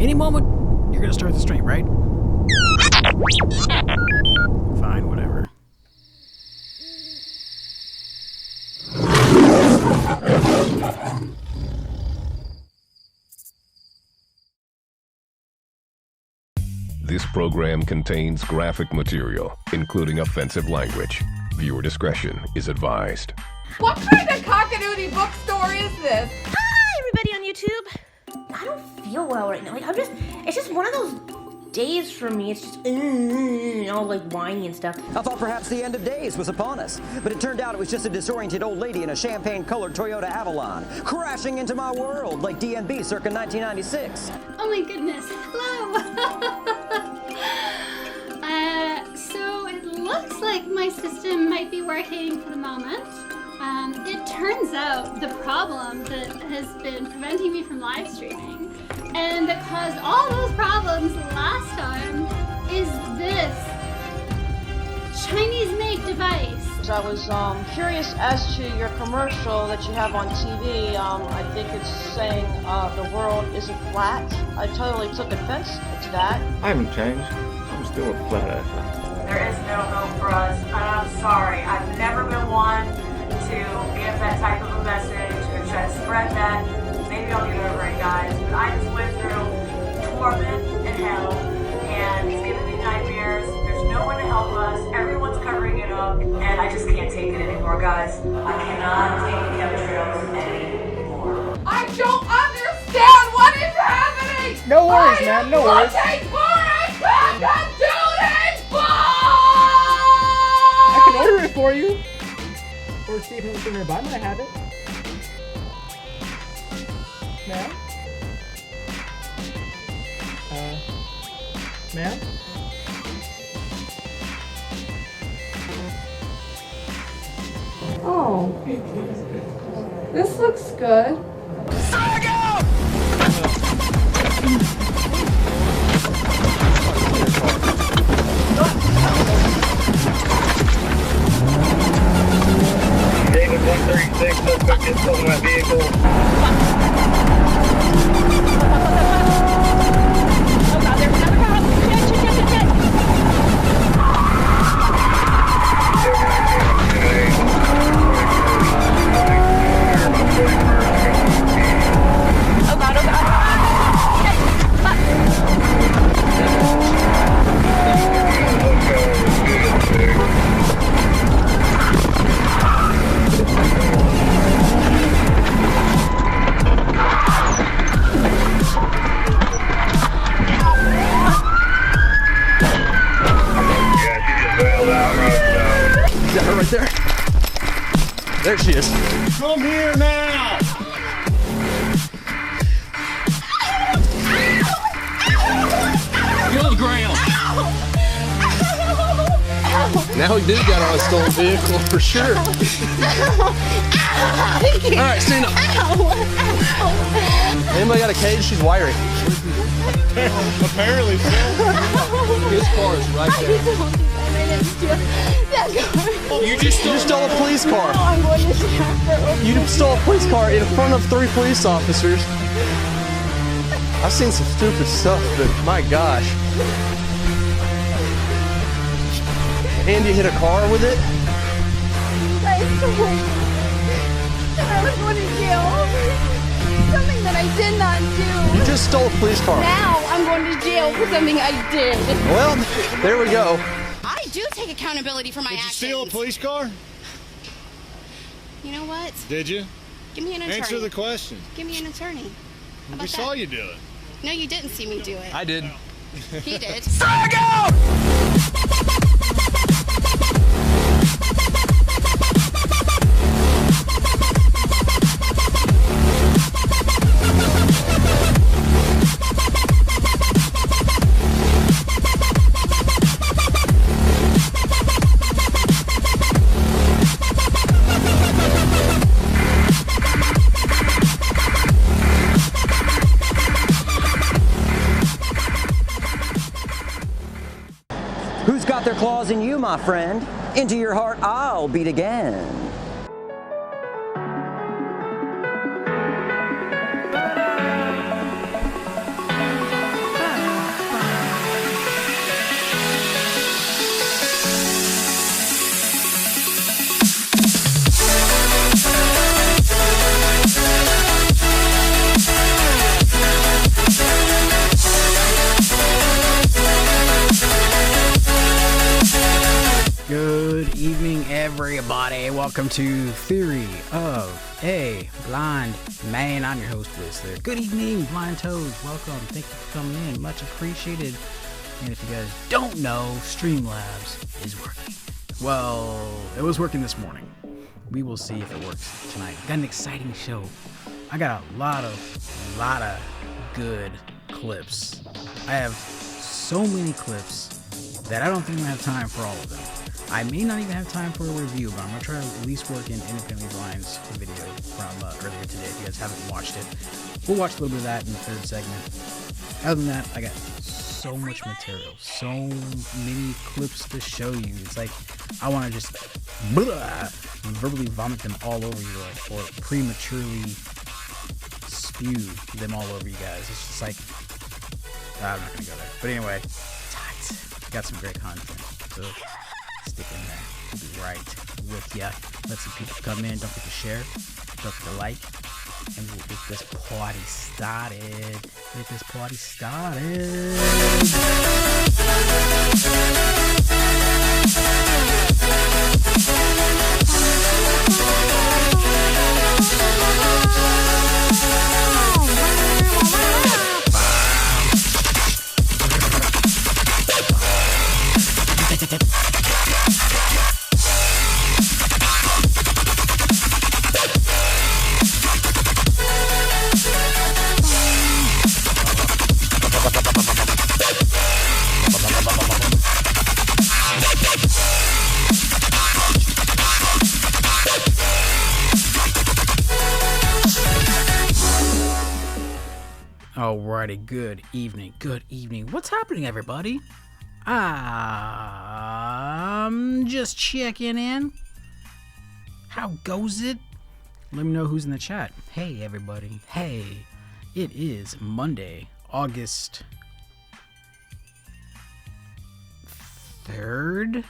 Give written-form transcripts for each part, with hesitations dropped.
Any moment, you're gonna start the stream, right? Fine, whatever. This program contains graphic material, including offensive language. Viewer discretion is advised. What kind of cockadoodie bookstore is this? Hi, everybody on YouTube. I don't feel well right now. It's just one of those days for me. It's just, all like whiny and stuff. I thought perhaps the end of days was upon us, but it turned out it was just a disoriented old lady in a champagne-colored Toyota Avalon, crashing into my world like DMB circa 1996. Oh my goodness, hello! So it looks like my system might be working for the moment. It turns out the problem that has been preventing me from live streaming and that caused all those problems last time is this Chinese-made device. I was curious as to your commercial that you have on TV. I think it's saying the world isn't flat. I totally took offense to that. I haven't changed. I'm still a flat earther. There is no hope for us, and I'm sorry. I've never been one to give that type of a message or try to spread that. Maybe I'll get over it, guys. But I just went through torment and hell, and it's giving me nightmares. There's no one to help us. Everyone's covering it up, and I just can't take it anymore, guys. I cannot take the chemtrails anymore. I don't understand what is happening! No worries, man, no worries. I can order it for you. Or see if anything nearby might have it. Ma'am? Ma'am? Oh. This looks good. David 136, suspect is still in my vehicle. There she is. Come here now! Kill the ground. Now we do got on a stolen vehicle for sure. Alright, stand up. Anybody got a cage? She's wiring. Apparently so. His car is right there. You just stole a police car. I'm going to jail. You stole a police car in front of 3 police officers. I've seen some stupid stuff, but my gosh. And you hit a car with it? I was going to jail. Something that I did not do. You just stole a police car. Now I'm going to jail for something I did. Well, there we go. I do take accountability for my actions. Did you steal a police car? You know what? Did you? Give me an attorney. Answer the question. Give me an attorney. How about We saw that? you do it. No, you didn't see me do it. I did. He did. Who's got their claws in you, my friend? Into your heart I'll beat again. everybody? Welcome to Theory of a Blind Man. I'm your host, Whistler. Good evening, Blind Toads. Welcome. Thank you for coming in. Much appreciated. And if you guys don't know, Streamlabs is working. Well, it was working this morning. We will see if it works tonight. Got an exciting show. I got a lot of good clips. I have so many clips that I don't think I'm gonna have time for all of them. I may not even have time for a review, but I'm gonna try to at least work in Independently Blind's video from earlier today. If you guys haven't watched it, we'll watch a little bit of that in the third segment. Other than that, I got so much material, so many clips to show you. It's like I want to just verbally vomit them all over you, or prematurely spew them all over you guys. It's just like I'm not gonna go there. But anyway, tight. Got some great content, so stick in there. We'll be right with ya. Let some people come in. Don't forget to share. Don't forget to like. And we'll get this party started. Get this party started. Alrighty, good evening. What's happening, everybody? I'm just checking in. How goes it? Let me know who's in the chat. Hey, everybody. Hey, it is Monday, August 3rd,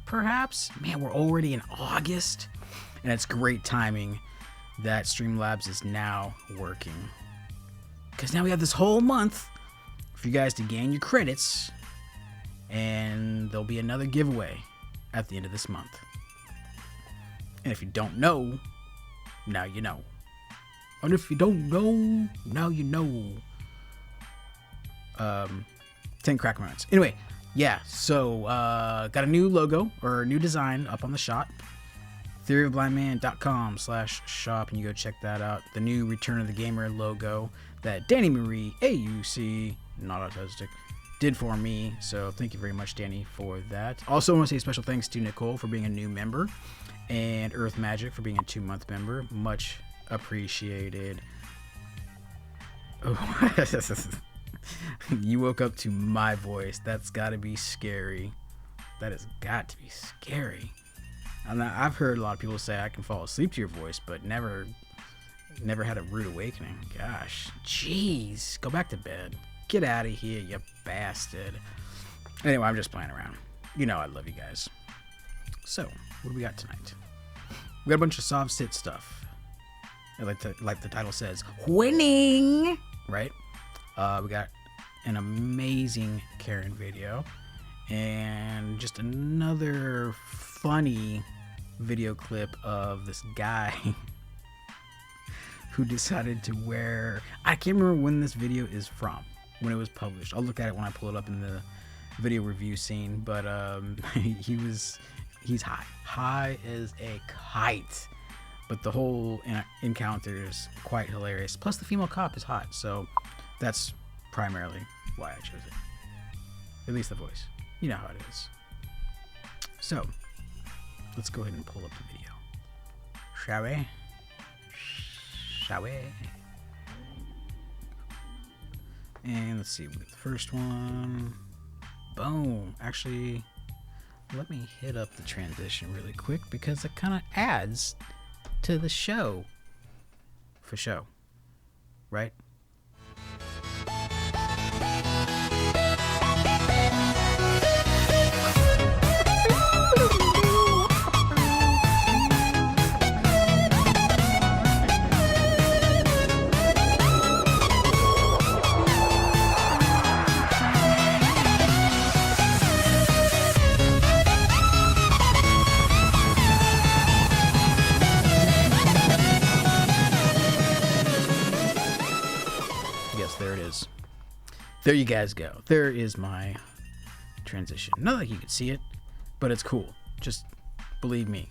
perhaps? Man, we're already in August. And it's great timing that Streamlabs is now working. Because now we have this whole month for you guys to gain your credits, and there'll be another giveaway at the end of this month. And if you don't know, now you know. And if you don't know, now you know. 10 crack moments. Anyway, yeah, so got a new logo or a new design up on the shop. theoryofblindman.com/shop, and you go check that out. The new Return of the Gamer logo that Danny Marie AUC, not autistic, did for me. So thank you very much, Danny, for that. Also, I want to say special thanks to Nicole for being a new member, and Earth Magic for being a 2-month member. Much appreciated. Oh. You woke up to my voice. That's got to be scary. That has got to be scary. I've heard a lot of people say I can fall asleep to your voice, but never had a rude awakening. Gosh, jeez, go back to bed. Get out of here, you bastard. Anyway, I'm just playing around. You know I love you guys. So, what do we got tonight? We got a bunch of soft sit stuff. Like the title says, winning, right? We got an amazing Karen video, and just another funny video clip of this guy who decided to wear, I can't remember when this video is from, when it was published. I'll look at it when I pull it up in the video review scene, but he's high as a kite, but the whole encounter is quite hilarious. Plus the female cop is hot, so that's primarily why I chose it. At least the voice. You know how it is. So, let's go ahead and pull up the video. Shall we? And let's see, we get the first one. Boom. Actually, let me hit up the transition really quick because it kind of adds to the show. For show. Right? There you guys go. There is my transition. Not like you could see it, but it's cool. Just believe me.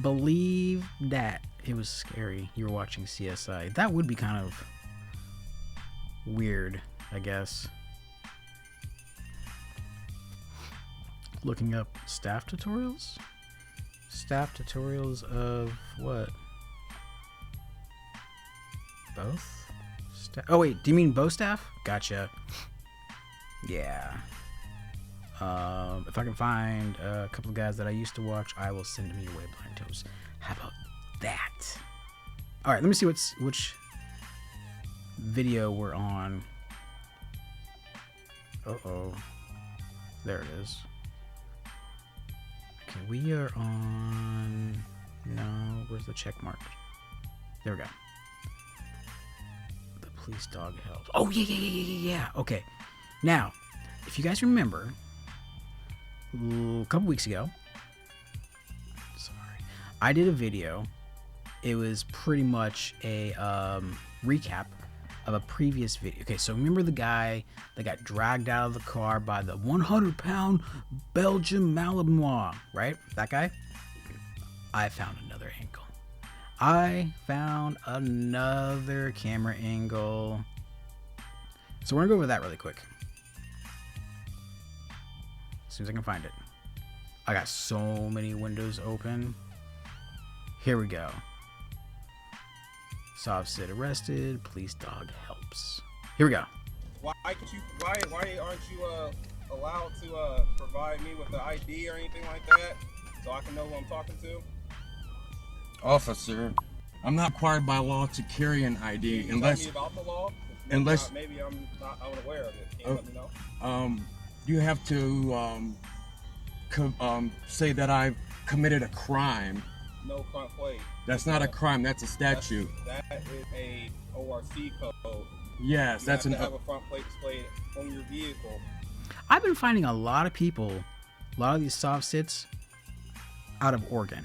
Believe that. It was scary. You were watching CSI. That would be kind of weird, I guess. Looking up staff tutorials? Staff tutorials of what? Both? Oh wait, do you mean bow staff? Gotcha. Yeah. If I can find a couple of guys that I used to watch, I will send them your way, Blind Toes. How about that? All right, let me see which video we're on. Uh-oh. There it is. Okay, we are on... No, where's the check mark? There we go. The police dog helps. Oh, yeah. Okay. Now, if you guys remember, a couple weeks ago, I did a video. It was pretty much a recap of a previous video. Okay, so remember the guy that got dragged out of the car by the 100-pound Belgian Malinois, right? That guy? I found another angle. I found another camera angle. So we're gonna go over that really quick. As soon as I can find it. I got so many windows open. Here we go. Soft Sid arrested. Police dog helps. Here we go. Why aren't you allowed to provide me with the ID or anything like that, so I can know who I'm talking to? Officer, I'm not required by law to carry an ID Can you unless. tell me about the law? Maybe I'm not unaware of it. Can you let me know? You have to say that I've committed a crime. No front plate. That's not a crime. That's a statute. That is a ORC code. Yes, that's You have to have a front plate displayed on your vehicle. I've been finding a lot of people, a lot of these soft sits, out of Oregon.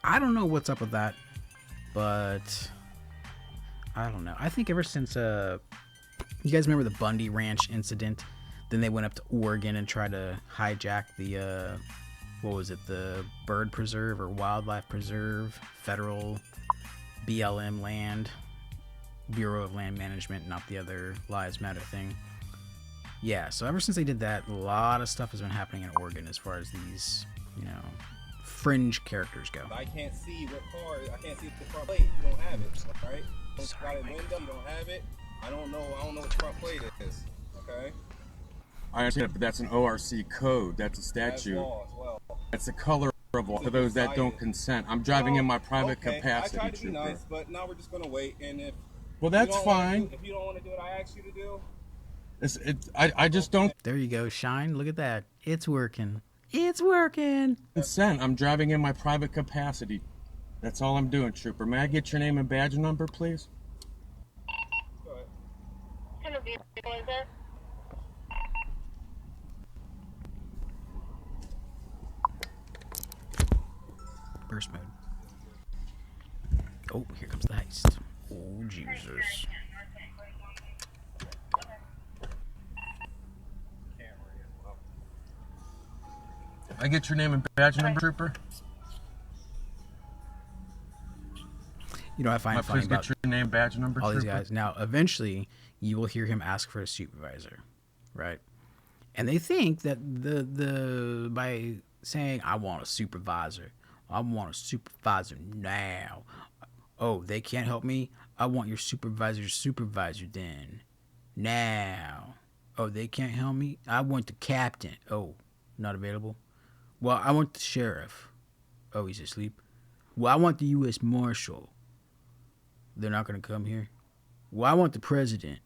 I don't know what's up with that, but I don't know. I think ever since you guys remember the Bundy Ranch incident, then they went up to Oregon and tried to hijack the what was it, the bird preserve or wildlife preserve, federal BLM land, Bureau of Land Management, not the other Lives Matter thing. Yeah, so ever since they did that, a lot of stuff has been happening in Oregon as far as these, fringe characters go. I can't see what car. I can't see the front plate. You don't have it, right? Sorry, got a window. You don't have it. I don't know what the front plate is. Okay. I understand, but that's an ORC code. That's a statute. That's law as well. That's the color of law for those that don't consent. I'm driving in my private capacity, I tried to be trooper. nice, but now we're just gonna wait. And if that's fine. If you don't want to do what I asked you to do, I just don't There you go, Shine. Look at that. It's working. It's working. consent. I'm driving in my private capacity. That's all I'm doing, trooper. May I get your name and badge number, please? go ahead. Kind of vehicle is it? Burst mode. Oh, here comes the heist. Oh, Jesus. I get your name and badge number, trooper? I find funny Please about get your name, badge number, all these trooper? guys. Now, eventually, you will hear him ask for a supervisor, right? And they think that the by saying, I want a supervisor now. Oh, they can't help me? I want your supervisor then. Now. Oh, they can't help me? I want the captain. Oh, not available? Well, I want the sheriff. Oh, he's asleep. Well, I want the U.S. Marshal. They're not going to come here? Well, I want the president.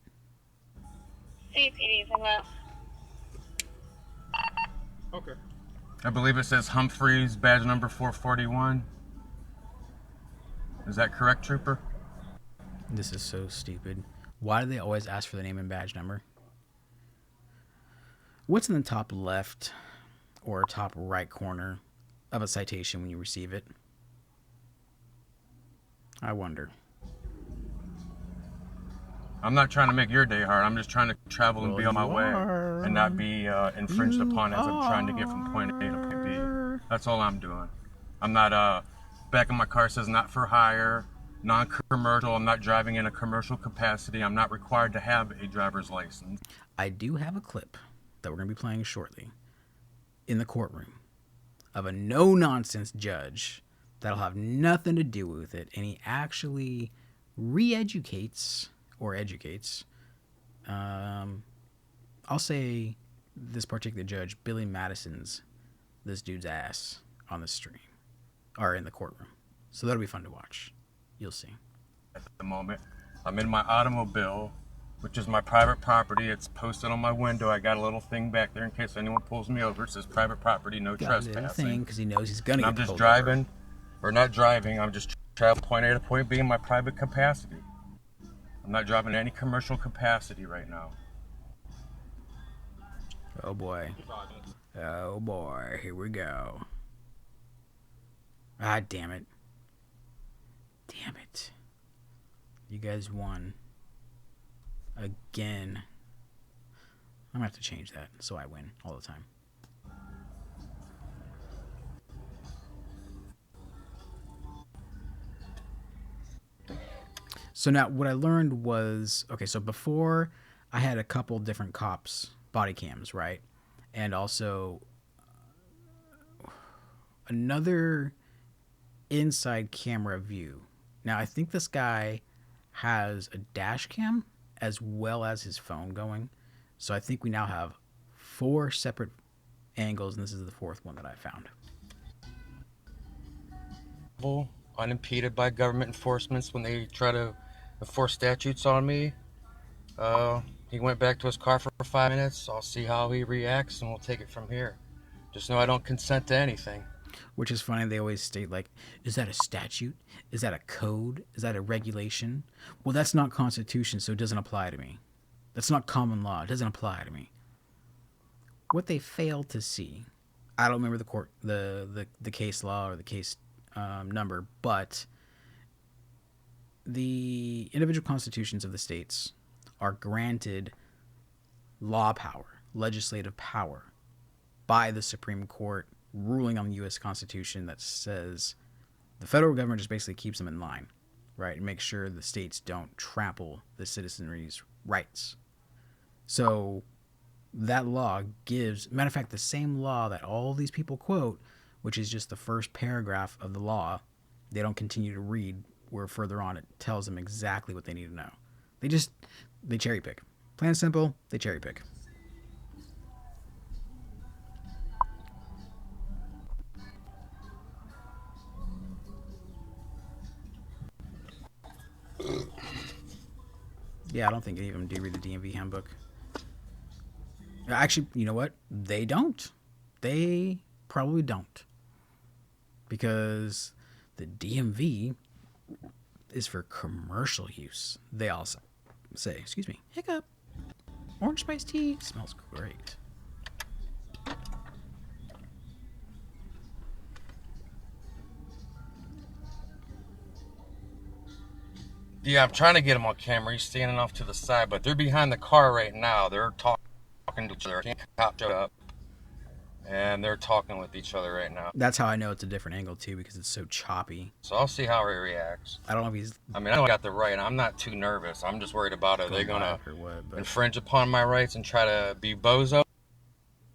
CPD's in that. Okay. I believe it says Humphreys, badge number 441. Is that correct, trooper? This is so stupid. Why do they always ask for the name and badge number? What's in the top left or top right corner of a citation when you receive it? I wonder. I'm not trying to make your day hard. I'm just trying to travel and be on my way and not be infringed upon as I'm trying to get from point A to point B. That's all I'm doing. I'm not, back in my car says not for hire, non-commercial. I'm not driving in a commercial capacity. I'm not required to have a driver's license. I do have a clip that we're going to be playing shortly in the courtroom of a no-nonsense judge that'll have nothing to do with it, and he actually re-educates or educates, I'll say this particular judge, Billy Madison's this dude's ass on the stream, or in the courtroom. So that'll be fun to watch. You'll see. At the moment, I'm in my automobile, which is my private property. It's posted on my window. I got a little thing back there in case anyone pulls me over. It says private property, no trespassing. Because he knows he's gonna. I'm just driving, or not driving. I'm just traveling point A to point B in my private capacity. I'm not driving any commercial capacity right now. Oh boy. Oh boy. Here we go. Ah, damn it. Damn it. You guys won. Again. I'm gonna have to change that so I win all the time. So now what I learned was, okay, so before I had a couple different cops body cams, right? And also another inside camera view. Now I think this guy has a dash cam as well as his phone going. So I think we now have 4 separate angles, and this is the 4th one that I found. Unimpeded by government enforcements when they try to enforce statutes on me. He went back to his car for 5 minutes. I'll see how he reacts and we'll take it from here. Just know I don't consent to anything. Which is funny, they always state like, is that a statute? Is that a code? Is that a regulation? Well, that's not Constitution, so it doesn't apply to me. That's not common law, it doesn't apply to me. What they fail to see, I don't remember the case law or the case number, but the individual constitutions of the states are granted law power, legislative power, by the Supreme Court ruling on the U.S. Constitution that says the federal government just basically keeps them in line, right, and makes sure the states don't trample the citizenry's rights. So that law gives, matter of fact, the same law that all these people quote, which is just the first paragraph of the law, they don't continue to read where further on it tells them exactly what they need to know. They cherry pick. Plain and simple, they cherry pick. Yeah, I don't think any of them do read the DMV handbook. Actually, you know what? They don't. They probably don't. Because the DMV is for commercial use. They also say, excuse me, hiccup. Orange spice tea smells great. Yeah, I'm trying to get him on camera. He's standing off to the side, but they're behind the car right now. They're talking to each other. Cop showed up, and they're talking with each other right now. That's how I know it's a different angle, too, because it's so choppy. So I'll see how he reacts. I don't know if he's... I mean, I know I got the right. I'm not too nervous. I'm just worried about it. They're going to infringe upon my rights and try to be bozo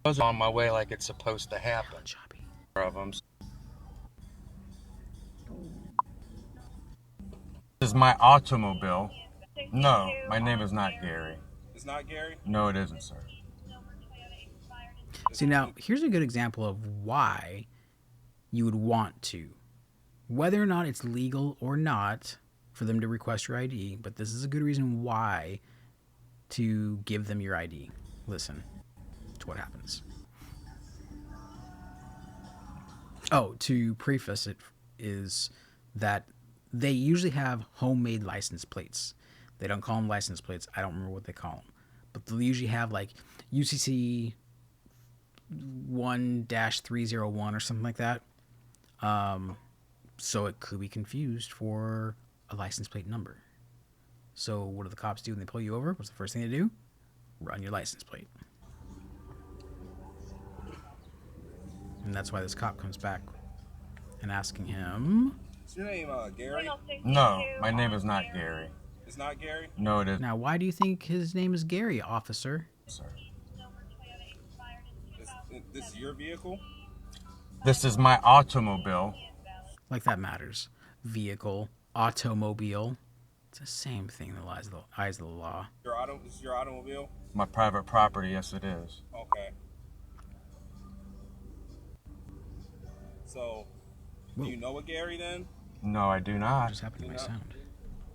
on my way like it's supposed to happen. Choppy. Of them. This is my automobile. No, my name is not Gary. It's not Gary? No, it isn't, sir. See, now, here's a good example of why you would want to. Whether or not it's legal or not for them to request your ID, but this is a good reason why to give them your ID. Listen to what happens. Oh, to preface it is that they usually have homemade license plates. They don't call them license plates. I don't remember what they call them. But they'll usually have like UCC 1-301 or something like that. So it could be confused for a license plate number. So what do the cops do when they pull you over? What's the first thing they do? Run your license plate. And that's why this cop comes back and asking him... Is your name Gary? No, my name is not Gary. It's not Gary? No, it is. Now, why do you think his name is Gary, officer? This is your vehicle? This is my automobile. Like that matters. Vehicle, automobile. It's the same thing in the eyes of the law. This is your automobile? My private property, yes it is. Okay. So, do you know a Gary then? No, I do not. What just happened to my sound?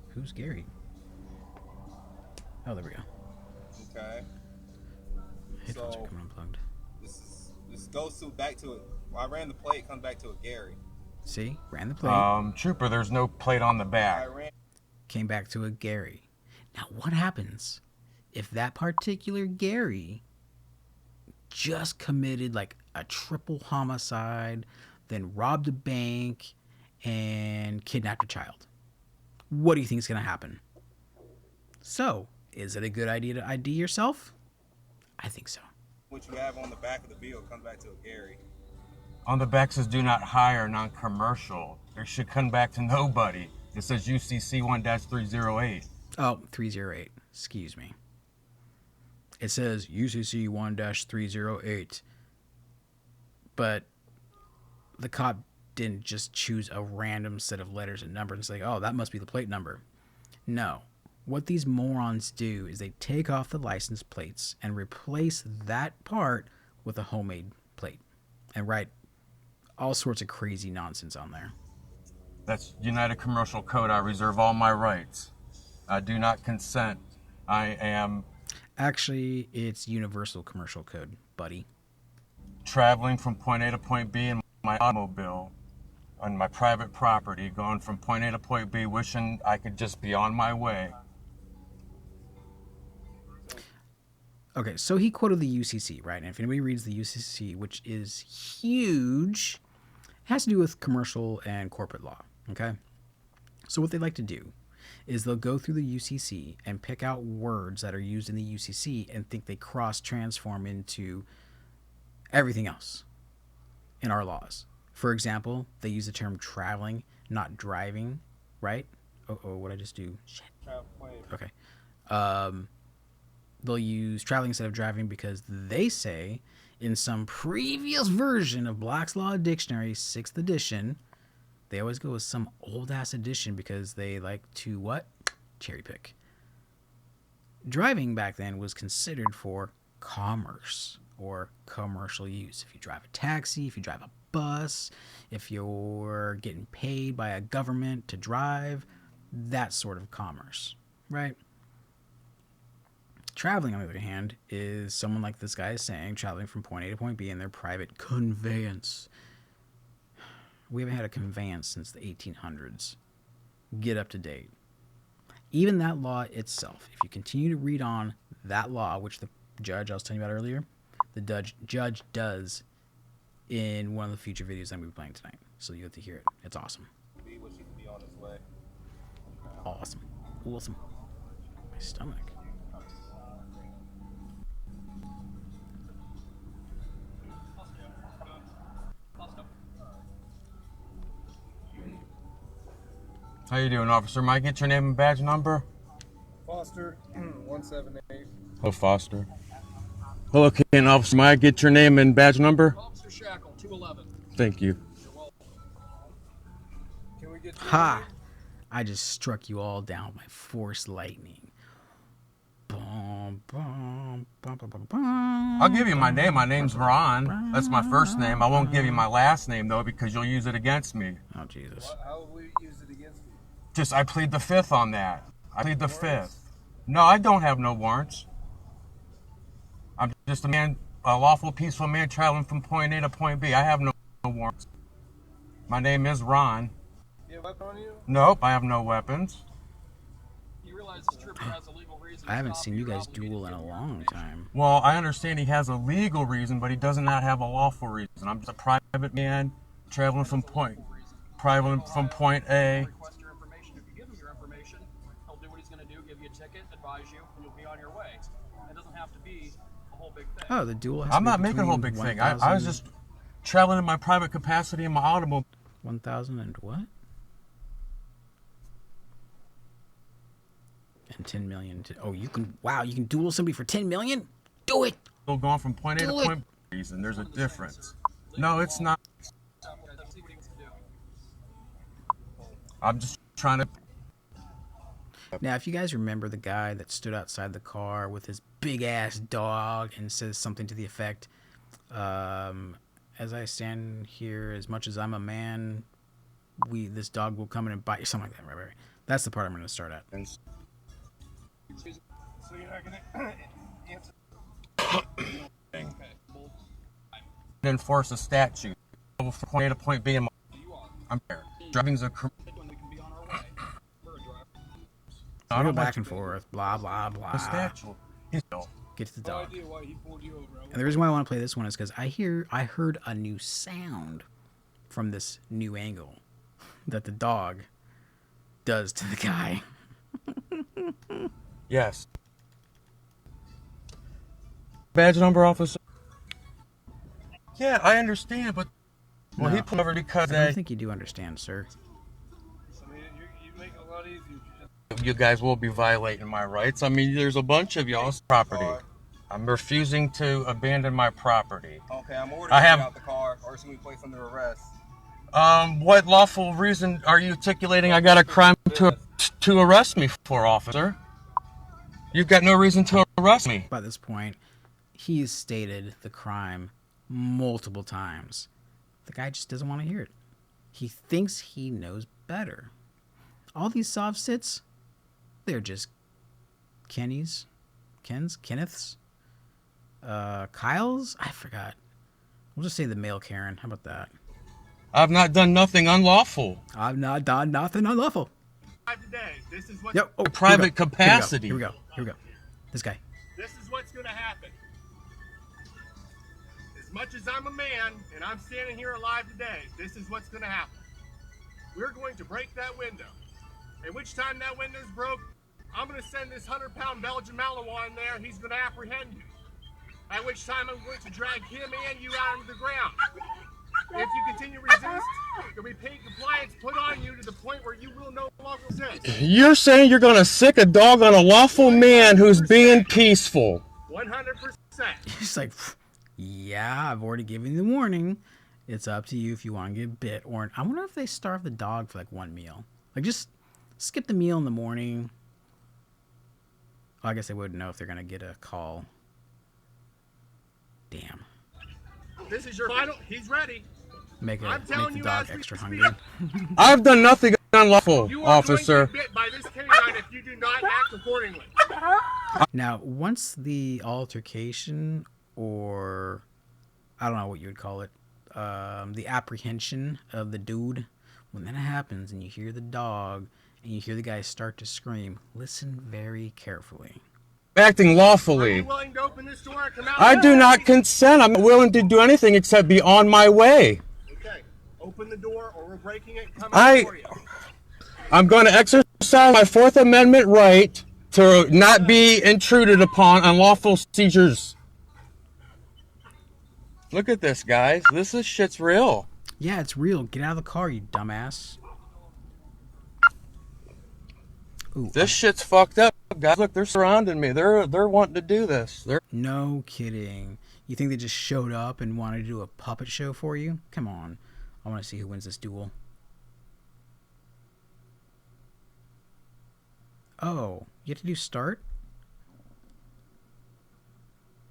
Who's Gary? Oh, there we go. Okay. Headphones are coming unplugged. This goes back to it. I ran the plate, comes back to a Gary. See? Ran the plate. Trooper, there's no plate on the back. Came back to a Gary. Now, what happens if that particular Gary just committed like a triple homicide, then robbed a bank, and kidnapped a child? What do you think is going to happen? So, is it a good idea to ID yourself? I think so. What you have on the back of the vehicle comes back to a Gary. On the back says do not hire non-commercial. It should come back to nobody. It says UCC 1-308. Oh, 308. Excuse me. It says UCC 1-308. But the cop didn't just choose a random set of letters and numbers and say, oh, that must be the plate number. No. What these morons do is they take off the license plates and replace that part with a homemade plate and write all sorts of crazy nonsense on there. That's United Commercial Code. I reserve all my rights. I do not consent. I am... Actually, it's Universal Commercial Code, buddy. Traveling from point A to point B in my automobile on my private property, going from point A to point B, wishing I could just be on my way. Okay, so he quoted the UCC, right? And if anybody reads the UCC, which is huge, it has to do with commercial and corporate law, okay? So what they like to do is they'll go through the UCC and pick out words that are used in the UCC and think they cross-transform into everything else in our laws. For example, they use the term traveling, not driving, right? Oh, what'd I just do? Shit. Okay. They'll use traveling instead of driving because they say in some previous version of Black's Law Dictionary, 6th edition, they always go with some old-ass edition because they like to, what? Cherry pick. Driving back then was considered for commerce or commercial use. If you drive a taxi, if you drive a bus, if you're getting paid by a government to drive, that sort of commerce, right? Traveling, on the other hand, is someone like this guy is saying, traveling from point A to point B in their private conveyance. We haven't had a conveyance since the 1800s. Get up to date. Even that law itself, if you continue to read on that law, which the judge I was telling you about earlier, the judge does in one of the future videos I'm going to be playing tonight. So you have to hear it. It's awesome. Awesome. Awesome. My stomach. How you doing, officer? Might I get your name and badge number? Foster, 178. Hello, Foster. Hello, Ken. Officer, might I get your name and badge number? Officer Shackle, 211. Thank you. Can we get Ha! I just struck you all down by force lightning. Bum, bum, bum, bum, bum, bum. I'll give you my name. My name's Ron. That's my first name. I won't give you my last name, though, because you'll use it against me. Oh, Jesus. How will we use it against you? Just, I plead the fifth on that. I plead the fifth. No, I don't have no warrants. I'm just a lawful, peaceful man traveling from point A to point B. I have no warrants. My name is Ron. You have a weapon on you? Nope, I have no weapons. You realize this trooper has a legal reason. I haven't seen you guys duel in a long time. Well, I understand he has a legal reason, but he does not have a lawful reason. I'm just a private man traveling from point A. Request your information. If you give him your information, he'll do what he's going to do, give garage you, and you'll be on your way. It doesn't have to be a whole big thing. Oh, the duel has I'm to be not making a whole big between thing. I was just traveling in my private capacity in my automobile. 1,000 and what? And 10 million. Oh, you can. Wow, you can duel somebody for 10 million? Do it. Going from point A to point B, and there's a difference. No, it's not. I'm just trying to. Now, if you guys remember the guy that stood outside the car with his big ass dog and says something to the effect, as I stand here, as much as I'm a man, this dog will come in and bite you, something like that, right? That's the part I'm going to start at. So you're not gonna answer. Enforce a statute from point A to point B. I'm here. Driving's a. I go back and forth, blah blah blah. The statute. Get to the dog. And the reason why I want to play this one is because I heard a new sound from this new angle that the dog does to the guy. Yes. Badge number, officer. Yeah, I understand, but well, No, he pulled over because I don't think you do understand, sir. I mean, you make it a lot easier. You guys will be violating my rights. I mean, there's a bunch of y'all's property. I'm refusing to abandon my property. Okay, I'm ordering you out the car, or it's gonna be placed under arrest. What lawful reason are you articulating I got a crime to arrest me for, officer? You've got no reason to arrest me. By this point, he's stated the crime multiple times. The guy just doesn't want to hear it. He thinks he knows better. All these soft sits, they're just Kenneths, Kyles? I forgot. We'll just say the male Karen. How about that? I've not done nothing unlawful. I've not done nothing unlawful. Today, this is what. Yep. Oh, private capacity. Here we go. This guy. This is what's gonna happen. As much as I'm a man and I'm standing here alive today, this is what's gonna happen. We're going to break that window. And which time that window's broke, I'm gonna send this 100-pound Belgian Malinois in there and he's gonna apprehend you. At which time I'm going to drag him and you out onto the ground. If you continue to resist, there'll be paid compliance put on you to the point where you will no longer resist. You're saying you're going to sick a dog on a lawful man who's being peaceful. 100%. He's like, yeah, I've already given you the warning. It's up to you if you want to get bit. Or I wonder if they starve the dog for like one meal. Like just skip the meal in the morning. Well, I guess they wouldn't know if they're going to get a call. Damn. This is your final. He's ready. Make the dog extra hungry. I've done nothing unlawful, officer. You are going to be bit by this canine if you do not act accordingly. Now, once the altercation, or I don't know what you would call it, the apprehension of the dude, when that happens and you hear the dog and you hear the guy start to scream, listen very carefully. Acting lawfully. Are you willing to open this door and come out? I do not consent. I'm not willing to do anything except be on my way. Okay. Open the door or we're breaking it. Come out for you. I'm going to exercise my Fourth Amendment right to not be intruded upon unlawful seizures. Look at this, guys. This shit's real. Yeah, it's real. Get out of the car, you dumbass. Ooh, this shit's fucked up, guys. Look, they're surrounding me. They're wanting to do this. No kidding. You think they just showed up and wanted to do a puppet show for you? Come on. I want to see who wins this duel. Oh, you have to do start?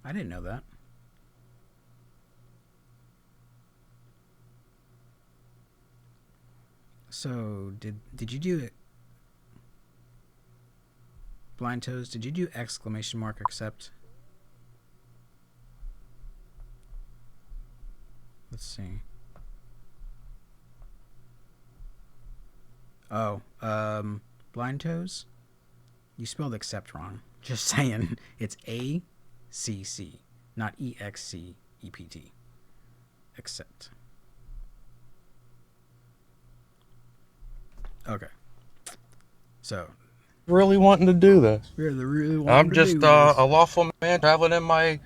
I didn't know that. So, did you do it? Blind Toes, did you do exclamation mark accept? Let's see. Oh, Blind Toes? You spelled accept wrong. Just saying. It's A-C-C, not E-X-C-E-P-T. Accept. Okay. So, really wanting to do this. Really wanting I'm to just do this. a lawful man traveling in my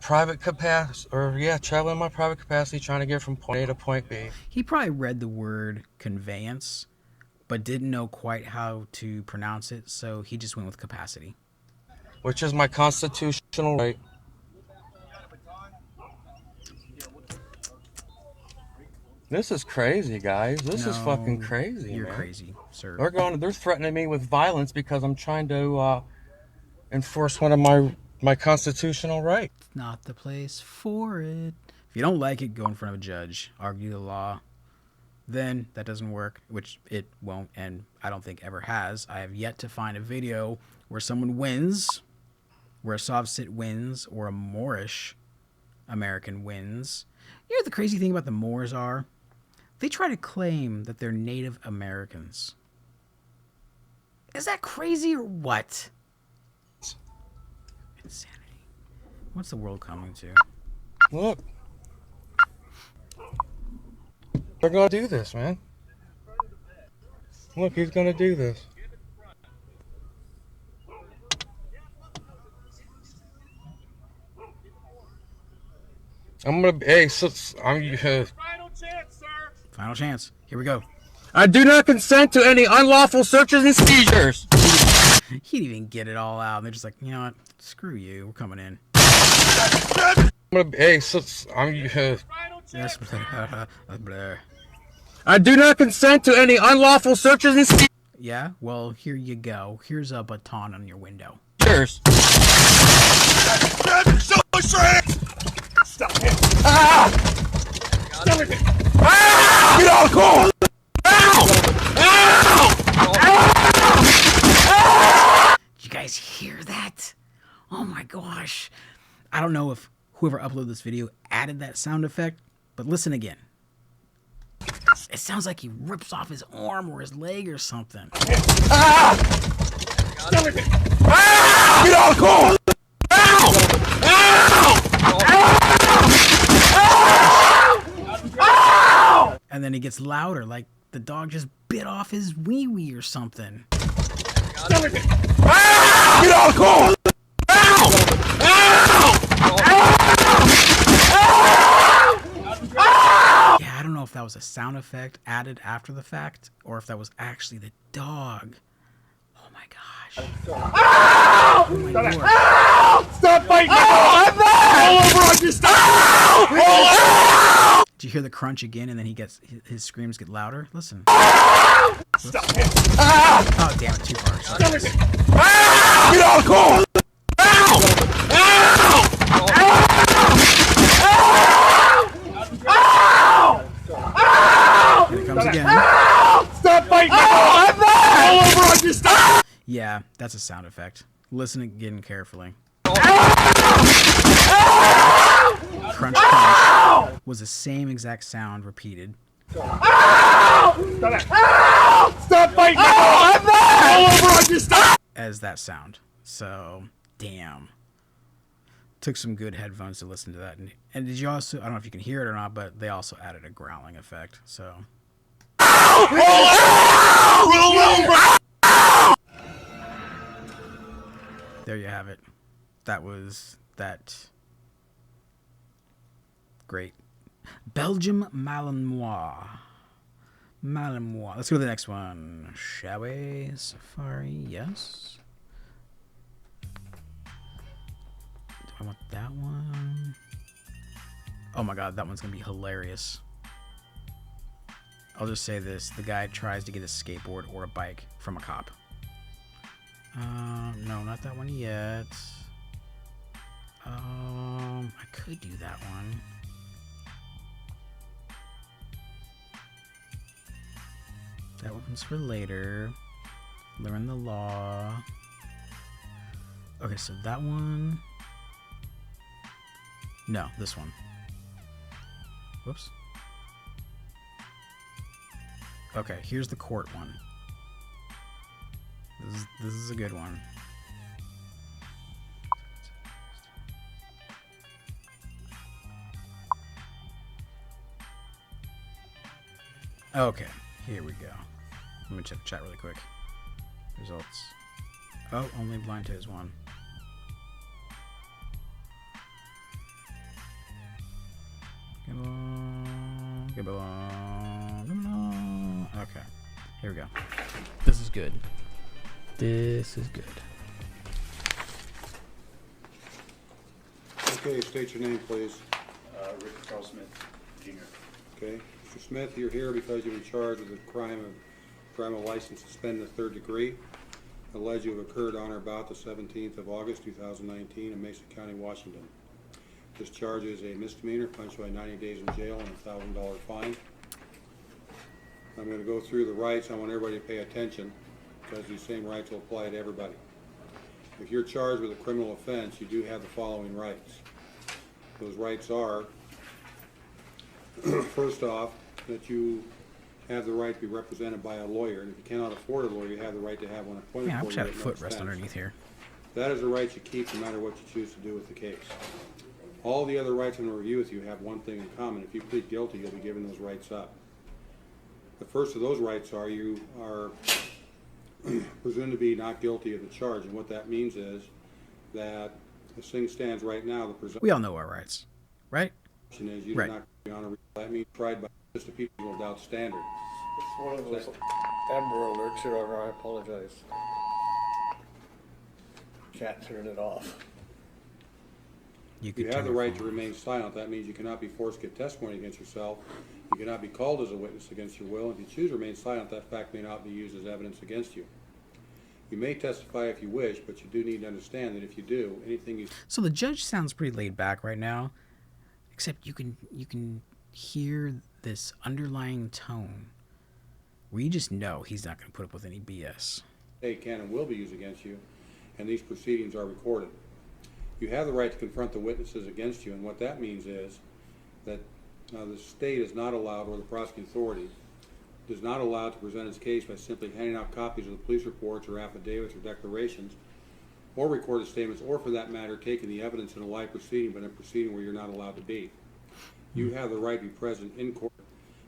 private capacity, traveling in my private capacity, trying to get from point A to point B. He probably read the word conveyance, but didn't know quite how to pronounce it, so he just went with capacity. Which is my constitutional right. This is crazy, guys. This is fucking crazy. You're man. crazy, sir. They're threatening me with violence because I'm trying to enforce one of my constitutional rights. It's not the place for it. If you don't like it, go in front of a judge, argue the law. Then that doesn't work, which it won't, and I don't think ever has. I have yet to find a video where someone wins, where a soft sit wins, or a Moorish American wins. You know what the crazy thing about the Moors are? They try to claim that they're Native Americans. Is that crazy or what? Insanity. What's the world coming to? Look. They're gonna do this, man. Look, he's gonna do this. I'm gonna. Hey, Final chance. Here we go. I do not consent to any unlawful searches and seizures. He didn't even get it all out. And they're just like, you know what? Screw you. We're coming in. Yes. I do not consent to any unlawful searches and seizures. Yeah? Well, here you go. Here's a baton on your window. Cheers. Stop him! Stop it! Get out, go! Did you guys hear that? Oh my gosh. I don't know if whoever uploaded this video added that sound effect, but listen again. It sounds like he rips off his arm or his leg or something. Stop it! Get out, go! And then he gets louder, like the dog just bit off his wee-wee or something. Stop it! Get out, go! Yeah, I don't know if that was a sound effect added after the fact, or if that was actually the dog. Oh my gosh. Oh my Lord. Stop fighting! Roll over on your stop! Roll over! Did you hear the crunch again, and then his screams get louder? Listen. Stop it! Oh, damn it, too far. Sorry. Stop it! Get out, go! Here it comes again. Stop fighting! Roll over on your stop! Yeah, that's a sound effect. Listen again carefully. Crunch, crunch was the same exact sound repeated. Stop fighting! Roll over on your stop! As that sound. So, damn. Took some good headphones to listen to that. And did you also, I don't know if you can hear it or not, but they also added a growling effect. So. There you have it. That was that. Great. Belgium Malinois. Malinois. Let's go to the next one. Shall we? Safari, yes. Do I want that one? Oh my god, that one's gonna be hilarious. I'll just say this. The guy tries to get a skateboard or a bike from a cop. No, not that one yet. I could do that one. That one's for later. Learn the law. Okay, so that one. No, this one. Whoops. Okay, here's the court one. This is a good one. Okay, here we go. Let me check the chat really quick. Results. Oh, only Blind Toes won. Come on. Come on. Come on. Okay. Here we go. This is good. This is good. Okay, state your name, please. Richard Carl Smith, Jr. Okay. Mr. Smith, you're here because you've been charged with the crime of license suspended in the 3rd degree, alleged to have occurred on or about the 17th of August, 2019 in Mason County, Washington. This charge is a misdemeanor, punishable by 90 days in jail and a $1,000 fine. I'm going to go through the rights. I want everybody to pay attention because these same rights will apply to everybody. If you're charged with a criminal offense, you do have the following rights. Those rights are, first off, that you have the right to be represented by a lawyer, and if you cannot afford a lawyer, you have the right to have one appointed Yeah, for I've you got a at no foot rest expense. underneath here. That is a right you keep no matter what you choose to do with the case. All the other rights I'm going to review with you have one thing in common. If you plead guilty, you'll be given those rights up. The first of those rights are you are presumed to be not guilty of the charge, and what that means is that as things stands right now, the presumption We all know our rights, right? is you Right. do not be on a that means tried by just the people without standard. It's one of those Amber alerts here, or I apologize. Can't turn it off. You have the right to remain silent. That means you cannot be forced to give testimony against yourself. You cannot be called as a witness against your will. If you choose to remain silent, that fact may not be used as evidence against you. You may testify if you wish, but you do need to understand that if you do, anything you... So the judge sounds pretty laid back right now, except you can hear this underlying tone where you just know he's not going to put up with any BS. Say can and will be used against you, and these proceedings are recorded. You have the right to confront the witnesses against you, and what that means is that the state is not allowed, or the prosecuting authority is not allowed to present its case by simply handing out copies of the police reports or affidavits or declarations, or recorded statements, or for that matter, taking the evidence in a live proceeding, but in a proceeding where you're not allowed to be. You have the right to be present in court,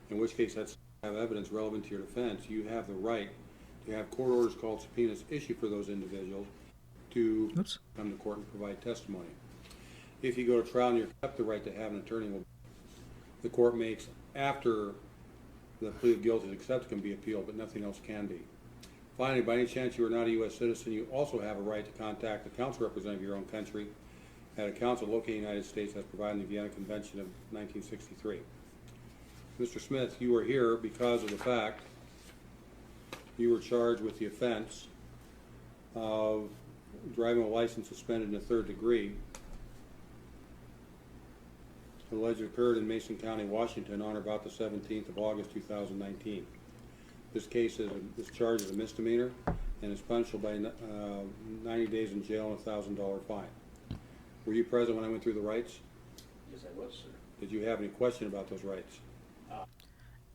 in which case that's have evidence relevant to your defense. You have the right to have court orders called subpoenas issued for those individuals to come to court and provide testimony. If you go to trial and you accept the right to have an attorney, the court makes after the plea of guilty is accepted can be appealed, but nothing else can be. Finally, by any chance you are not a U.S. citizen, you also have a right to contact the counsel representative of your own country at a council located in the United States as provided in the Vienna Convention of 1963. Mr. Smith, you are here because of the fact you were charged with the offense of driving a license suspended in the 3rd degree, alleged occurred in Mason County, Washington on or about the 17th of August 2019. This charge is a misdemeanor and is punishable by 90 days in jail and a $1,000 fine. Were you present when I went through the rights? Yes, I was, sir. Did you have any question about those rights?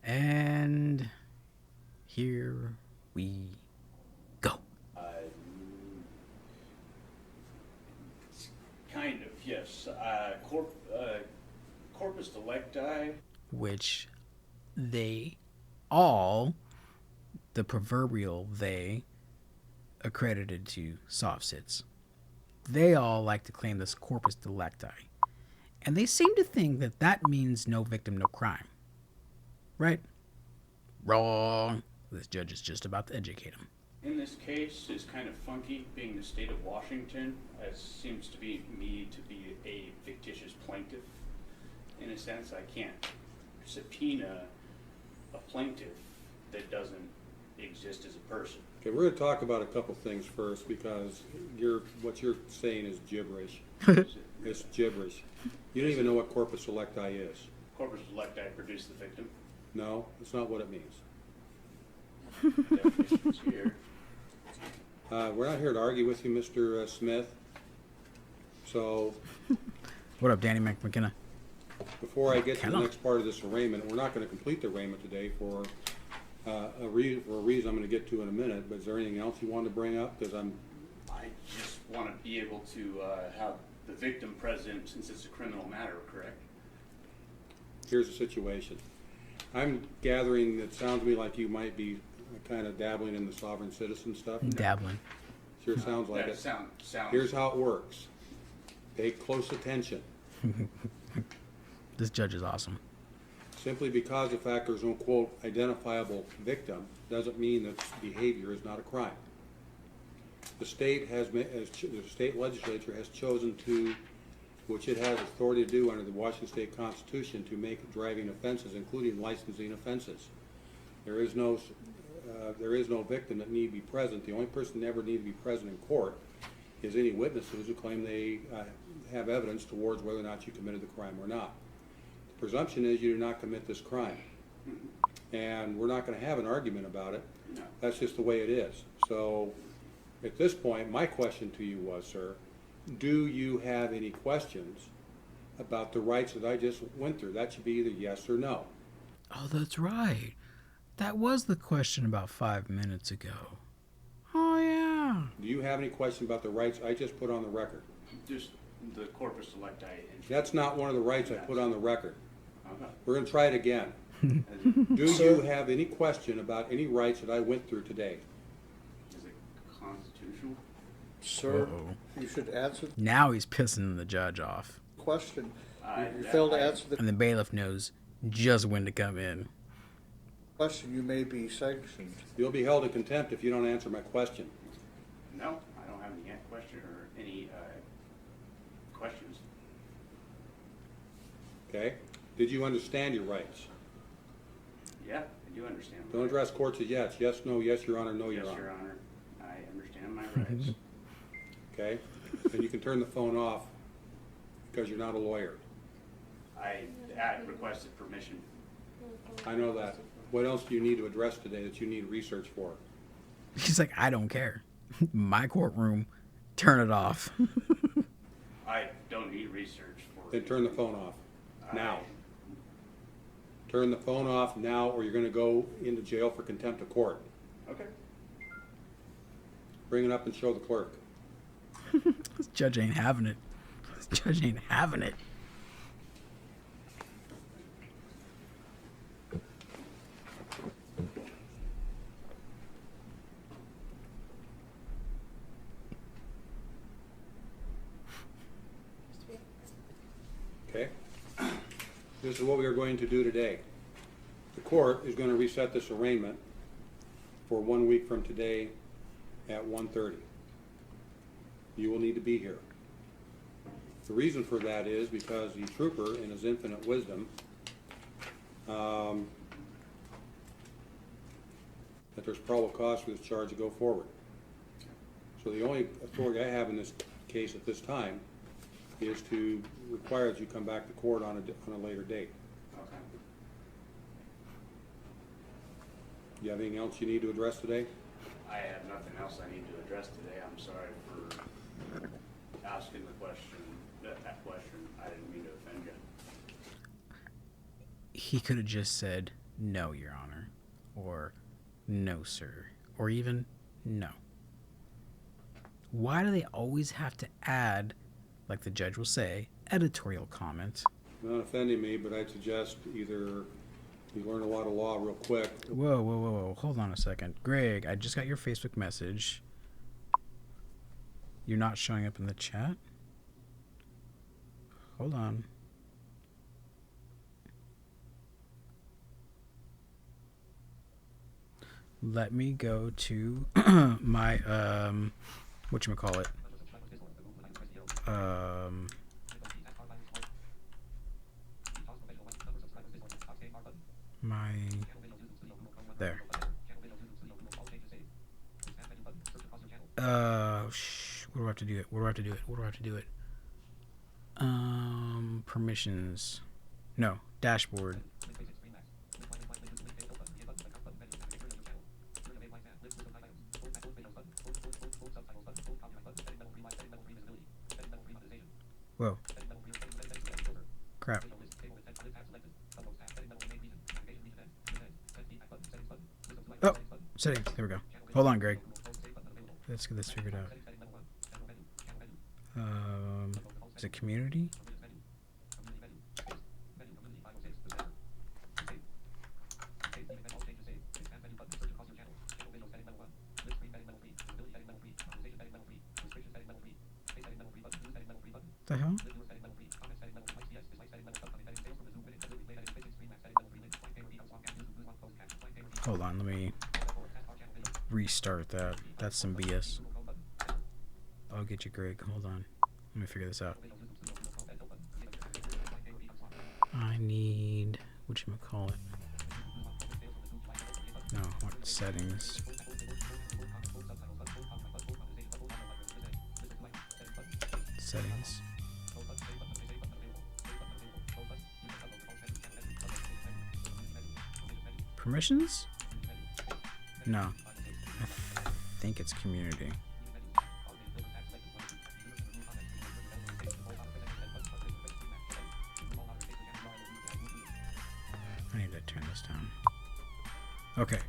And here we go. Kind of, yes. Corpus delicti. Which they all, the proverbial they, accredited to soft sits. They all like to claim this corpus delicti. And they seem to think that that means no victim, no crime. Right? Wrong. This judge is just about to educate him. In this case, is kind of funky, being the state of Washington, as seems to be me to be a fictitious plaintiff. In a sense, I can't subpoena a plaintiff that doesn't exist as a person. Okay, we're going to talk about a couple things first because what you're saying is gibberish. It's gibberish. You don't even know what corpus delicti is. Corpus delicti produce the victim. No, that's not what it means. Definitions here. We're not here to argue with you, Mr. Smith. So, What up, Danny McKenna? before I get to the next part of this arraignment, we're not going to complete the arraignment today for a reason I'm going to get to in a minute. But is there anything else you want to bring up? Because I just want to be able to have the victim present since it's a criminal matter, correct? Here's the situation. I'm gathering, it sounds to me like you might be kind of dabbling in the sovereign citizen stuff. Dabbling. Sure sounds like That it. sounds. Here's how it works. Pay close attention. This judge is awesome. Simply because the fact there's no, quote, identifiable victim doesn't mean that behavior is not a crime. The state the state legislature has chosen to, which it has authority to do under the Washington State Constitution, to make driving offenses, including licensing offenses. There is no victim that need be present. The only person that ever need to be present in court is any witnesses who claim they have evidence towards whether or not you committed the crime or not. The presumption is you did not commit this crime. And we're not going to have an argument about it. No. That's just the way it is. So at this point, my question to you was, sir, do you have any questions about the rights that I just went through? That should be either yes or no. Oh, that's right. That was the question about 5 minutes ago. Oh, yeah. Do you have any question about the rights I just put on the record? Just the corpus electi. That's not one of the rights I put on the record. Okay. We're going to try it again. Do you have any question about any rights that I went through today? Is it constitutional? Sir, Uh-oh. you should answer the Now he's pissing the judge off. question. You failed to answer the And the bailiff knows just when to come in. question, you may be sanctioned. You'll be held in contempt if you don't answer my question. No, I don't have any question or any questions. Okay? Did you understand your rights? Yeah, I do understand. Don't address courts as yes. Yes, no, yes, Your Honor, no, Yes, Your Honor. Your Honor. I understand my rights. Okay? And you can turn the phone off because you're not a lawyer. I requested permission. I know that. What else do you need to address today that you need research for? He's like, I don't care. My courtroom, turn it off. I don't need research for. Then turn the phone off. Now. Turn the phone off now or you're going to go into jail for contempt of court. Okay. Bring it up and show the clerk. This judge ain't having it. This judge ain't having it. Okay? This is what we are going to do today. The court is going to reset this arraignment for 1 week from today at 1:30. You will need to be here. The reason for that is because the trooper, in his infinite wisdom, that there's probable cause for this charge to go forward. So the only authority I have in this case at this time is to require that you come back to court on a later date. Okay. Do you have anything else you need to address today? I have nothing else I need to address today. I'm sorry for asking the question, that question. I didn't mean to offend you. He could have just said, no, Your Honor, or no, sir, or even no. Why do they always have to add, like the judge will say, editorial comments? Not offending me, but I'd suggest either you learn a lot of law real quick. Whoa, whoa, whoa, whoa. Hold on a second. Greg, I just got your Facebook message. You're not showing up in the chat? Hold on. Let me go to my, whatchamacallit? There. What do I have to do it? What do I have to do it? What do I have to do it? Permissions. No, dashboard. Whoa. Crap. Oh, settings. There we go. Hold on, Greg. Let's get this figured out. Is it community? Hold on, let me restart that. That's some BS. I'll get you, Greg. Hold on. Let me figure this out. I need... whatchamacallit? No, what settings? Settings. Permissions? No. I think it's community. I need to turn this down. Okay.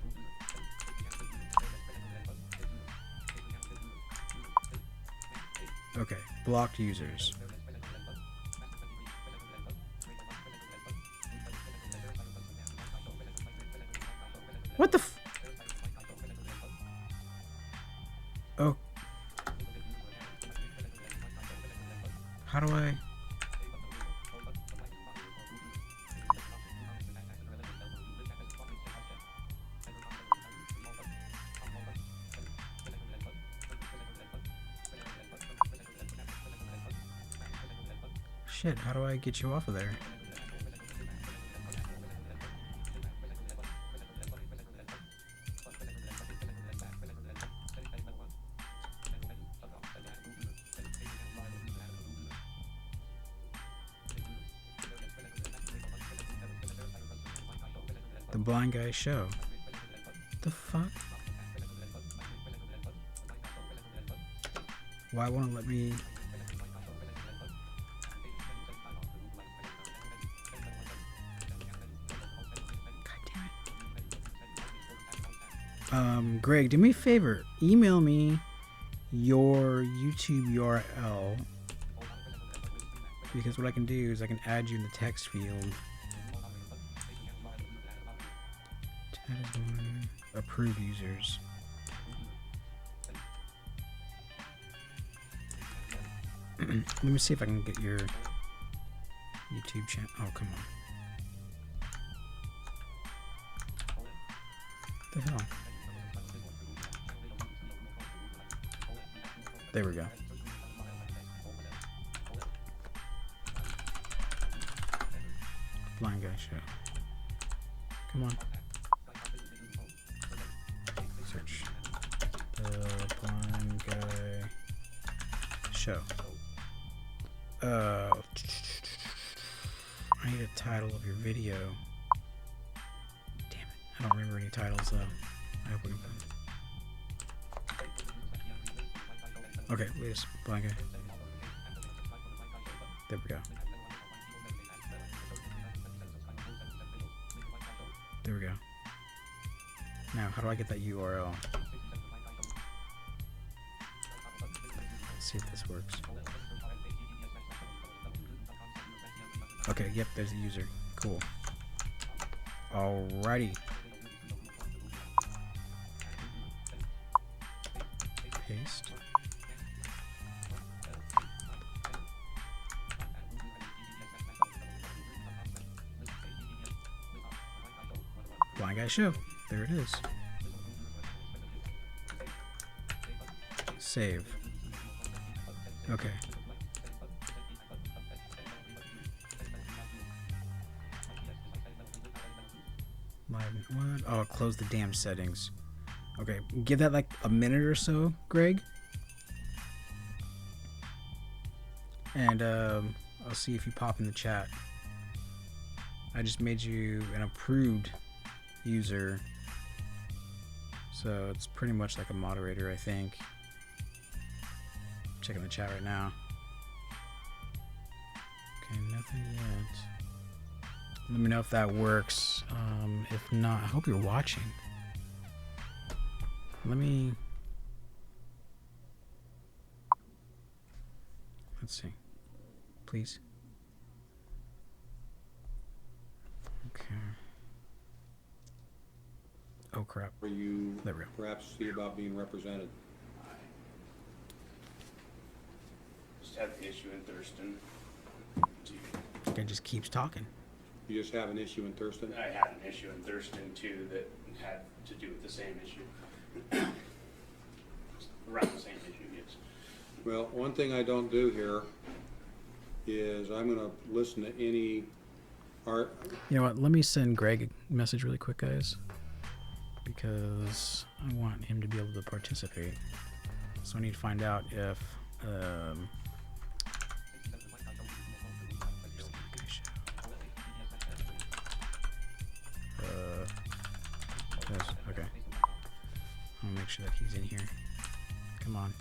Okay, blocked users. What the f- Oh. How do I... Shit, how do I get you off of there? The Blind Guy Show. The fuck? Why won't it let me... Greg, do me a favor. Email me your YouTube URL, because what I can do is I can add you in the text field. Approved users. Let me see if I can get your YouTube channel. Oh, come on. What the hell? There we go. Blind Guy Show. Come on. Search. The Blind Guy Show. I need a title of your video. Damn it. I don't remember any titles though. I hope we can find it. Okay, latest Blind Guy. There we go. There we go. Now, how do I get that URL? Let's see if this works. Okay, yep, there's the user. Cool. Alrighty. Paste. Blind Guy Show. There it is. Save. Okay. Live what? Oh, close the damn settings. Okay, give that like a minute or so, Greg. And I'll see if you pop in the chat. I just made you an approved user, so it's pretty much like a moderator, I think. Checking the chat right now. Okay, nothing yet. Let me know if that works. If not, I hope you're watching. Let's see. Please. Okay. Oh crap. Where you there we go. Perhaps see about being represented. Just had the issue in Thurston. This guy just keeps talking. You just have an issue in Thurston? I had an issue in Thurston too that had to do with the same issue. Around the same issue, yes. Well, one thing I don't do here is I'm going to listen to any art. You know what? Let me send Greg a message really quick, guys, because I want him to be able to participate. So I need to find out if yes, okay. I'll make sure that he's in here. Come on.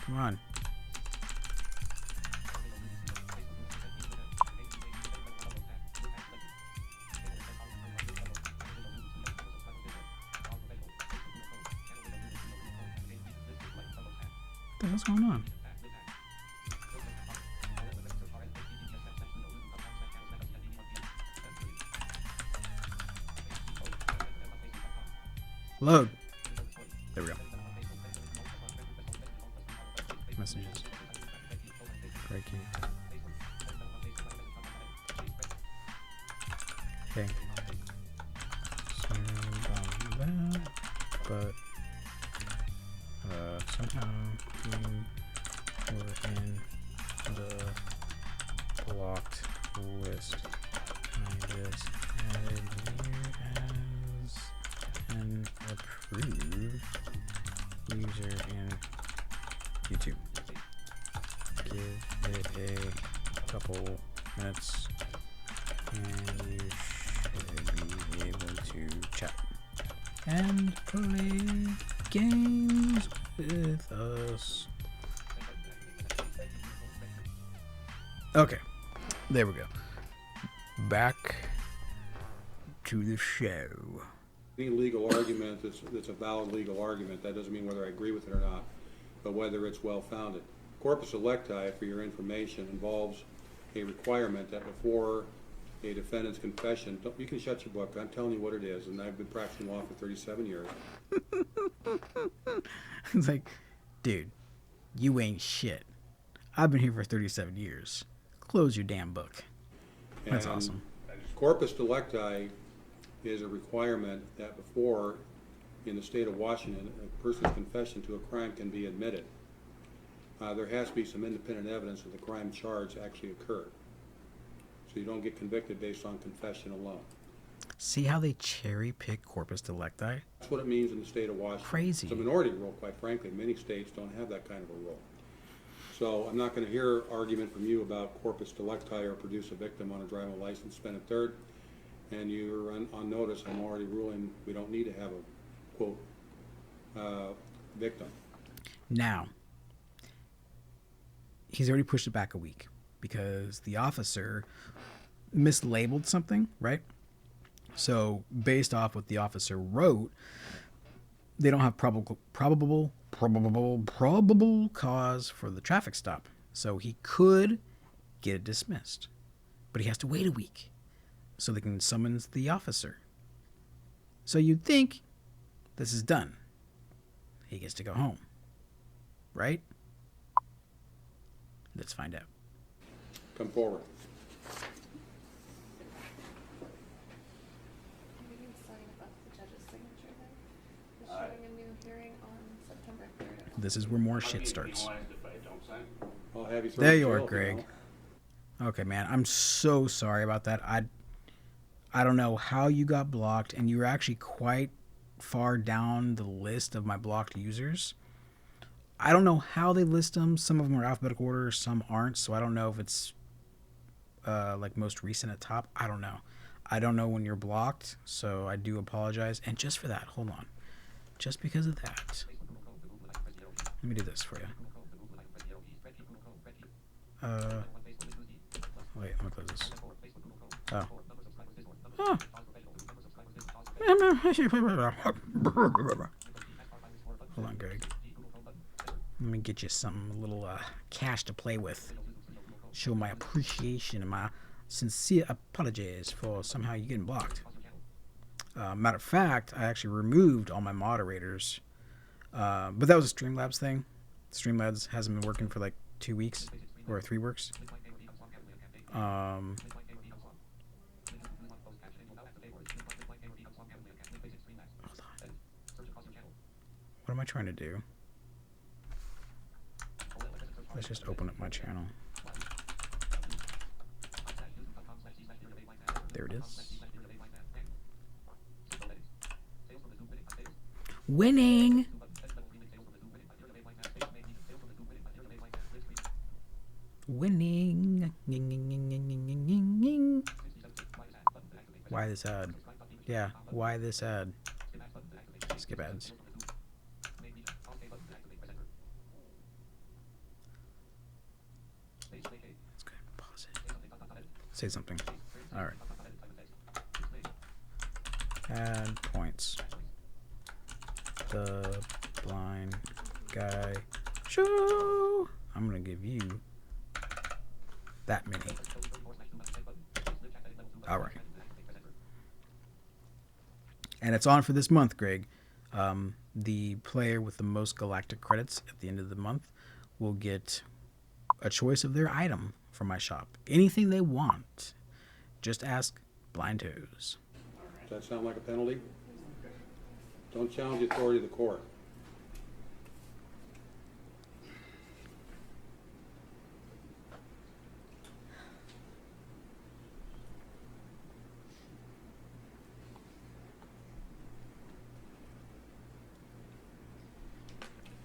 Come on. What the hell's going on? Load. There we go. Messages. Great key. Okay. Sorry about that, but somehow we were in the blocked list. I just added you as an approved user in YouTube. Give it a couple minutes and you should be able to chat and play games with us. Okay, there we go. Back to the show. Any legal argument that's a valid legal argument, that doesn't mean whether I agree with it or not, but whether it's well-founded. Corpus electi, for your information, involves a requirement that before a defendant's confession, you can shut your book, I'm telling you what it is, and I've been practicing law for 37 years. It's like, dude, you ain't shit. I've been here for 37 years. Close your damn book. That's And awesome. Corpus delicti is a requirement that before, in the state of Washington, a person's confession to a crime can be admitted. There has to be some independent evidence that the crime charge actually occurred. So you don't get convicted based on confession alone. See how they cherry pick corpus delicti? That's what it means in the state of Washington. Crazy. It's a minority rule, quite frankly. Many states don't have that kind of a rule. So I'm not going to hear argument from you about corpus delicti or produce a victim on a driving license, spend a third, and you're on notice. I'm already ruling we don't need to have a, quote, victim. Now, he's already pushed it back a week because the officer mislabeled something, right? So based off what the officer wrote, they don't have probable cause for the traffic stop. So he could get it dismissed, but he has to wait a week so they can summons the officer. So you'd think this is done. He gets to go home, right? Let's find out. Come forward. We can sign about the judge's signature then. We're starting a new hearing on September 3rd. This is where more shit starts. I'll have you thrown There in you are, jail, Greg. Okay, man. I'm so sorry about that. I don't know how you got blocked, and you were actually quite far down the list of my blocked users. I don't know how they list them. Some of them are alphabetical order, some aren't. So I don't know if it's like most recent at top. I don't know. I don't know when you're blocked, so I do apologize. And just for that, hold on. Just because of that, let me do this for you. Wait, I'm gonna close this. Oh. Oh. Hold on, Greg. Let me get you something, a little cash to play with. Show my appreciation and my sincere apologies for somehow you getting blocked. Matter of fact, I actually removed all my moderators. But that was a Streamlabs thing. Streamlabs hasn't been working for like 2 weeks or 3 weeks. What am I trying to do? Let's just open up my channel. There it is. Winning! Winning! Why this ad? Yeah, why this ad? Skip ads. Let's go ahead and pause it. Say something. Alright. Add points. The blind guy show. I'm gonna give you that many. Alright. And it's on for this month, Greg. The player with the most galactic credits at the end of the month will get a choice of their item from my shop. Anything they want. Just ask Blind Toes. Does that sound like a penalty? Don't challenge the authority of the court.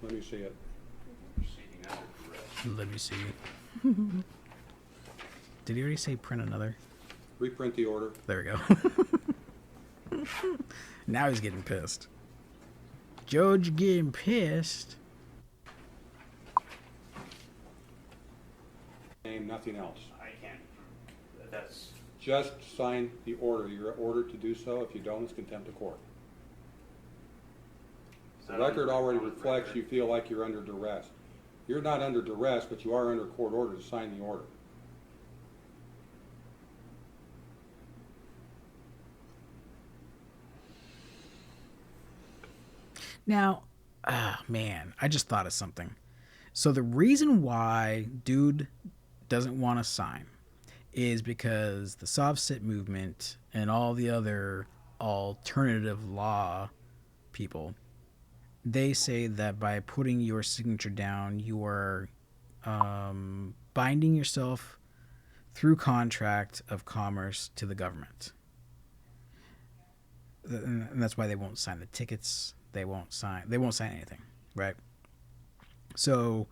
Let me see it. Let me see. Did he already say print another? Reprint the order. There we go. Now he's getting pissed. George getting pissed. Name, nothing else. I can't. That's. Just sign the order. You're ordered to do so. If you don't, it's contempt of court. The record already reflects you feel like you're under duress. You're not under duress, but you are under court order to sign the order. Now, man, I just thought of something. So the reason why dude doesn't want to sign is because the Soft Sit movement and all the other alternative law people, they say that by putting your signature down, you are binding yourself through contract of commerce to the government. And that's why they won't sign the tickets. They won't sign anything, right? So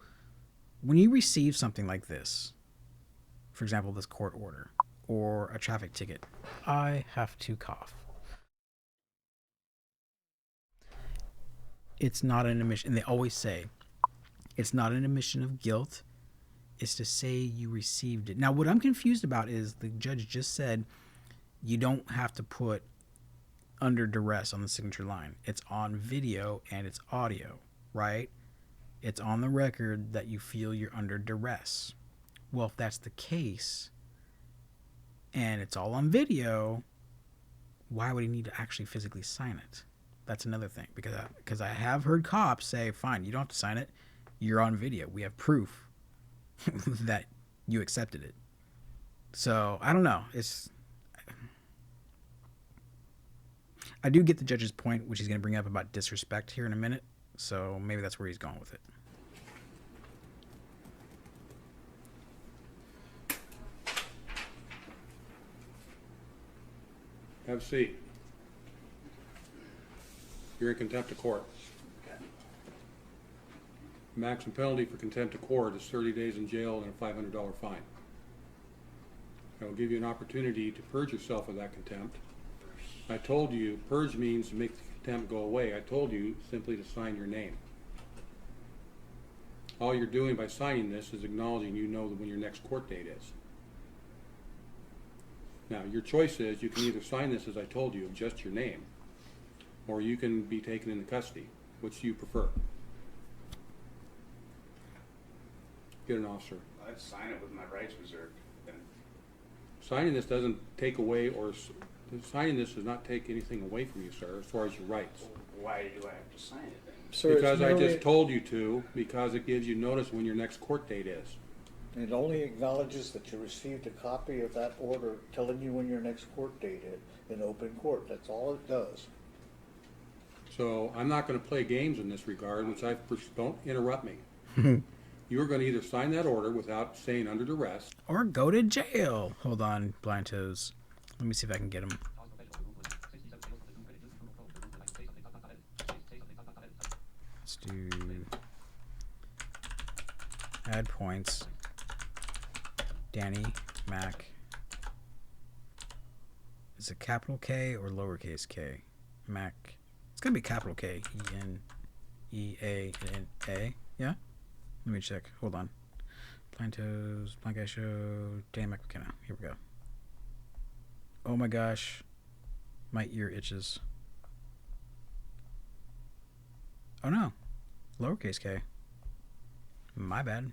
when you receive something like this, for example, this court order or a traffic ticket, I have to cough. It's not an admission, and they always say, it's not an admission of guilt. It's to say you received it. Now, what I'm confused about is the judge just said you don't have to put under duress on the signature line. It's on video and it's audio, right? It's on the record that you feel you're under duress. Well, if that's the case and it's all on video, why would he need to actually physically sign it? That's another thing, because I have heard cops say, fine, you don't have to sign it. You're on video. We have proof that you accepted it. So I don't know. I do get the judge's point, which he's going to bring up about disrespect here in a minute. So maybe that's where he's going with it. Have a seat. You're in contempt of court. Maximum penalty for contempt of court is 30 days in jail and a $500 fine. I will give you an opportunity to purge yourself of that contempt. I told you, purge means to make the contempt go away. I told you simply to sign your name. All you're doing by signing this is acknowledging you know when your next court date is. Now, your choice is you can either sign this as I told you, just your name, or you can be taken into custody. Which do you prefer? Get an officer. I'd sign it with my rights reserved. Then. Signing this doesn't take away, or signing this does not take anything away from you, sir, as far as your rights. Why do I have to sign it then? Sir, because I just told you to, because it gives you notice when your next court date is. It only acknowledges that you received a copy of that order telling you when your next court date is in open court. That's all it does. So I'm not going to play games in this regard, which don't interrupt me. You're going to either sign that order without saying under duress, or go to jail. Hold on, Blind Toes. Let me see if I can get him. Let's do add points. Danny Mac. Is it capital K or lowercase k? Mac. It's gonna be capital K. E-N-E-A-N-A. Yeah? Let me check. Hold on. Blind Toes, Blind Guy Show, Danny Mac McKenna. Here we go. Oh my gosh. My ear itches. Oh no. Lowercase k. My bad.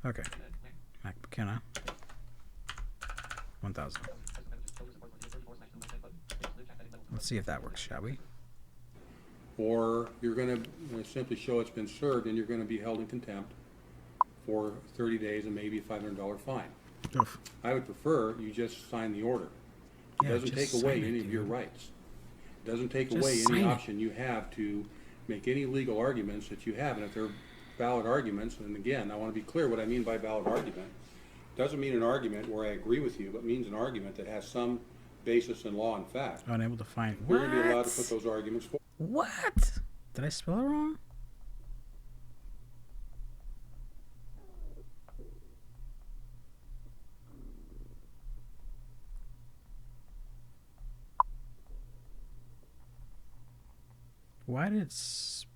Okay. Mac McKenna. 1,000. Let's see if that works, shall we? or you're going to simply show it's been served and you're going to be held in contempt for 30 days and maybe a $500 fine. Oof. I would prefer you just sign the order. It doesn't take away any of your rights. It doesn't take away any option you have to make any legal arguments that you have. And if they're valid arguments, and again, I want to be clear what I mean by valid argument. It doesn't mean an argument where I agree with you, but means an argument that has some basis in law and fact. Unable to find. You're going to be allowed to put those arguments forward. What? Did I spell it wrong? Why did it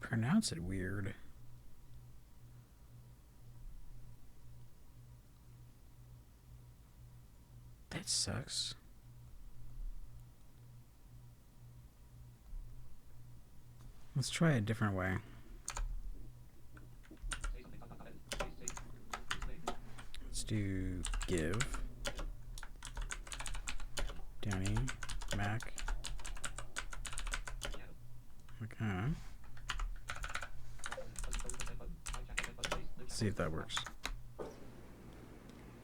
pronounce it weird? That sucks. Let's try a different way. Let's do give Danny Mac. Okay. Let's see if that works.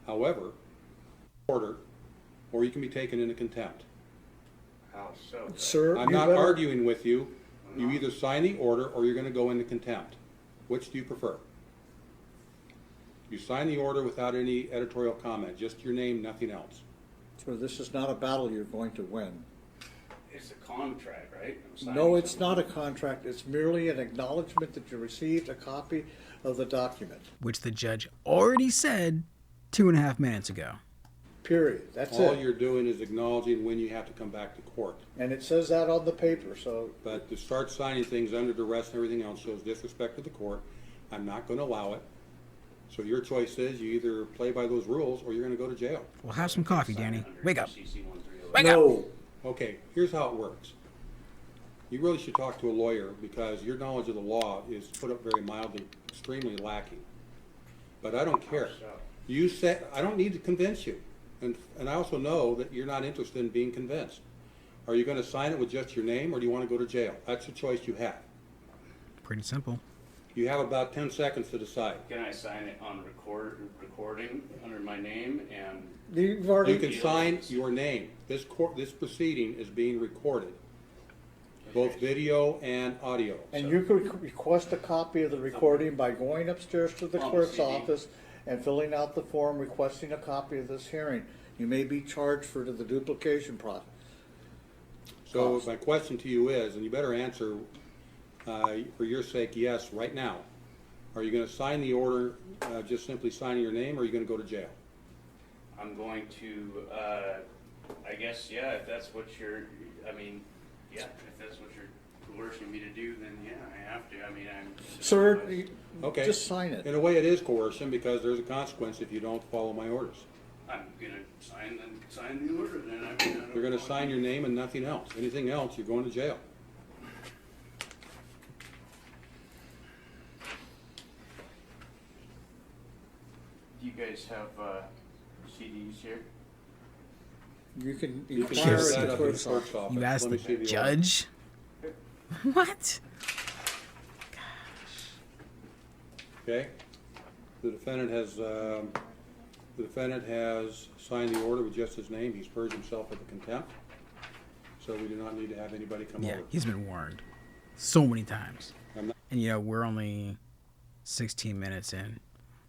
However, order, or you can be taken into contempt. How so? Sir, I'm not arguing with you. You either sign the order or you're going to go into contempt. Which do you prefer? You sign the order without any editorial comment, just your name, nothing else. So this is not a battle you're going to win. It's a contract, right? No, it's not a contract. It's merely an acknowledgement that you received a copy of the document. Which the judge already said 2.5 minutes ago. Period. That's All it. you're doing is acknowledging when you have to come back to court. And it says that on the paper, so... But to start signing things under duress and everything else shows disrespect to the court. I'm not going to allow it. So your choice is you either play by those rules or you're going to go to jail. Well, have some coffee, Danny. Wake up. Wake up. Okay, here's how it works. You really should talk to a lawyer because your knowledge of the law is, put up very mildly, extremely lacking. But I don't care. You said, I don't need to convince you. And I also know that you're not interested in being convinced. Are you going to sign it with just your name or do you want to go to jail? That's the choice you have. Pretty simple. You have about 10 seconds to decide. Can I sign it on recording under my name and... You can sign your name. This proceeding is being recorded, both video and audio. And you could request a copy of the recording by going upstairs to the clerk's office and filling out the form requesting a copy of this hearing. You may be charged for the duplication process. So my question to you is, and you better answer for your sake, yes, right now. Are you going to sign the order, just simply signing your name, or are you going to go to jail? I'm going to, I guess, yeah, if that's what you're, I mean, yeah, if that's what you're coercing me to do, then yeah, I have to. I mean, I'm... Sir, okay. Just sign it. In a way it is coercion because there's a consequence if you don't follow my orders. I'm going to sign the order then. You're going to sign your name and nothing else. Anything else, you're going to jail. Do you guys have CDs here? You can inquire at the clerk's office. You asked the judge? What? Okay. The defendant has signed the order with just his name. He's purged himself of the contempt. So we do not need to have anybody come Yeah, over. he's been warned so many times. I'm not- And we're only 16 minutes in.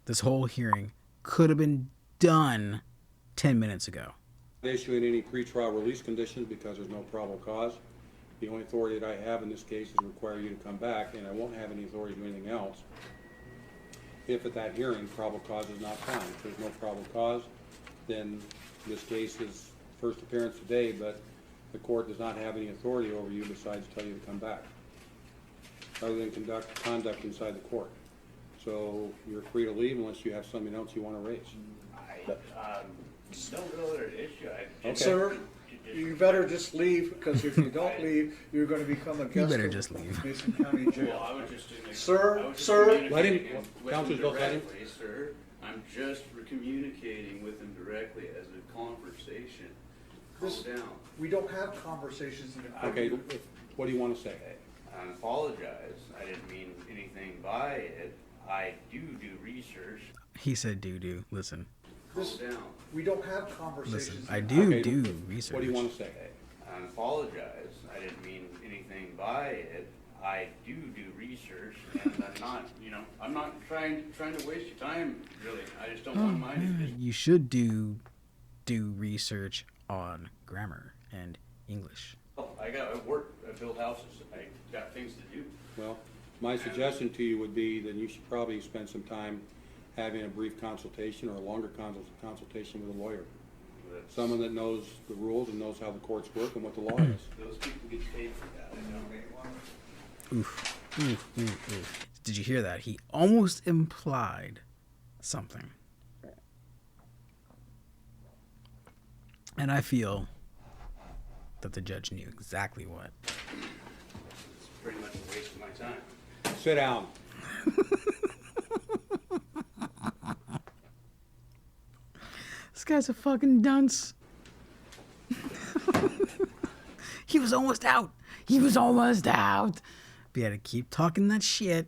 This whole hearing could have been done 10 minutes ago. issuing any pretrial release conditions because there's no probable cause. The only authority that I have in this case is require you to come back, and I won't have any authority to do anything else if at that hearing probable cause is not found. If there's no probable cause, then this case is first appearance today, but the court does not have any authority over you besides tell you to come back, other than conduct inside the court. So you're free to leave unless you have something else you want to raise. No real other issue. Okay. Sir, you better just leave, because if you don't leave, you're going to become a guest better of just leave. Mason County Jail. Well, I was just Sir, Let him- with Counselors, him don't let him. directly, sir. I'm just communicating with him directly as a conversation. Calm This- down. We don't have conversations in a Okay, what do you want to say? I apologize. I didn't mean anything by it. I do research. He said doo-doo. Listen. Calm down. We don't have conversations. Listen, I do Okay, do research. What do you want to say? I apologize. I didn't mean anything by it. I do research, and I'm not trying to waste your time, really. I just don't want mine to just You should do research on grammar and English. I work, I build houses, I got things to do. Well, my suggestion to you would be that you should probably spend some time having a brief consultation or a longer consultation with a lawyer. Someone that knows the rules and knows how the courts work and what the law is. Those people get paid for that, I know. Oof. Did you hear that? He almost implied something. And I feel that the judge knew exactly what. It's pretty much a waste of my time. Sit down. This guy's a fucking dunce. He was almost out. But he had to keep talking that shit.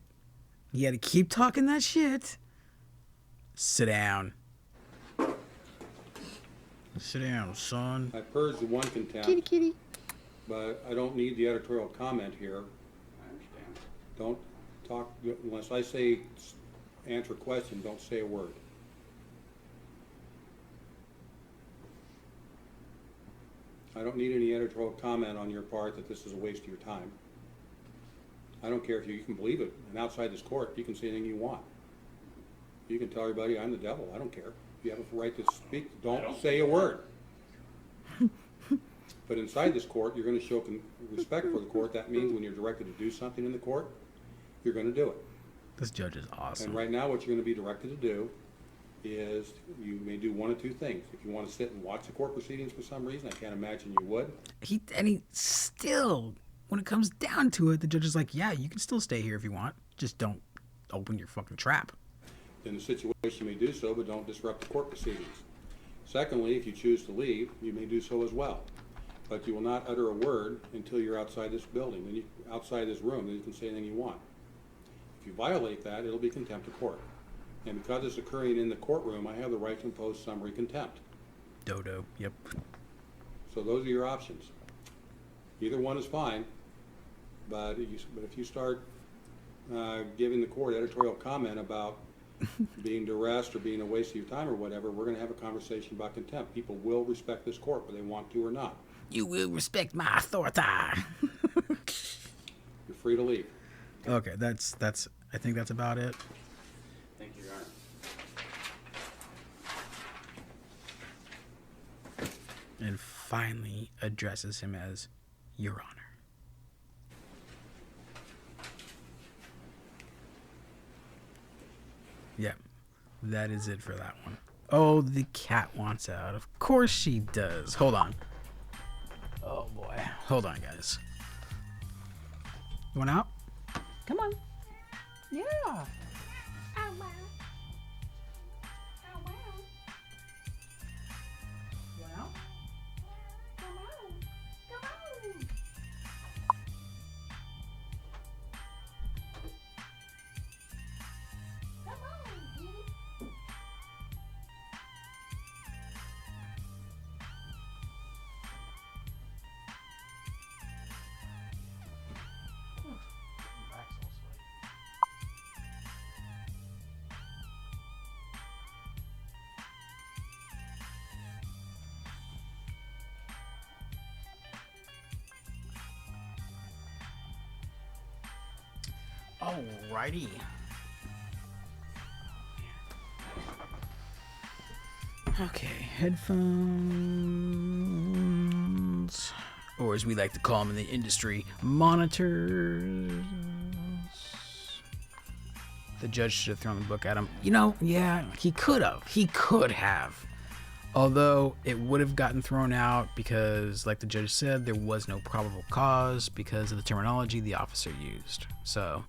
Sit down. Sit down, son. I purged the one contempt. Kitty. But I don't need the editorial comment here. I understand. Don't talk, unless I say answer a question, don't say a word. I don't need any editorial comment on your part that this is a waste of your time. I don't care if you can believe it. And outside this court, you can say anything you want. You can tell everybody I'm the devil. I don't care. You have a right to speak. Don't say a word. But inside this court, you're going to show respect for the court. That means when you're directed to do something in the court, you're going to do it. This judge is awesome. And right now, what you're going to be directed to do is you may do one of two things. If you want to sit and watch the court proceedings for some reason, I can't imagine you would. He still, when it comes down to it, the judge is like, yeah, you can still stay here if you want. Just don't open your fucking trap. In the situation, you may do so, but don't disrupt the court proceedings. Secondly, if you choose to leave, you may do so as well. But you will not utter a word until you're outside this building, then outside this room, then you can say anything you want. If you violate that, it'll be contempt of court. And because it's occurring in the courtroom, I have the right to impose summary contempt. Dodo, yep. So those are your options. Either one is fine, but if you start giving the court editorial comment about being duressed or being a waste of your time or whatever, we're going to have a conversation about contempt. People will respect this court, whether they want to or not. You will respect my authority. You're free to leave. Okay, that's. I think that's about it. Thank you, Your Honor. And finally addresses him as Your Honor. Yep, that is it for that one. Oh, the cat wants out. Of course she does. Hold on. Oh boy. Hold on, guys. You want out? Come on. Yeah. Alrighty. Okay, headphones, or as we like to call them in the industry, monitors. The judge should have thrown the book at him. You know, yeah, he could have. He could have. Although it would have gotten thrown out because, like the judge said, there was no probable cause because of the terminology the officer used. So,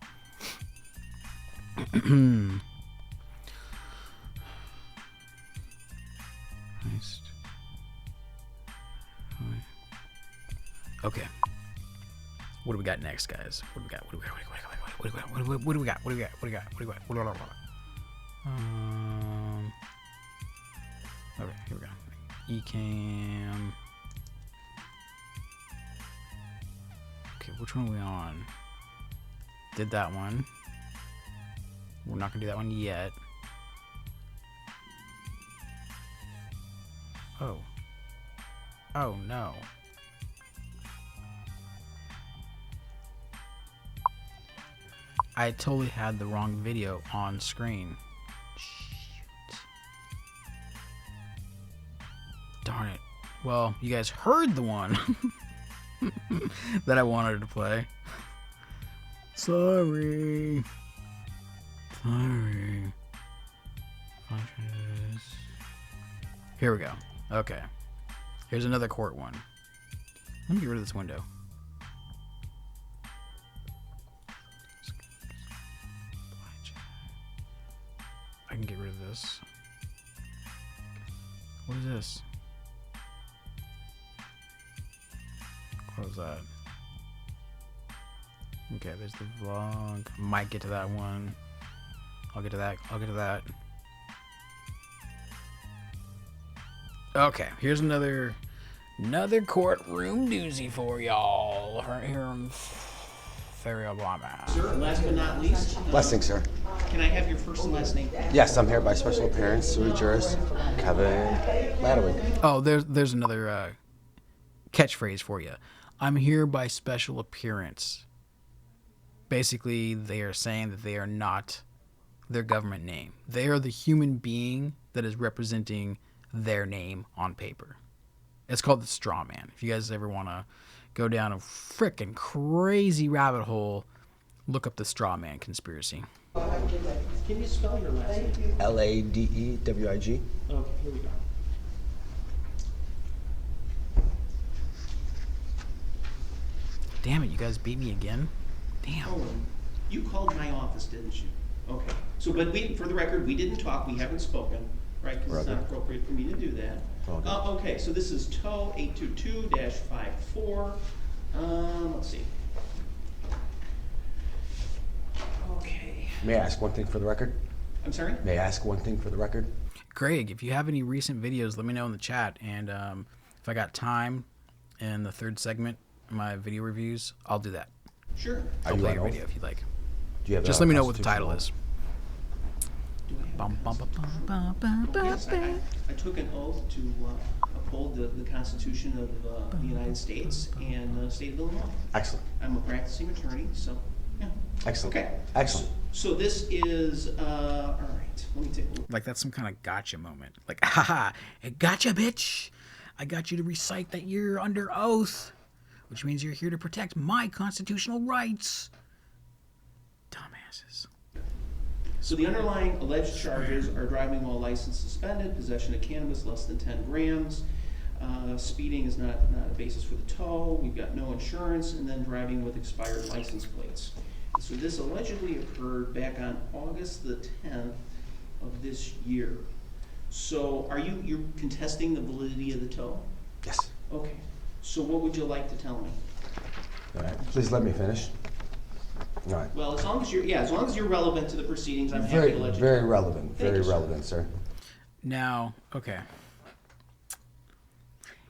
okay. What do we got next, guys? What do we got? What do we got? What do we got? What do we got? What do we got? What do we got? What do we got? What do we got? Okay, here we go. Ecamm. Okay, which one are we on? Did that one. We're not gonna do that one yet. Oh. Oh no. I totally had the wrong video on screen. Shoot. Darn it. Well, you guys heard the one that I wanted to play. Sorry. Sorry. Here we go. Okay. Here's another court one. Let me get rid of this window. I can get rid of this. What is this? Close that. Okay, there's the vlog. Might get to that one. I'll get to that. I'll get to that. Okay, here's another courtroom doozy for y'all. Right here in Ferry Obama. Sir, last but not least. Blessing, sir. Can I have your first and last name? Yes, I'm here by special appearance, sui juris, Kevin Ladowing. Oh, there's another catchphrase for you. I'm here by special appearance. Basically, they are saying that they are not their government name. They are the human being that is representing their name on paper. It's called the straw man. If you guys ever want to go down a frickin' crazy rabbit hole, look up the straw man conspiracy. Can you spell your last name? Ladewig. Okay, here we go. Damn it, you guys beat me again? Damn. Oh, you called my office, didn't you? Okay. So, but for the record, we didn't talk. We haven't spoken, right? Because it's not appropriate for me to do that. Okay, so this is TOW 822-54. Let's see. Okay. May I ask one thing for the record? I'm sorry? May I ask one thing for the record? Greg, if you have any recent videos, let me know in the chat. And if I got time in the third segment, my video reviews, I'll do that. Sure. I'll play your video if you'd like. Do you have Just let me know what the title is. Yes, I took an oath to uphold the Constitution of the United States and the state of Illinois. Excellent. I'm a practicing attorney, so yeah. Excellent. Okay. Excellent. So this is, all right, let me take a look. Like that's some kind of gotcha moment. Like, haha, gotcha, bitch. I got you to recite that you're under oath, which means you're here to protect my constitutional rights. Dumbasses. So the underlying alleged charges are driving while license suspended, possession of cannabis less than 10 grams, speeding is not a basis for the tow, we've got no insurance, and then driving with expired license plates. So this allegedly occurred back on August the 10th of this year. So are you're contesting the validity of the tow? Yes. Okay. So what would you like to tell me? All right. Please let me finish. All right. Well, as long as you're relevant to the proceedings, I'm happy to let you. Very relevant. Thank Very you, relevant, sir. Now, okay.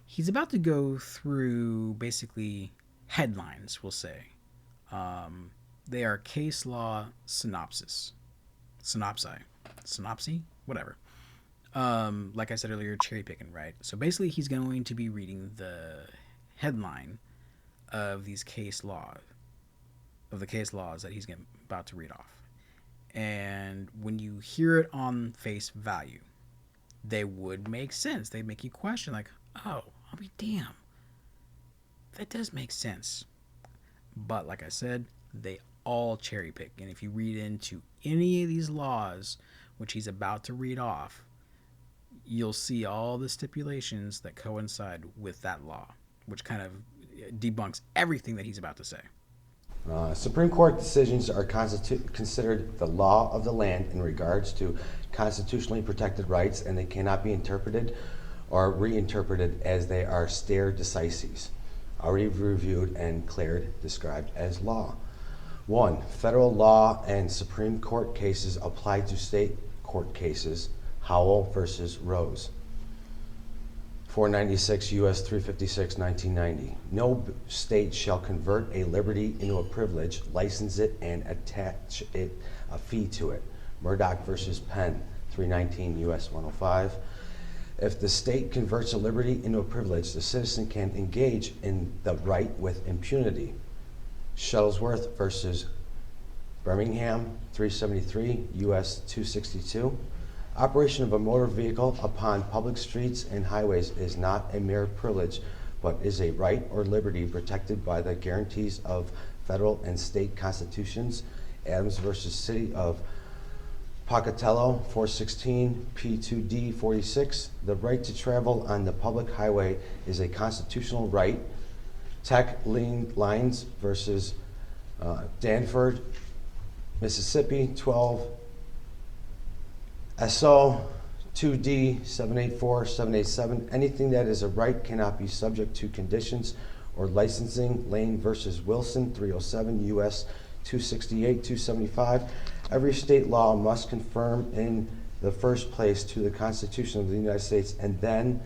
He's about to go through basically headlines, we'll say. They are case law synopsis. Synopsy? Whatever. Like I said earlier, cherry picking, right? So basically he's going to be reading the headline of these case laws, of the case laws that he's about to read off. And when you hear it on face value, they would make sense. They make you question, like, oh, I'll be damn. That does make sense. But like I said, they all cherry pick. And if you read into any of these laws, which he's about to read off, you'll see all the stipulations that coincide with that law, which kind of debunks everything that he's about to say. Supreme Court decisions are considered the law of the land in regards to constitutionally protected rights, and they cannot be interpreted or reinterpreted as they are stare decisis, already reviewed and described as law. 1. Federal law and Supreme Court cases apply to state court cases. Howell versus Rose. 496 U.S. 356, 1990. No state shall convert a liberty into a privilege, license it, and attach it a fee to it. Murdoch versus Penn, 319 U.S. 105. If the state converts a liberty into a privilege, the citizen can engage in the right with impunity. Shuttlesworth versus Birmingham, 373 U.S. 262. Operation of a motor vehicle upon public streets and highways is not a mere privilege, but is a right or liberty protected by the guarantees of federal and state constitutions. Adams versus City of Pocatello, 416 P2D 46. The right to travel on the public highway is a constitutional right. Tech Lines versus Danford, Mississippi, 12 SO 2D 784 787. Anything that is a right cannot be subject to conditions or licensing. Lane versus Wilson, 307 U.S. 268 275. Every state law must conform in the first place to the Constitution of the United States and then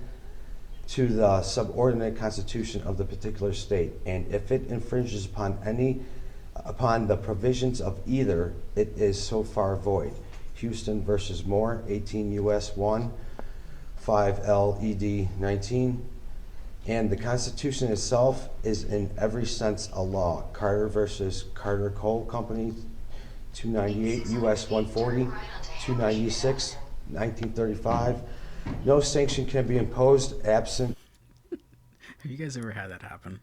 to the subordinate constitution of the particular state. And if it infringes upon the provisions of either, it is so far void. Houston versus Moore, 18 U.S. 1, 5 LED 19. And the Constitution itself is in every sense a law. Carter versus Carter Coal Company, 298 U.S. 140, 296, 1935. No sanction can be imposed absent. Have you guys ever had that happen?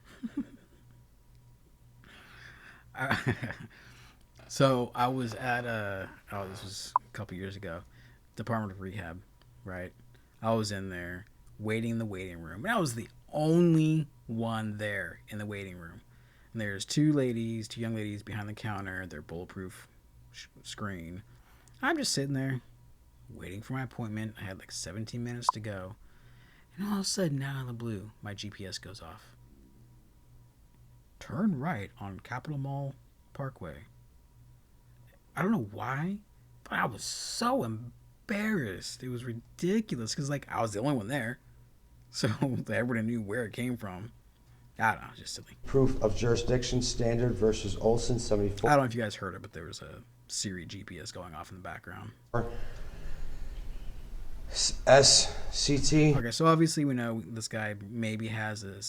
So I was at this was a couple years ago, Department of Rehab, right? I was in there waiting in the waiting room, and I was the only one there in the waiting room. And there's two young ladies behind the counter, their bulletproof screen. I'm just sitting there waiting for my appointment. I had like 17 minutes to go, and all of a sudden, out of the blue, my GPS goes off. Turn right on Capitol Mall Parkway. I don't know why, but I was so embarrassed. It was ridiculous because, like, I was the only one there. So everybody knew where it came from. I don't know, just silly. Proof of jurisdiction standard versus Olson, 74. I don't know if you guys heard it, but there was a Siri GPS going off in the background. SCT. Okay, so obviously we know this guy maybe has a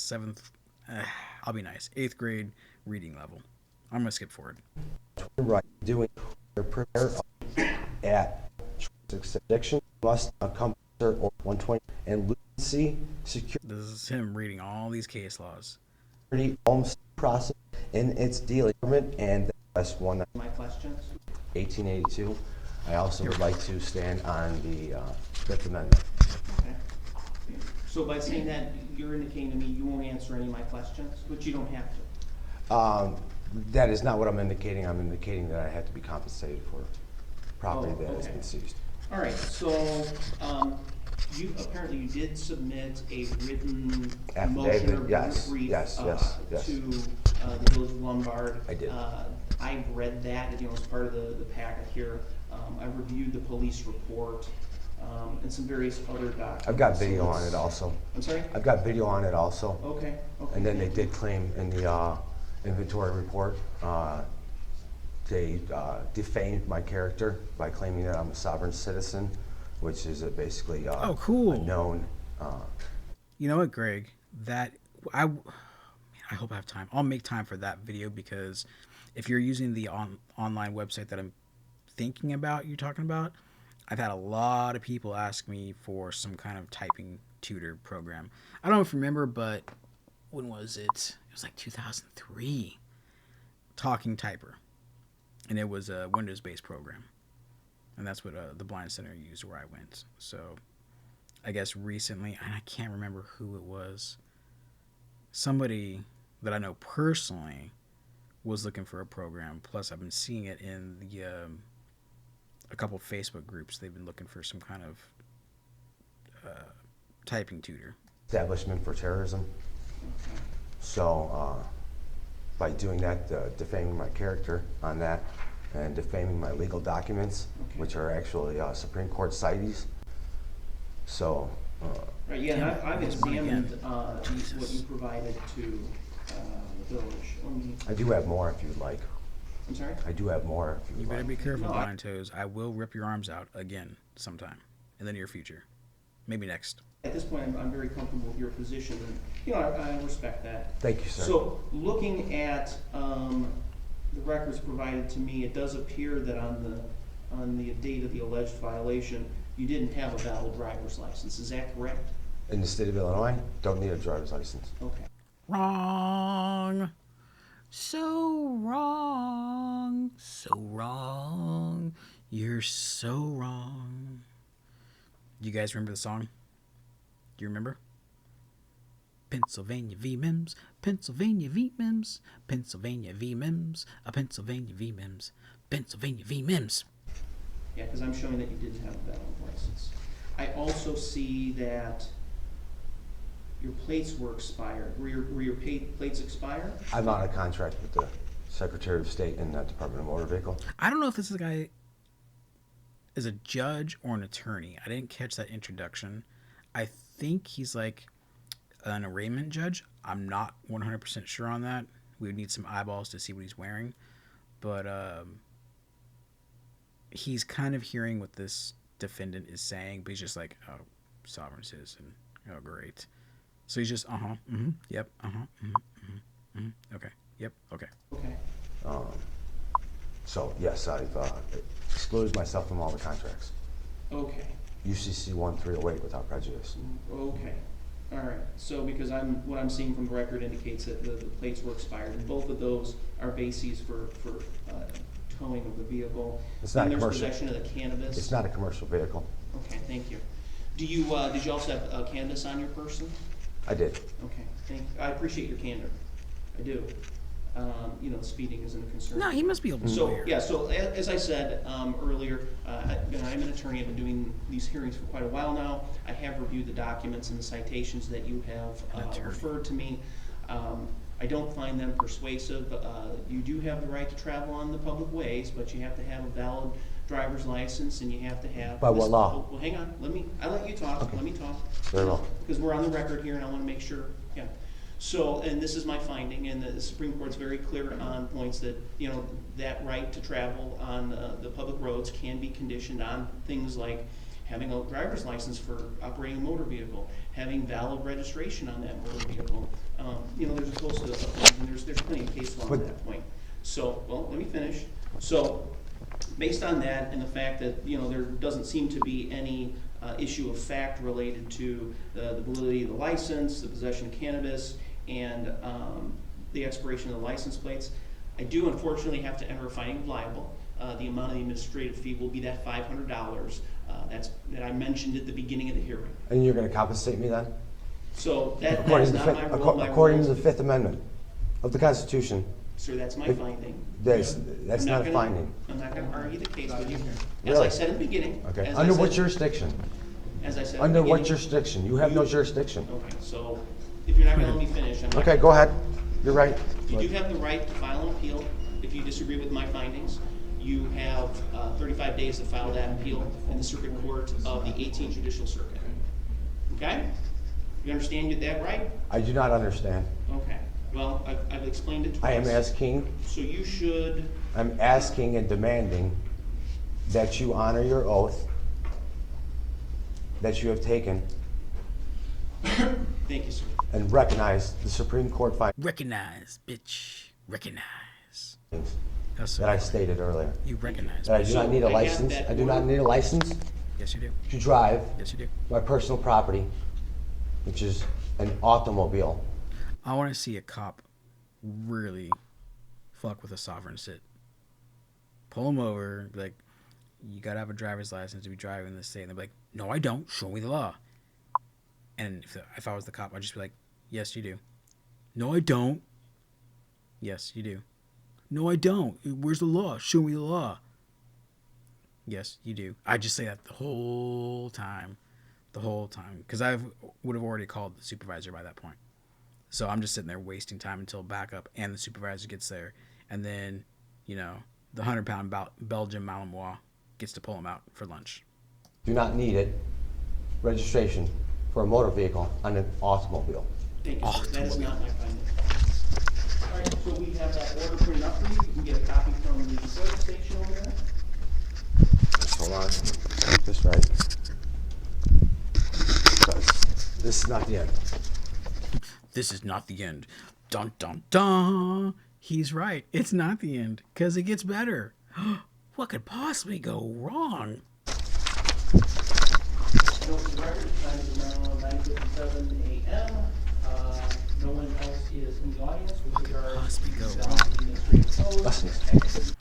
8th grade reading level. I'm going to skip forward. Right, doing prepare at jurisdiction must accompany or 120 and lucency security. This is him reading all these case laws. Process in its dealing and S1. My questions. 1882. I also would like to stand on the Fifth Amendment. Okay. So by saying that, you're indicating to me you won't answer any of my questions, but you don't have to. That is not what I'm indicating. I'm indicating that I have to be compensated for property that has been seized. All right. So you did submit a written motion or brief to the Village of Lombard. I did. I've read that, as part of the packet here. I reviewed the police report and some various other documents. I've got video on it also. I'm sorry? I've got video on it also. Okay. And then they did claim in the inventory report, they defamed my character by claiming that I'm a sovereign citizen, which is basically cool. a known. You know what, Greg? I hope I have time. I'll make time for that video because if you're using the online website that I'm thinking about, you're talking about, I've had a lot of people ask me for some kind of typing tutor program. I don't know if you remember, but when was it? It was like 2003. Talking Typer. And it was a Windows-based program. And that's what the Blind Center used where I went. So I guess recently, and I can't remember who it was, somebody that I know personally was looking for a program. Plus, I've been seeing it in the a couple of Facebook groups. They've been looking for some kind of typing tutor. Establishment for terrorism. So by doing that, defaming my character on that, and defaming my legal documents, which are actually Supreme Court CITES. So. Right, yeah, and I've examined what you provided to the village. I do have more if you'd like. I'm sorry? I do have more if you'd like. You better be careful, Blind Toes. I will rip your arms out again sometime in the near future. Maybe next. At this point, I'm very comfortable with your position, and I respect that. Thank you, sir. So, looking at the records provided to me, it does appear that on the date of the alleged violation, you didn't have a valid driver's license. Is that correct? In the state of Illinois, don't need a driver's license. Okay. Wrong. So wrong. So wrong. You're so wrong. You guys remember the song? Do you remember? Pennsylvania v. Mims, Pennsylvania v. Mims, Pennsylvania v. Mims, a Pennsylvania v. Mims, Pennsylvania v. Mims. Yeah, because I'm showing that you didn't have a valid license. I also see that your plates were expired. Were your plates expired? I'm on a contract with the Secretary of State in the Department of Motor Vehicle. I don't know if this guy is a judge or an attorney. I didn't catch that introduction. I think he's like an arraignment judge. I'm not 100% sure on that. We would need some eyeballs to see what he's wearing. But he's kind of hearing what this defendant is saying, but he's just like, oh, sovereign citizen. Oh, great. So he's just, yep, okay, yep, okay. Okay. So, yes, I've excluded myself from all the contracts. Okay. UCC 1308 without prejudice. Okay. All right. So, because what I'm seeing from the record indicates that the plates were expired, and both of those are bases for towing of the vehicle. It's not and a there's commercial. Possession of the cannabis. It's not a commercial vehicle. Okay. Thank you. Did you also have cannabis on your person? I did. Okay. I appreciate your candor. I do. Speeding isn't a concern. No, he must be able to. So, yeah, so as I said earlier, I'm an attorney. I've been doing these hearings for quite a while now. I have reviewed the documents and the citations that you have referred to me. I don't find them persuasive. You do have the right to travel on the public ways, but you have to have a valid driver's license, and you have to have... By what law? Well, hang on. I'll let you talk. Okay. Let me talk. Very well. Because we're on the record here, and I want to make sure. Yeah. So, and this is my finding, and the Supreme Court's very clear on points that, that right to travel on the public roads can be conditioned on things like having a driver's license for operating a motor vehicle, having valid registration on that motor vehicle. There's a host of things, and there's plenty of case law on that point. So, well, let me finish. So, based on that and the fact that, there doesn't seem to be any issue of fact related to the validity of the license, the possession of cannabis, and the expiration of the license plates, I do unfortunately have to enter a finding of liable. The amount of the administrative fee will be that $500 that I mentioned at the beginning of the hearing. And you're going to compensate me then? So that is not my role. According to the Fifth Amendment of the Constitution. Sir, that's my finding. That's not a finding. I'm not going to argue the case with you. As Really? I said in the beginning. Okay. Under what jurisdiction? As I said Under in the what beginning. jurisdiction? You have no jurisdiction. Okay, so if you're not going to let me finish, I'm not Okay, go ahead. You're right. You do have the right to file an appeal if you disagree with my findings. You have 35 days to file that appeal in the Circuit Court of the 18th Judicial Circuit. Okay? You understand that right? I do not understand. Okay. Well, I've explained it twice. I am asking. So you should. I'm asking and demanding that you honor your oath that you have taken. Thank you, sir. And recognize the Supreme Court finding. Recognize, bitch. Recognize. that I stated earlier. You recognize that I me. do not need a I have license. that I do not order. need a license Yes, you do. to drive Yes, you do. my personal property, which is an automobile. I want to see a cop really fuck with a sovereign sit. Pull him over, be like, you gotta have a driver's license to be driving in this state. And they'll be like, no, I don't. Show me the law. And if I was the cop, I'd just be like, yes, you do. No, I don't. Yes, you do. No, I don't. Where's the law? Show me the law. Yes, you do. I just say that the whole time. The whole time. Because I would have already called the supervisor by that point. So I'm just sitting there wasting time until backup and the supervisor gets there. And then, you know, the 100-pound Belgian Malinois gets to pull him out for lunch. Do not need it. Registration for a motor vehicle on an automobile. Thank you, sir. That is not my finding. All right, so we have that order printed up for you. You can get a copy from the service station over there. Just hold on. Get this right. This is not the end. This is not the end. Dun, dun, dun. He's right. It's not the end, because it gets better. What could possibly go wrong? No, for the record, time is around 9:57 a.m. No one else is in the audience with regard to the administrative code.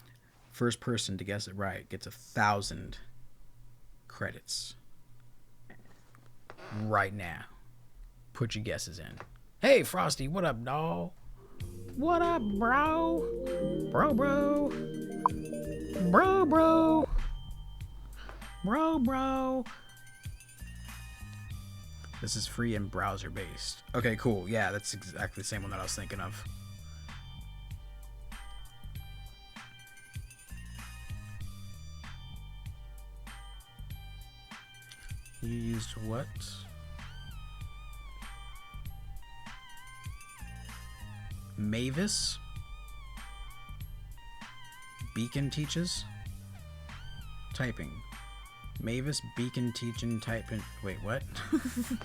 First person to guess it right gets 1,000 credits. Right now. Put your guesses in. Hey, Frosty, what up, dawg? What up, bro? Bro. This is free and browser based. Okay, cool. Yeah, that's exactly the same one that I was thinking of. You used what? Mavis? Beacon teaches? Typing. Mavis Beacon teaching typing. Wait, what?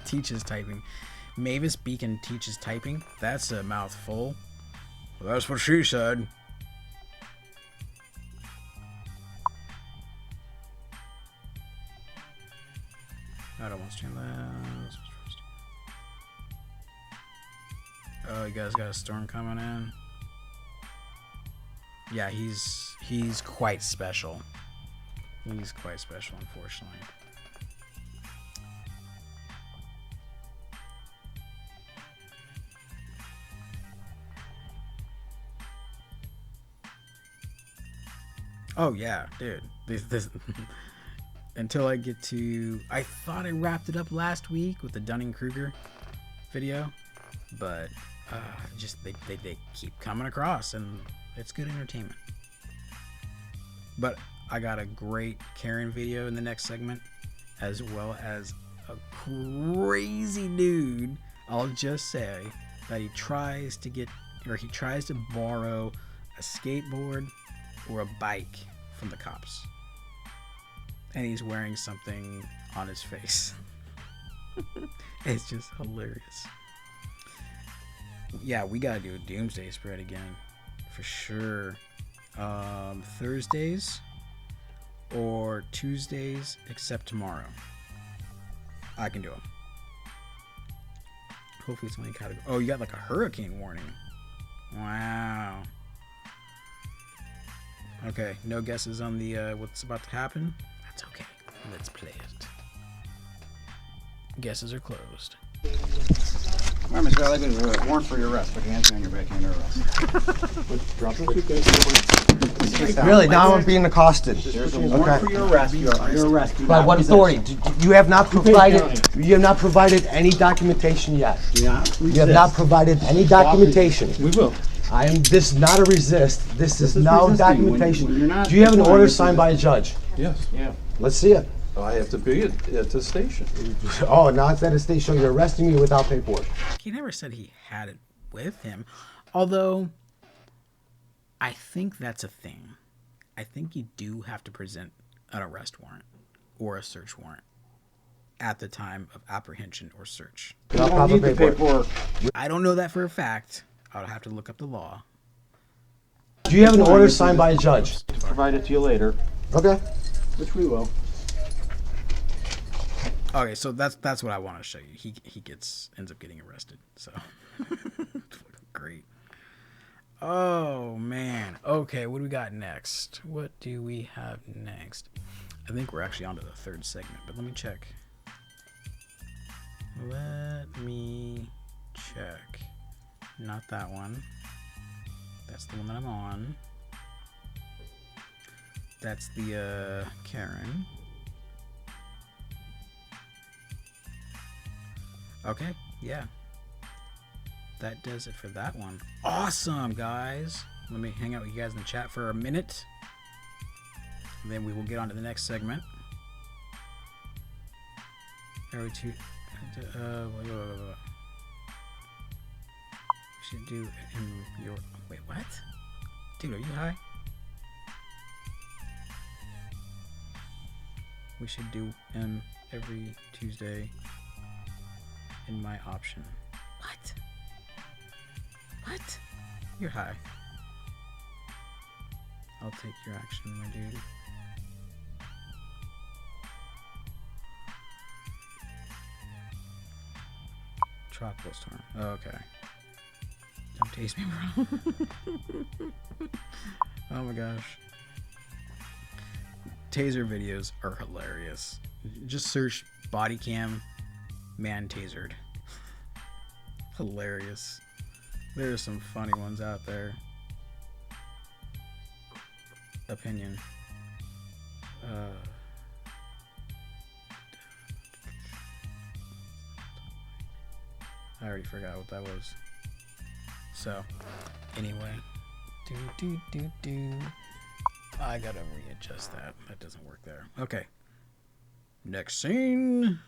Teaches typing. Mavis Beacon teaches typing? That's a mouthful. Well, that's what she said. I don't want to change that. Oh, you guys got a storm coming in? Yeah, he's quite special. He's quite special, unfortunately. Oh yeah, dude. This until I get to... I thought I wrapped it up last week with the Dunning-Kruger video, but just they keep coming across, and it's good entertainment. But I got a great Karen video in the next segment, as well as a crazy dude, I'll just say, that he tries to borrow a skateboard or a bike from the cops. And he's wearing something on his face. It's just hilarious. Yeah, we gotta do a Doomsday spread again, for sure. Thursdays or Tuesdays, except tomorrow. I can do them. Hopefully it's only category. Oh, you got like a hurricane warning. Wow. Okay, no guesses on the what's about to happen. That's okay. Let's play it. Guesses are closed. All right, Ms. Valley, there's a warrant for your arrest. Put your hands behind your back, under arrest. Drop it. Really? Now I'm being accosted. There's a warrant for your arrest. You are under arrest. By what authority? You have not provided. You have not provided any documentation yet. You have not provided any documentation. We will. This is not a resist. This is no documentation. Do you have an order signed by a judge? Yes. Yeah. Let's see it. I have to be at the station. Oh, now it's at a station. You're arresting me without paperwork. He never said he had it with him. Although, I think that's a thing. I think you do have to present an arrest warrant or a search warrant at the time of apprehension or search. You don't need the paperwork. I don't know that for a fact. I'll have to look up the law. Do you have an order signed by a judge? Provide it to you later. Okay. Which we will. Okay, so that's what I want to show you. He ends up getting arrested. So great. Oh man. Okay, what do we got next? What do we have next? I think we're actually on to the third segment, but let me check. Not that one. That's the one that I'm on. That's the Karen. Okay, yeah. That does it for that one. Awesome, guys. Let me hang out with you guys in the chat for a minute. And then we will get on to the next segment. We should do in your... Wait, what? Dude, are you high? We should do every Tuesday in my option. What? What? You're high. I'll take your action, my dude. Tropical storm. Oh, okay. Don't taste me, bro. Oh my gosh. Taser videos are hilarious. Just search body cam man tasered. Hilarious. There's some funny ones out there. Opinion. I already forgot what that was. So, anyway. I gotta readjust that. That doesn't work there. Okay. Next scene.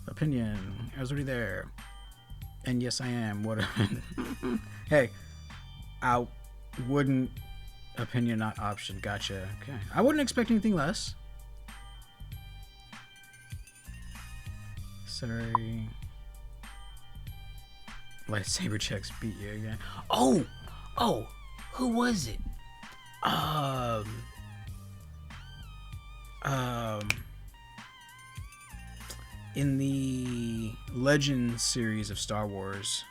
Opinion. I was already there. And yes, I am. What? Hey, I wouldn't. Opinion, not option. Gotcha. Okay. I wouldn't expect anything less. Sorry. Lightsaber checks beat you again. Oh! Who was it? In the Legends series of Star Wars,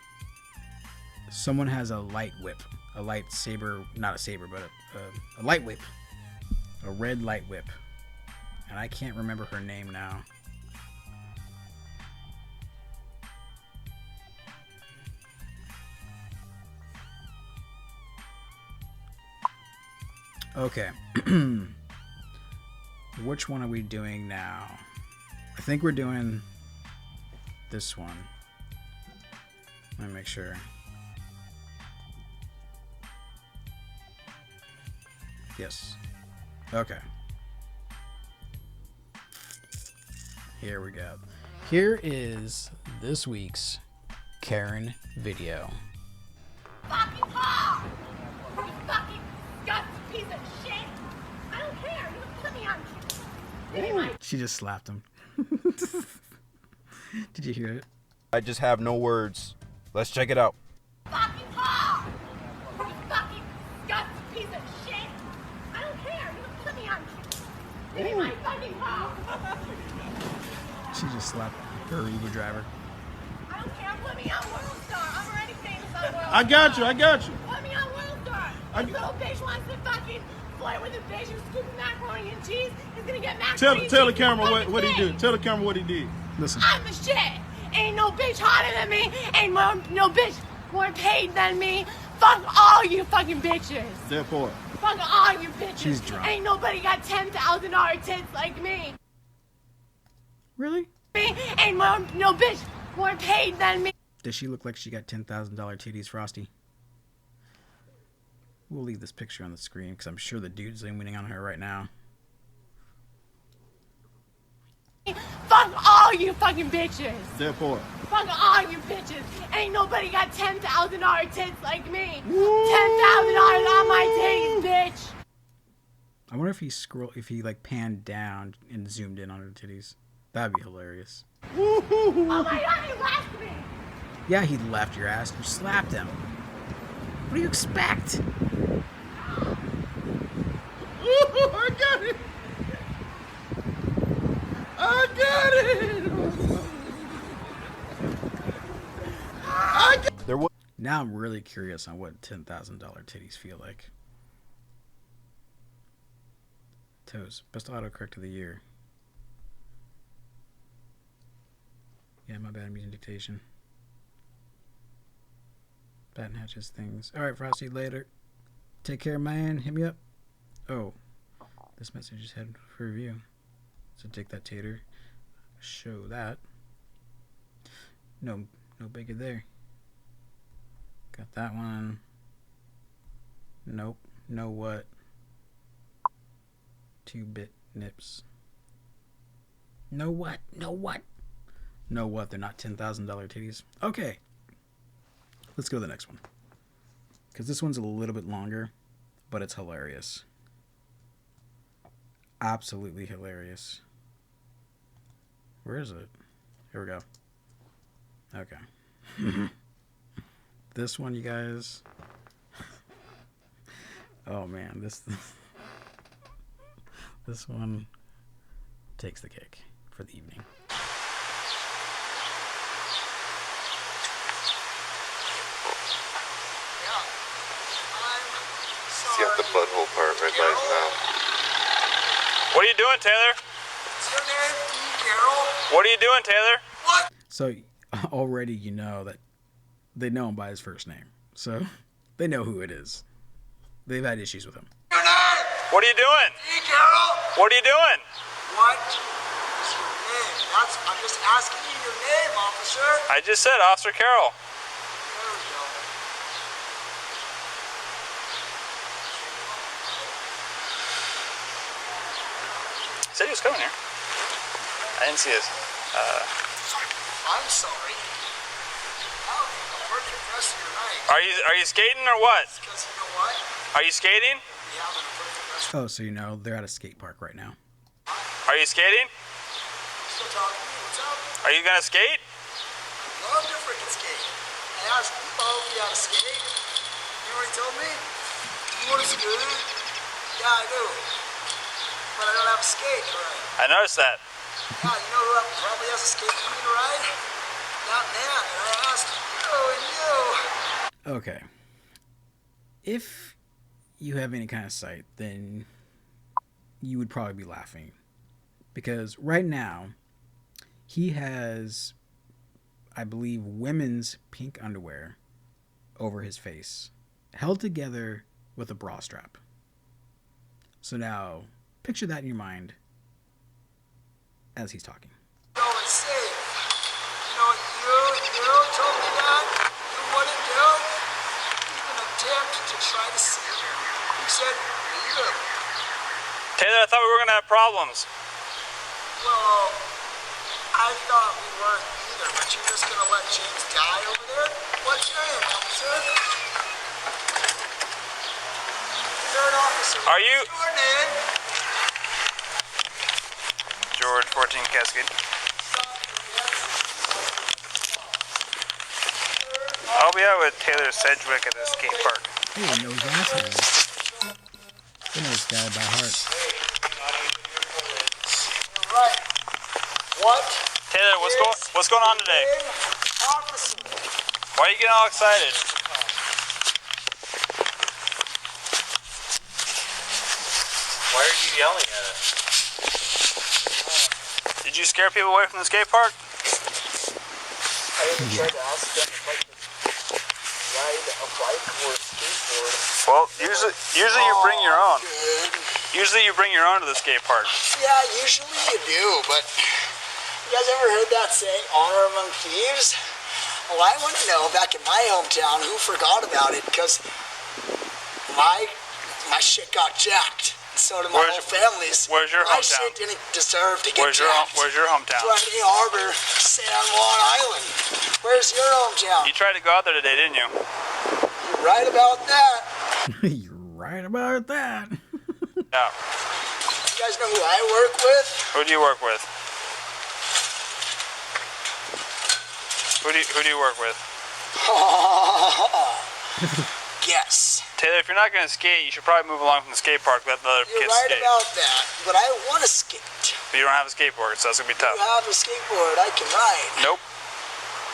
someone has a light whip. A lightsaber, not a saber, but a light whip. A red light whip. And I can't remember her name now. Okay. Which one are we doing now? I think we're doing this one. Let me make sure. Yes. Okay. Here we go. Here is this week's Karen video. Fucking Paul! You fucking disgusting piece of shit! I don't care. You can put me on. She just slapped him. Did you hear it? I just have no words. Let's check it out. Fucking Paul! You fucking disgusting piece of shit! I don't care. You can put me on. Give me my fucking Paul! She just slapped her Uber driver. I don't care. Put me on World Star. I'm already famous on World Star. I got you. Put me on World Star. This little bitch wants to fucking flirt with a bitch who's scooping macaroni and cheese. He's gonna get macaroni and cheese. Tell the camera what he did. Tell the camera what he did. Listen. I'm the shit. Ain't no bitch hotter than me. Ain't no bitch more paid than me. Fuck all you fucking bitches. Therefore. Fuck all you bitches. She's drunk. Ain't nobody got $10,000 tits like me. Really? Ain't no bitch more paid than me. Does she look like she got $10,000 titties, Frosty? We'll leave this picture on the screen because I'm sure the dude's zooming on her right now. Fuck all you fucking bitches. Therefore. Fuck all you bitches. Ain't nobody got $10,000 tits like me. $10,000 on my titties, bitch. I wonder if he like panned down and zoomed in on her titties. That'd be hilarious. Oh my god, he left me. Yeah, he left your ass. You slapped him. What do you expect? I got it. I got it. Now I'm really curious on what $10,000 titties feel like. Toes, best autocorrect of the year. Yeah, my bad, I'm using dictation. Baton hatches things. Alright, Frosty, later. Take care, man. Hit me up. Oh, this message is headed for review. So take that, Tater. Show that. No bigger there. Got that one. Nope. No what? 2-bit nips. No what? No what? No what? They're not $10,000 titties. Okay. Let's go to the next one. Because this one's a little bit longer, but it's hilarious. Absolutely hilarious. Where is it? Here we go. Okay. This one, you guys. Oh man, this one takes the cake for the evening. See at the butthole part right by his mouth. What are you doing, Taylor? What's your name? Carol? What are you doing, Taylor? What? So already you know that they know him by his first name. So they know who it is. They've had issues with him. Your name? What are you doing? Carol? What are you doing? What is your name? I'm just asking you your name, officer. I just said Officer Carroll. There we go. He said he was coming here. I didn't see his. I'm sorry. Have a perfect rest of your night. Are you skating or what? Because you know what? Are you skating? We have a perfect rest. Oh, so you know they're at a skate park right now. Are you skating? Still talking to me? What's up? Are you gonna skate? Love to freaking skate. I asked Bo if he had a skate. You know what he told me? You want a scooter? Yeah, I do. But I don't have a skate to ride. I noticed that. Yeah, you know who probably has a skate for me to ride? That man. And I asked you and you. Okay. If you have any kind of sight, then you would probably be laughing. Because right now, he has, I believe, women's pink underwear over his face, held together with a bra strap. So now, picture that in your mind as he's talking. Go and save. You know, you told me that. You wouldn't do even attempt to try to save him. You said, leave him. Taylor, I thought we were gonna have problems. Well, I thought we weren't either, but you're just gonna let James die over there? What's your name, officer? You're an officer. Are you? What's your name? George 14 Cascade. I'll be out with Taylor Sedgwick at the skate park. Hey, he knows that. He knows this guy by heart. Right. What? Taylor, what's going on today? Officer. Why are you getting all excited? Why are you yelling at us? Did you scare people away from the skate park? I even tried to ask them if I could ride a bike or a skateboard. Well, usually you bring your own. Usually you bring your own to the skate park. Yeah, usually you do, but you guys ever heard that saying, honor among thieves? Well, I want to know, back in my hometown, who forgot about it, because my shit got jacked. So did my whole family's. Where's your my hometown? shit didn't deserve to get Where's jacked. Where's your hometown? Friday Harbor, San Juan Island. Where's your hometown? You tried to go out there today, didn't you? You're right about that. You're right about that. Yeah. You guys know who I work with? Who do you work with? Who do you work with? Guess. Taylor, if you're not going to skate, you should probably move along from the skate park. Let the other You're kids right skate. about that, but I want to skate. But you don't have a skateboard, so that's going to be tough. You have a skateboard, I can ride. Nope.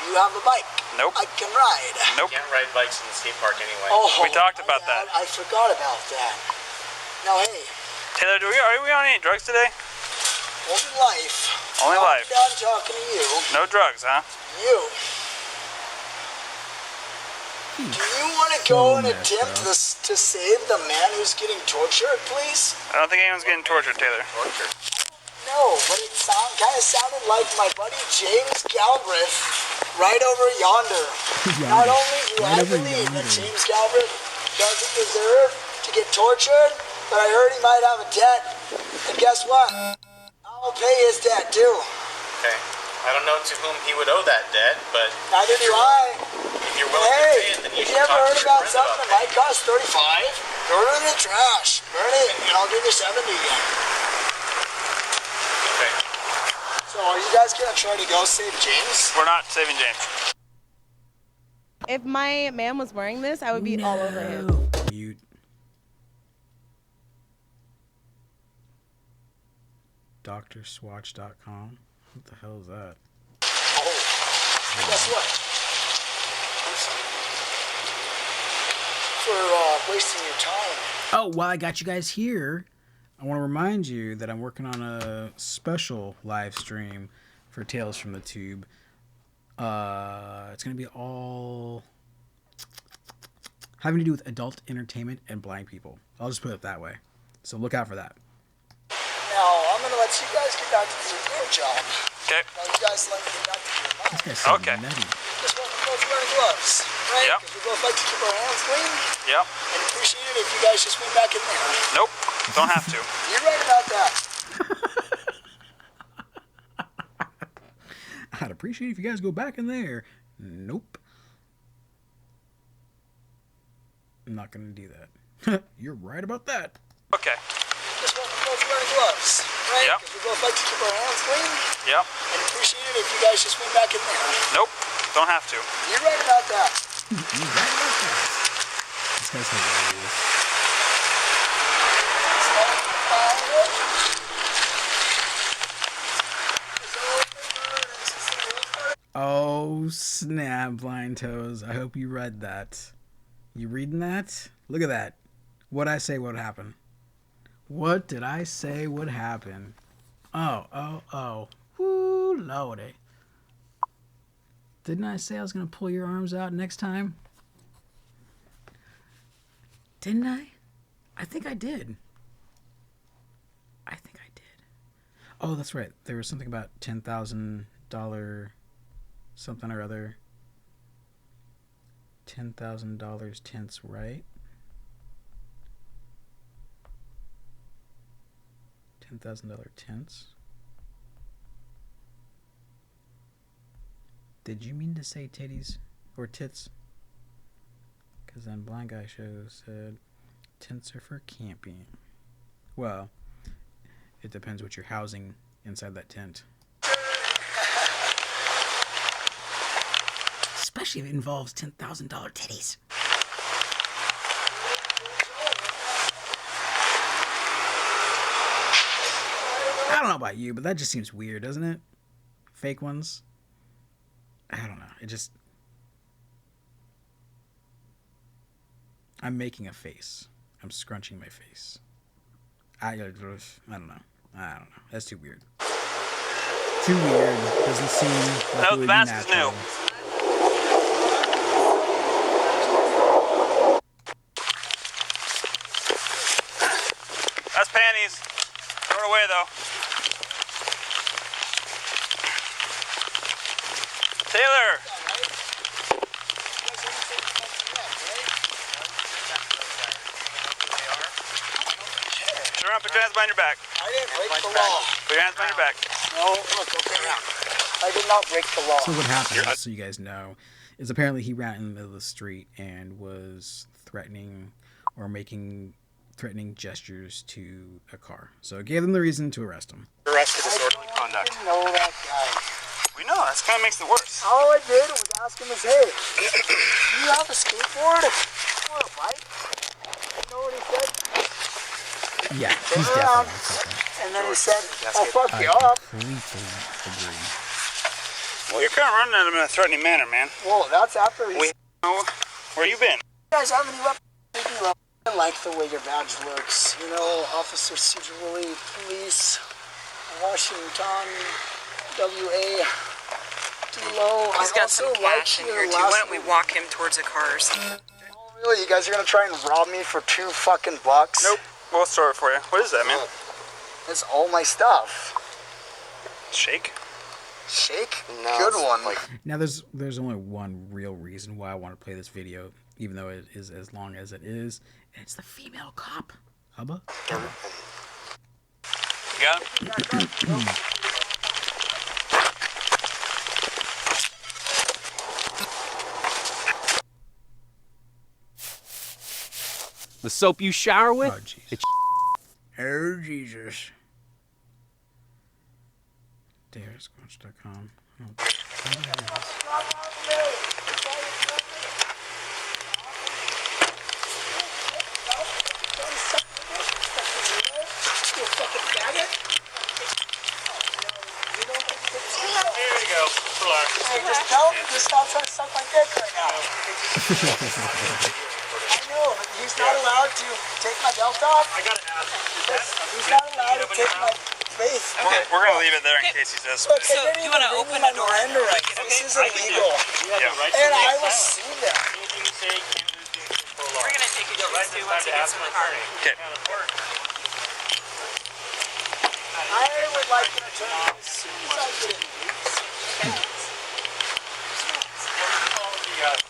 You have a bike. Nope. I can ride. Nope. You can't ride bikes in the skate park anyway. Oh, We talked about that. I forgot about that. Now, hey, Taylor, are we on any drugs today? only life. Only I'm life. done talking to you. No drugs, huh? You. Do you want to go and attempt to save the man who's getting tortured, please? I don't think anyone's getting tortured, Taylor. Tortured? No, but it kind of sounded like my buddy James Galbraith right over yonder. Not only do I believe that James Galbraith doesn't deserve to get tortured, but I heard he might have a debt. And guess what? I'll pay his debt too. Okay. I don't know to whom he would owe that debt, but Neither do I. if you're willing to pay it, then you If should you ever talk heard to your about friend something about that might cost $35, throw it in the trash. Burn it, and I'll give you 70 again. Okay. So are you guys gonna try to go save James? We're not saving James. If my man was wearing this, I would be all over him. Mute. DrSwatch.com. What the hell is that? Oh, guess what? For wasting your time. Oh, while I got you guys here, I want to remind you that I'm working on a special live stream for Tales from the Tube. It's going to be all having to do with adult entertainment and blind people. I'll just put it that way. So look out for that. Now, I'm gonna let you guys get back to your real job. Okay. Now, you guys let me get back to your mouth. This guy's so Okay. nutty. Just want to both wearing gloves, right? Yep. Because we both like to keep our hands clean. Yep. And appreciate it if you guys just went back in there. Nope. Don't have to. You're right about that. I'd appreciate if you guys go back in there. Nope. I'm not going to do that. You're right about that. Okay. Just want to both wearing gloves, right? Yep. Because we both like to keep our hands clean. Yep. And appreciate it if you guys just went back in there. Nope. Don't have to. You're right about that. You're right about that. This guy's hilarious. Oh, snap, Blind Toes. I hope you read that. You reading that? Look at that. What'd I say would happen? What did I say would happen? Oh. Woo, lordy. Didn't I say I was going to pull your arms out next time? Didn't I? I think I did. Oh, that's right. There was something about $10,000 something or other. $10,000 tints, right? $10,000 tints? Did you mean to say titties or tits? Because then Blind Guy Show said tints are for camping. Well, it depends what you're housing inside that tent. Especially if it involves $10,000 titties. I don't know about you, but that just seems weird, doesn't it? Fake ones? I don't know. It just... I'm making a face. I'm scrunching my face. I don't know. That's too weird. Too weird. Doesn't seem like No, it would the be mask is natural. new. That's panties. Throw it away though. Taylor, behind your back. I didn't break the law. Put your hands behind your back. No, look, okay. I did not break the law. So what happened, just so you guys know, is apparently he ran in the middle of the street and was threatening or making threatening gestures to a car. So it gave them the reason to arrest him. Arrest for disorderly conduct. I didn't know that guy. We know, that's kind of makes it worse. All I did was ask him his hey, you have a skateboard or a bike? You know what he said? Yeah, Turn he's around. definitely something. And then he said, I'll fuck I you up. completely agree. Well, you're kind of running at him in a threatening manner, man. Well, that's after he We know where you been. You guys have any weapons? I like the way your badge looks. You know, Officer Sigilli, Police, Washington, WA, Delo. He's got some cash in here too. Why don't we walk him towards the cars? Really, you guys are gonna try and rob me for $2 fucking bucks? Nope. We'll store it for you. What is that, man? That's all my stuff. Shake? Shake? No, Good one. Now there's only one real reason why I want to play this video, even though it is as long as it is, and it's the female cop. Hubba? You got him? The soap you shower with? Oh, Jesus. Oh, Jesus. DareSquatch.com. There you go. Relax. Hey, just stop trying to suck my dick right now. I know, but he's not allowed to take my belt off. I gotta ask. He's not allowed to take my face. Okay, we're gonna leave it there in case he says. Look, so you want to open the door? This is illegal. And I will sue them. Anything you say, Canada's doing it for law. We're gonna take you to once he gets in the car. Okay. I would like an attorney as soon as I get in.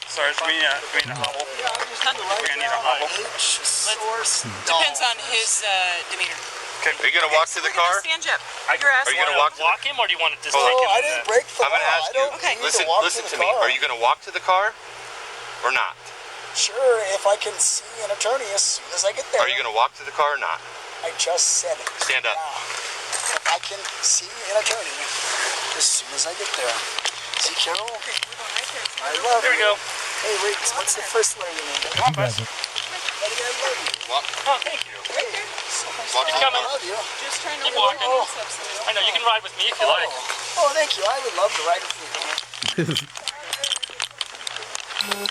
Sorry, do we need a hobble? Yeah, I just need to write We're gonna need a down hobble. source. Depends on his demeanor. Okay. Are you gonna walk to the car? Stand you up. Are you gonna walk him, or do you want to just Oh, take him? I didn't break the I'm gonna law. ask I don't you. need to walk Listen to to the me. car. Are you gonna walk to the car, or not? Sure, if I can see an attorney as soon as I get there. Are you gonna walk to the car or not? I just said it. Stand up. If I can see an attorney as soon as I get there. See, Carol? I love Here we go. Hey, wait, what's the first letter you name? Come on, bud. Walk. Oh, thank you. Walk. Keep coming. I love you. Just trying Keep walking. I know, you can ride with me if you like. Oh, thank you. I would love to ride with you. Your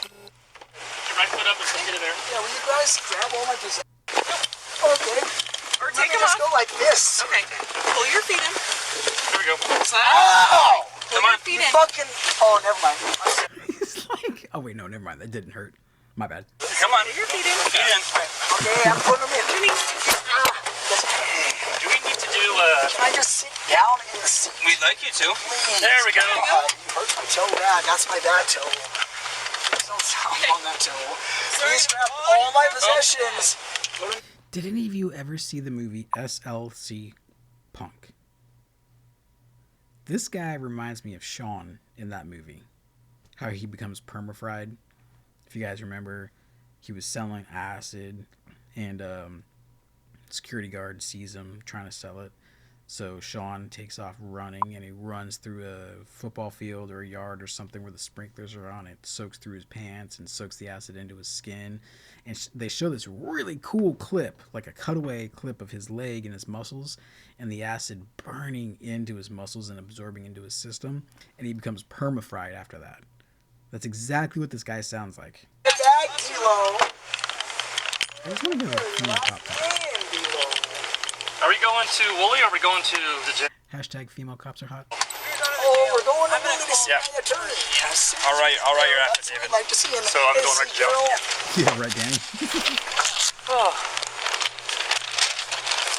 right foot up and get in there. Yeah, will you guys grab all my possessions? Okay. Or Let take me him just off. go like this. Okay. Pull your feet in. Here we go. Ow! Pull your feet in. Fucking. Oh, never mind. He's like, oh wait, no, never mind. That didn't hurt. My bad. Come on. Pull your feet in. Feet in. Okay, I'm putting them in. Do we need to do, Can I just sit down in the seat? We'd like you to. Please. There we go. You hurt my toe bad. That's my bad toe. There's no sound on that toe. Please grab all my possessions. Did any of you ever see the movie SLC Punk? This guy reminds me of Sean in that movie. How he becomes permafried. If you guys remember, he was selling acid and security guard sees him trying to sell it. So Sean takes off running and he runs through a football field or a yard or something where the sprinklers are on. It soaks through his pants and soaks the acid into his skin. And they show this really cool clip, like a cutaway clip of his leg and his muscles and the acid burning into his muscles and absorbing into his system. And he becomes permafried after that. That's exactly what this guy sounds like. Get back, Kilo. I just want to give a female cop talk. Are we going to Wooly or are we going to the gym? Hashtag female cops are hot. Oh, we're going to Wooly to see my attorney. I'll write your affidavit. I'd like to see him. So I'm going right to jail. Yeah, right, Danny. Oh.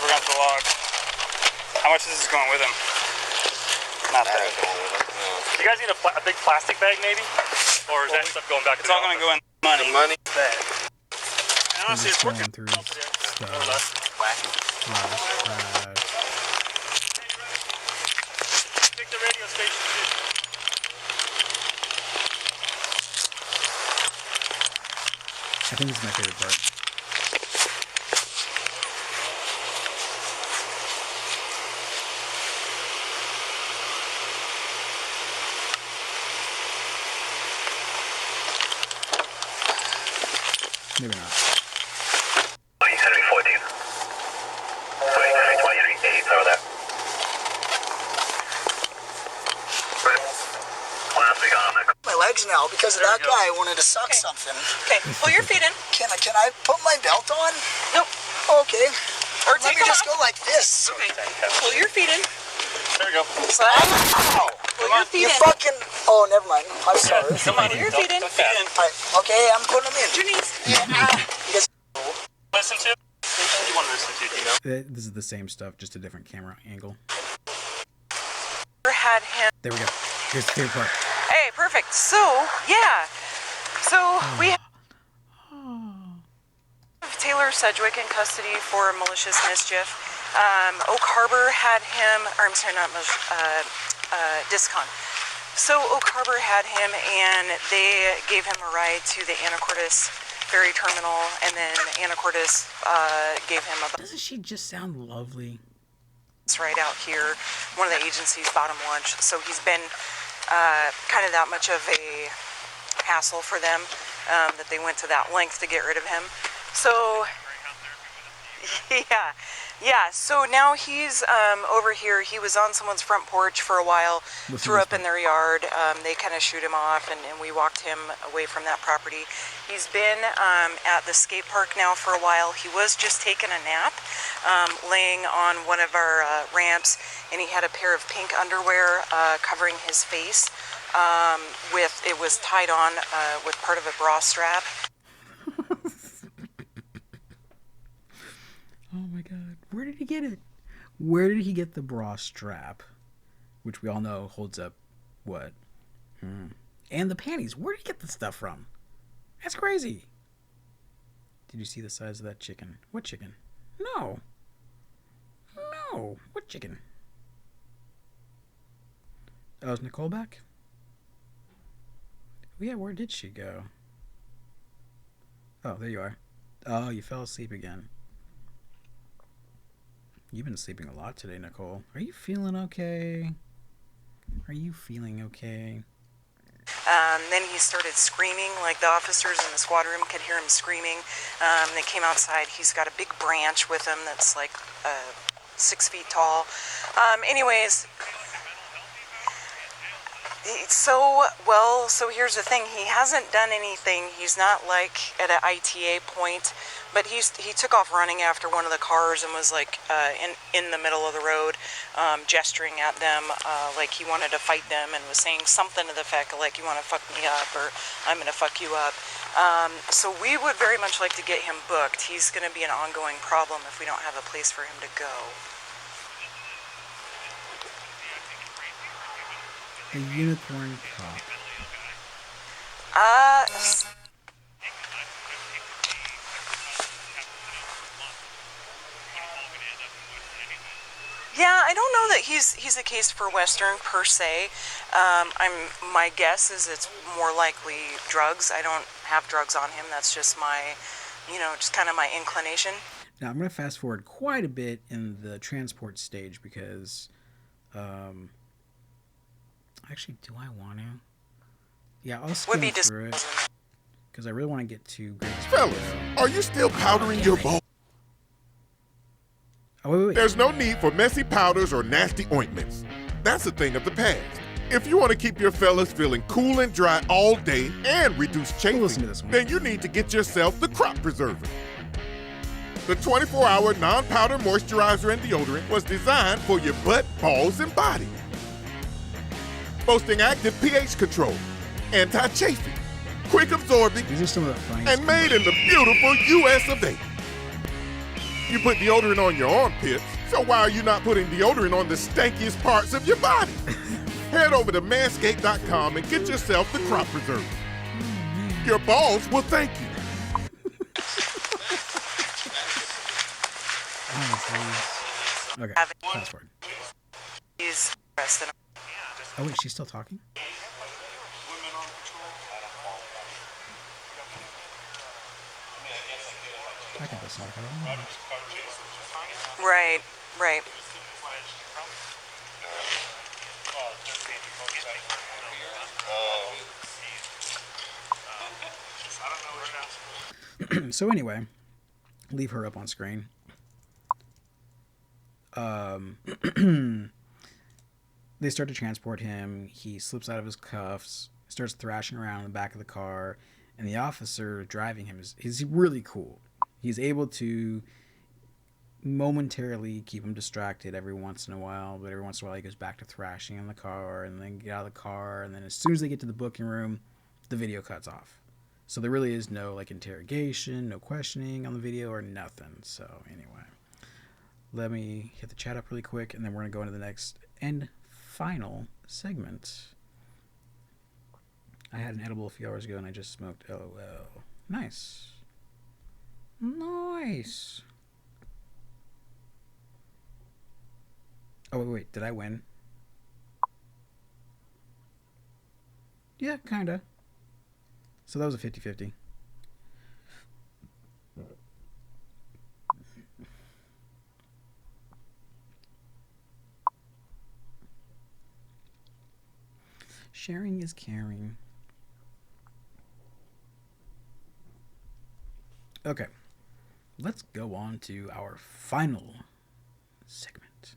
We're going to the log. How much is this going with him? Not bad. You guys need a big plastic bag maybe? Or is that stuff going back to the office? It's all going to go in money. The money bag. And honestly, it's Just working. going through stuff. think this is my favorite part. Maybe not. Henry 14. Sorry, Henry 23, 8, over there. Last week on that. My legs now because of that guy wanted to suck something. Okay, pull your feet in. Can I put my belt on? Nope. Okay. Or Let take me them just off. go like this. Okay, pull your feet in. There we go. Ow! Pull your feet You in. fucking. Oh, never mind. I'm sorry. Come on, pull your feet in. Okay, I'm putting them in. Your knees. Listen to? You want to listen to, do you know? This is the same stuff, just a different camera angle. Had him. There we go. Here's the favorite part. Hey, perfect. So, yeah. So, we have Taylor Sedgwick in custody for malicious mischief. Oak Harbor had him, or I'm sorry, not Discon. So Oak Harbor had him, and they gave him a ride to the Anacortes ferry terminal, and then Anacortes gave him a... Doesn't she just sound lovely? It's right out here, one of the agencies bought him lunch, so he's been kind of that much of a hassle for them that they went to that length to get rid of him. So, yeah, so now he's over here. He was on someone's front porch for a while, threw up in their yard. They kind of shoot him off, and we walked him away from that property. He's been at the skate park now for a while. He was just taking a nap, laying on one of our ramps, and he had a pair of pink underwear covering his face. It was tied on with part of a bra strap. Oh my god. Where did he get it? Where did he get the bra strap? Which we all know holds up what? And the panties. Where did he get the stuff from? That's crazy. Did you see the size of that chicken? What chicken? No. No. What chicken? Oh, is Nicole back? Oh, yeah, where did she go? Oh, there you are. Oh, you fell asleep again. You've been sleeping a lot today, Nicole. Are you feeling okay? Are you feeling okay? Then he started screaming, like the officers in the squad room could hear him screaming. They came outside. He's got a big branch with him that's like 6 feet tall. Anyways, so here's the thing. He hasn't done anything. He's not like at an ITA point, but he took off running after one of the cars and was like in the middle of the road, gesturing at them like he wanted to fight them, and was saying something to the effect like, you want to fuck me up, or I'm going to fuck you up. So we would very much like to get him booked. He's going to be an ongoing problem if we don't have a place for him to go. A unicorn cop. Yeah, I don't know that he's a case for Western per se. My guess is it's more likely drugs. I don't have drugs on him. That's just my, just kind of my inclination. Now I'm going to fast forward quite a bit in the transport stage because, actually, do I want to? Yeah, I'll skim through it because I really want to get to Greatest Fellas, are you still powdering your balls? Oh, wait. There's no need for messy powders or nasty ointments. That's a thing of the past. If you want to keep your fellas feeling cool and dry all day and reduce chafing, then you need to get yourself the Crop Preserver. The 24-hour non-powder moisturizer and deodorant was designed for your butt, balls, and body. Boasting active pH control, anti-chafing, quick absorbing, and made in the beautiful US of A. You put deodorant on your armpits, so why are you not putting deodorant on the stankiest parts of your body? Head over to manscaped.com and get yourself the Crop Preserver. Your balls will thank you. Okay, fast forward. He's arrested. Oh wait, she's still talking? I got this one. Right, right. So anyway, leave her up on screen. They start to transport him. He slips out of his cuffs, starts thrashing around in the back of the car, and the officer driving him is really cool. He's able to momentarily keep him distracted every once in a while, but every once in a while he goes back to thrashing in the car and then get out of the car, and then as soon as they get to the booking room, the video cuts off. So there really is no like interrogation, no questioning on the video or nothing. So anyway, let me hit the chat up really quick, and then we're going to go into the next and final segment. I had an edible a few hours ago and I just smoked. LOL. Nice. Nice. Oh, wait. Did I win? Yeah, kinda. So that was a 50-50. Sharing is caring. Okay. Let's go on to our final segment.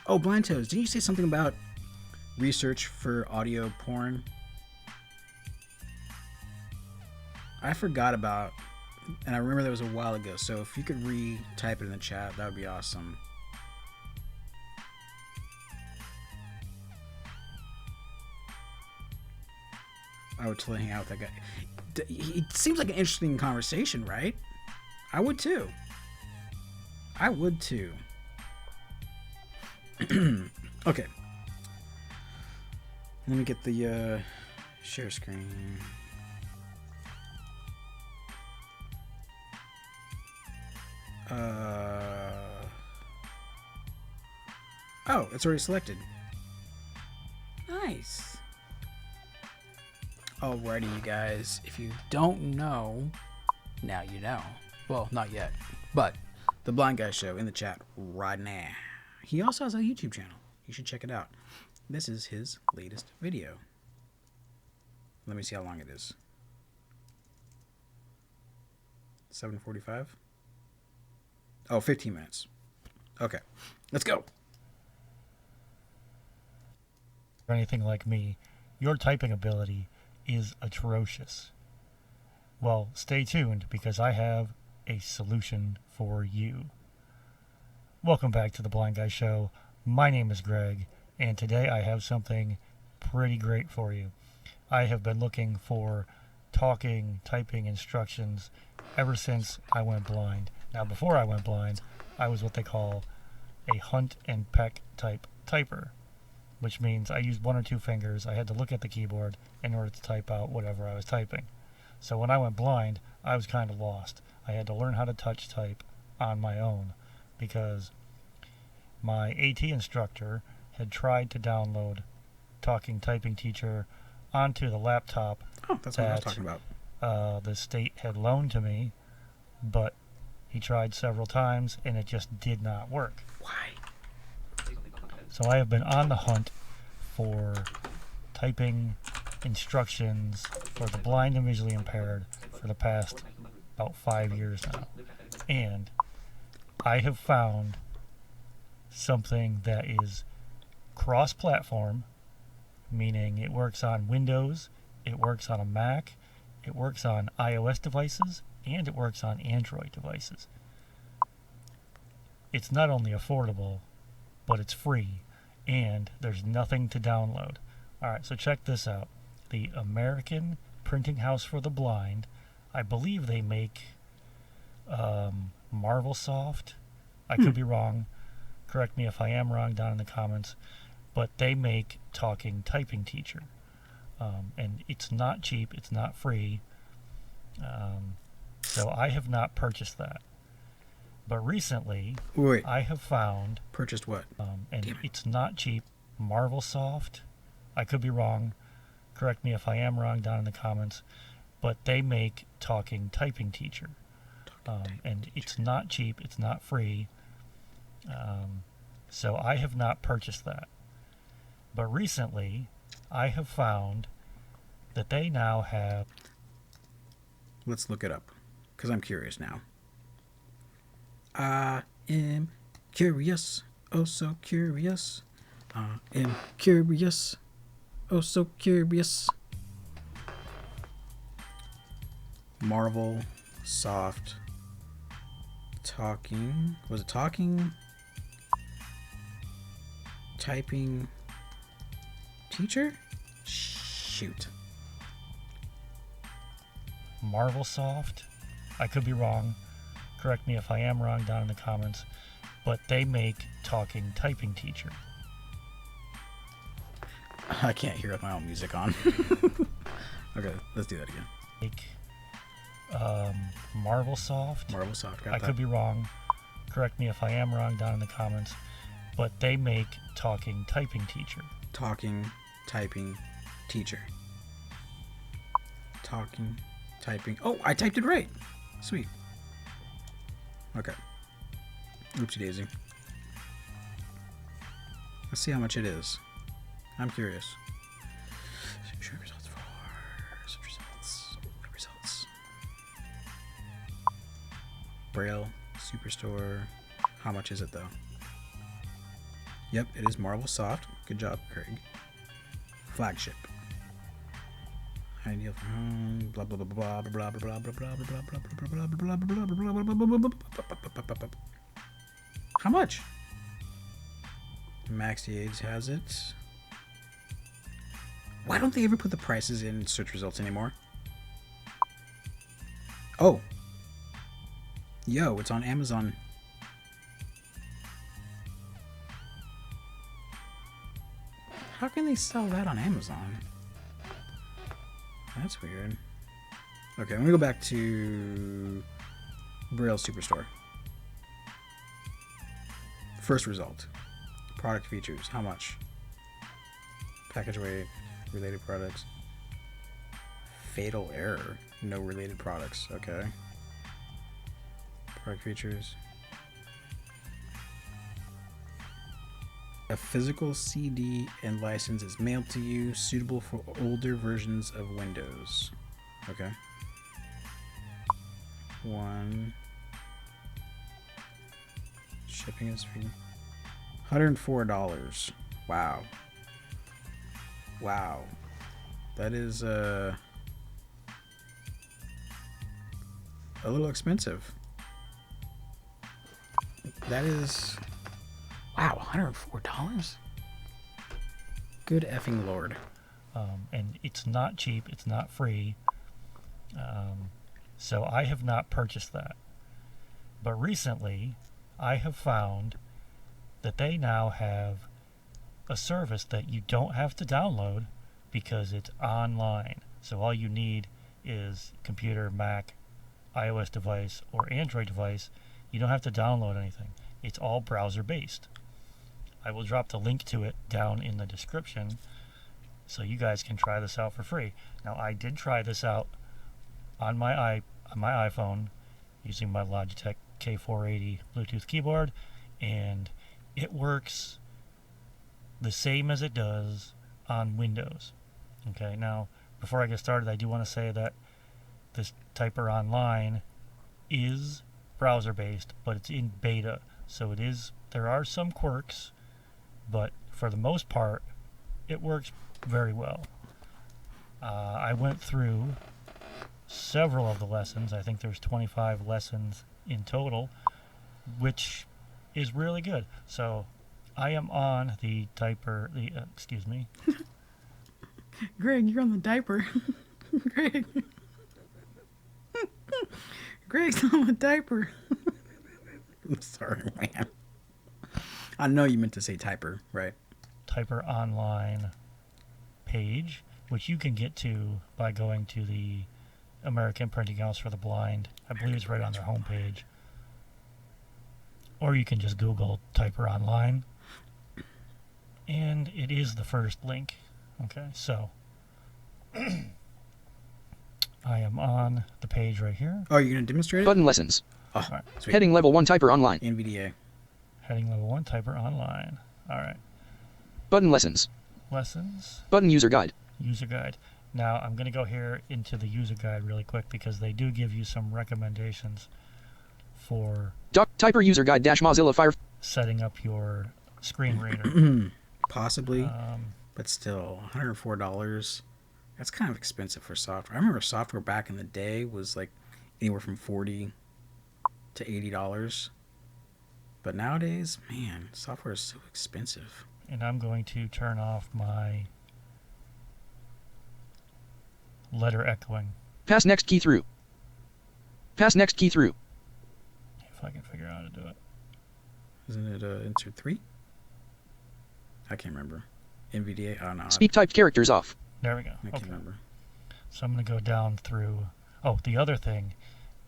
Oh, Blind Toes, didn't you say something about research for audio porn? I forgot about, and I remember that was a while ago, so if you could re-type it in the chat, that would be awesome. I would totally hang out with that guy. It seems like an interesting conversation, right? I would too. I would too. Okay. Let me get the share screen. Oh, it's already selected. Nice. Alrighty, you guys. If you don't know, now you know. Well, not yet. But the Blind Guy Show in the chat right now. He also has a YouTube channel. You should check it out. This is his latest video. Let me see how long it is. 7:45? Oh, 15 minutes. Okay. Let's go. For anything like me, your typing ability is atrocious. Well, stay tuned because I have a solution for you. Welcome back to the Blind Guy Show. My name is Greg, and today I have something pretty great for you. I have been looking for typing instructions ever since I went blind. Now, before I went blind, I was what they call a hunt and peck type typer, which means I used one or two fingers. I had to look at the keyboard in order to type out whatever I was typing. So when I went blind, I was kind of lost. I had to learn how to touch type on my own because my AT instructor had tried to download Talking Typing Teacher onto the laptop that's what I was talking about. The state had loaned to me, but he tried several times and it just did not work. Why? So I have been on the hunt for typing instructions for the blind and visually impaired for the past about 5 years now. And I have found something that is cross-platform, meaning it works on Windows, it works on a Mac, It works on iOS devices and it works on Android devices. It's not only affordable, but it's free, and there's nothing to download. Alright, so check this out. The American Printing House for the Blind, I believe they make Marvelsoft. I could be wrong. Correct me if I am wrong down in the comments. But they make Talking Typing Teacher. And it's not cheap, it's not free. So I have not purchased that. But recently, Wait. I have found... Purchased what? And it's not cheap. Marvelsoft. I could be wrong. Correct me if I am wrong down in the comments. But they make Talking Typing Teacher. And it's not cheap, it's not free. So I have not purchased that. But recently, I have found that they now have... Let's look it up, because I'm curious now. I am curious, oh so curious. I am curious, oh so curious. Marvelsoft Talking... Was it Talking Typing Teacher? Shoot. Marvelsoft. I could be wrong. Correct me if I am wrong down in the comments. But they make Talking Typing Teacher. I can't hear with my own music on. Okay, let's do that again. Make Marvelsoft. Marvelsoft, got I that. could be wrong. Correct me if I am wrong down in the comments. But they make Talking Typing Teacher. Talking Typing Teacher. Talking Typing... Oh, I typed it right. Sweet. Okay. Oopsie daisy. Let's see how much it is. I'm curious. Results for... Results. Braille Superstore. How much is it though? Yep, it is Marvelsoft. Good job, Craig. Flagship. High deal for home. Blah blah blah blah blah blah blah blah blah blah blah blah blah blah. How much? MaxiAids has it. Why don't they ever put the prices in search results anymore? Oh. Yo, it's on Amazon. How can they sell that on Amazon? That's weird. Okay, I'm gonna go back to Braille Superstore. First result. Product features. How much? Package weight. Related products. Fatal error. No related products. Okay. Product features. A physical CD and license is mailed to you, suitable for older versions of Windows. Okay. One. Shipping is free. $104. Wow. Wow. That is a little expensive. That is... Wow, $104? Good effing lord. And it's not cheap, it's not free. So I have not purchased that. But recently, I have found that they now have a service that you don't have to download because it's online. So all you need is computer, Mac, iOS device, or Android device. You don't have to download anything. It's all browser based. I will drop the link to it down in the description so you guys can try this out for free. Now I did try this out on my iPhone using my Logitech K480 Bluetooth keyboard, and it works the same as it does on Windows. Okay, now before I get started, I do want to say that this Typer Online is browser based, but it's in beta, so there are some quirks, but for the most part it works very well. I went through several of the lessons. I think there's 25 lessons in total, which is really good. So I am on the diaper, excuse me. Greg, you're on the diaper. Greg. Greg's on the diaper. I'm sorry, man. I know you meant to say typer, right? Typer Online page, which you can get to by going to the American Printing House for the Blind. I believe it's right on their homepage. Or you can just Google Typer Online. And it is the first link. Okay, so I am on the page right here. Oh, you're going to demonstrate it? Button lessons. Oh, right. sweet. Heading level 1 Typer Online. NVDA. Heading level 1 Typer Online. All right. Button lessons. Lessons. Button user guide. User guide. Now I'm going to go here into the user guide really quick because they do give you some recommendations for Typer user guide dash Mozilla Fire setting up your screen reader. Possibly, but still, $104. That's kind of expensive for software. I remember software back in the day was like anywhere from $40 to $80. But nowadays, man, software is so expensive. And I'm going to turn off my letter echoing. Pass next key through. Pass next key through. If I can figure out how to do it. Isn't it insert 3? I can't remember. NVDA? Oh, no. Speak typed characters off. There we go. I can't remember. So I'm going to go down through. Oh, the other thing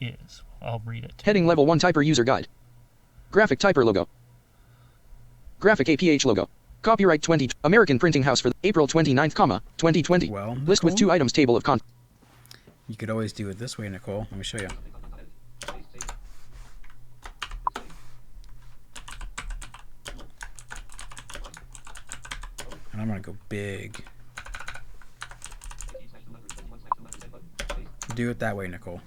is, I'll read it. Heading level 1 Typer user guide. Graphic Typer logo. Graphic APH logo. Copyright 20. American Printing House for April 29th, 2020. Well, list with 2 items table of content. You could always do it this way, Nicole. Let me show you. And I'm going to go big. Do it that way, Nicole.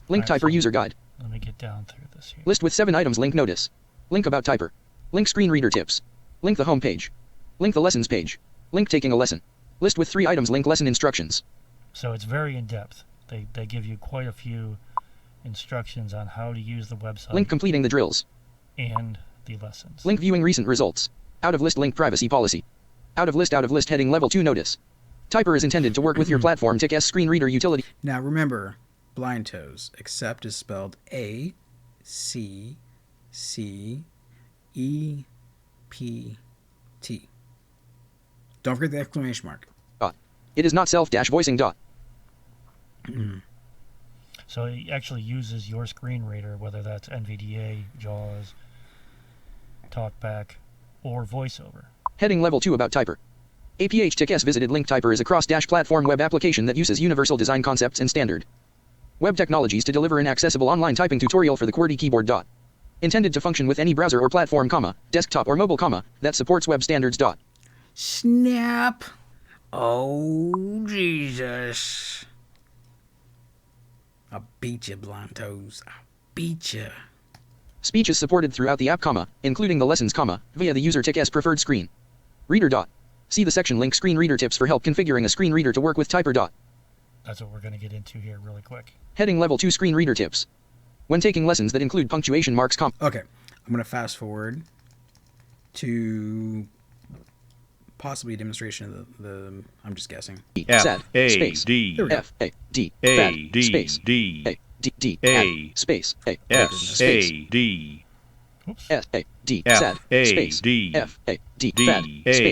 Link Typer user guide. Let me get down through this here. List with 7 items. Link notice. Link about Typer. Link screen reader tips. Link the home page. Link the lessons page. Link taking a lesson. List with 3 items. Link lesson instructions. So it's very in-depth. They give you quite a few instructions on how to use the website. Link completing the drills. And the lessons. Link viewing recent results. Out of list link privacy policy. Out of list heading level 2 notice. Typer is intended to work with your platform TIC-S screen reader utility. Now remember, Blind Toes. Accept is spelled ACCEPT. Don't forget the exclamation mark. It is not self-voicing. So it actually uses your screen reader, whether that's NVDA, JAWS, TalkBack, or VoiceOver. Heading level 2 about Typer. APH TIC-S visited Link Typer is a cross-platform web application that uses universal design concepts and standard web technologies to deliver an accessible online typing tutorial for the QWERTY keyboard. Intended to function with any browser or platform, desktop or mobile, that supports web standards. Snap. Oh, Jesus. I'll beat you, Blind Toes. I'll beat you. Speech is supported throughout the app, including the lessons, via the user TIC-S preferred screen reader. See the section link screen reader tips for help configuring a screen reader to work with Typer. That's what we're going to get into here really quick. Heading level 2 screen reader tips. When taking lessons that include punctuation marks, Okay, I'm going to fast forward to possibly a demonstration of the I'm just guessing. F A D F A D A D space D A D D A space A S A D S A D F A space D F A D D A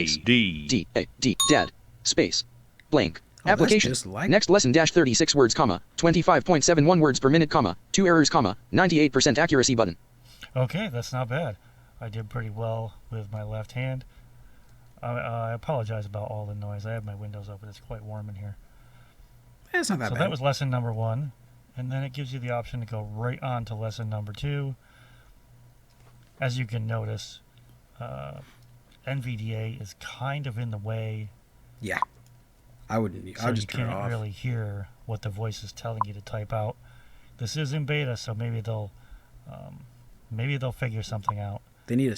D D A D dad space blank. Oh, Application. Next lesson dash 36 words, 25.71 words per minute, 2 errors, 98% accuracy button. Okay, that's not bad. I did pretty well with my left hand. I apologize about all the noise. I have my windows open. It's quite warm in here. It's not that bad. So that was lesson number 1. And then it gives you the option to go right on to lesson number 2. As you can notice, NVDA is kind of in the way. Yeah. I wouldn't. I would just turn it off. So you can't really hear what the voice is telling you to type out. This is in beta, so maybe they'll figure something out. They need a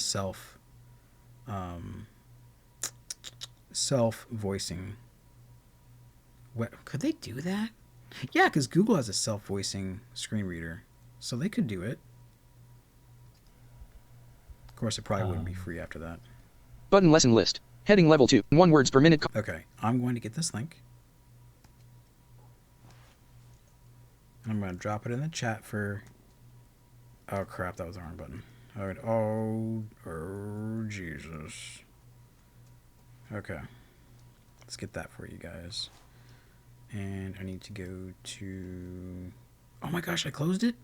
self-voicing. What could they do that? Yeah, because Google has a self-voicing screen reader, so they could do it. Of course, it probably wouldn't be free after that. Button lesson list. Heading level 2. 1 words per minute. Okay, I'm going to get this link. I'm going to drop it in the chat for... Oh, crap, that was the wrong button. All right. Oh, Jesus. Okay. Let's get that for you guys. And I need to go to... Oh my gosh, I closed it?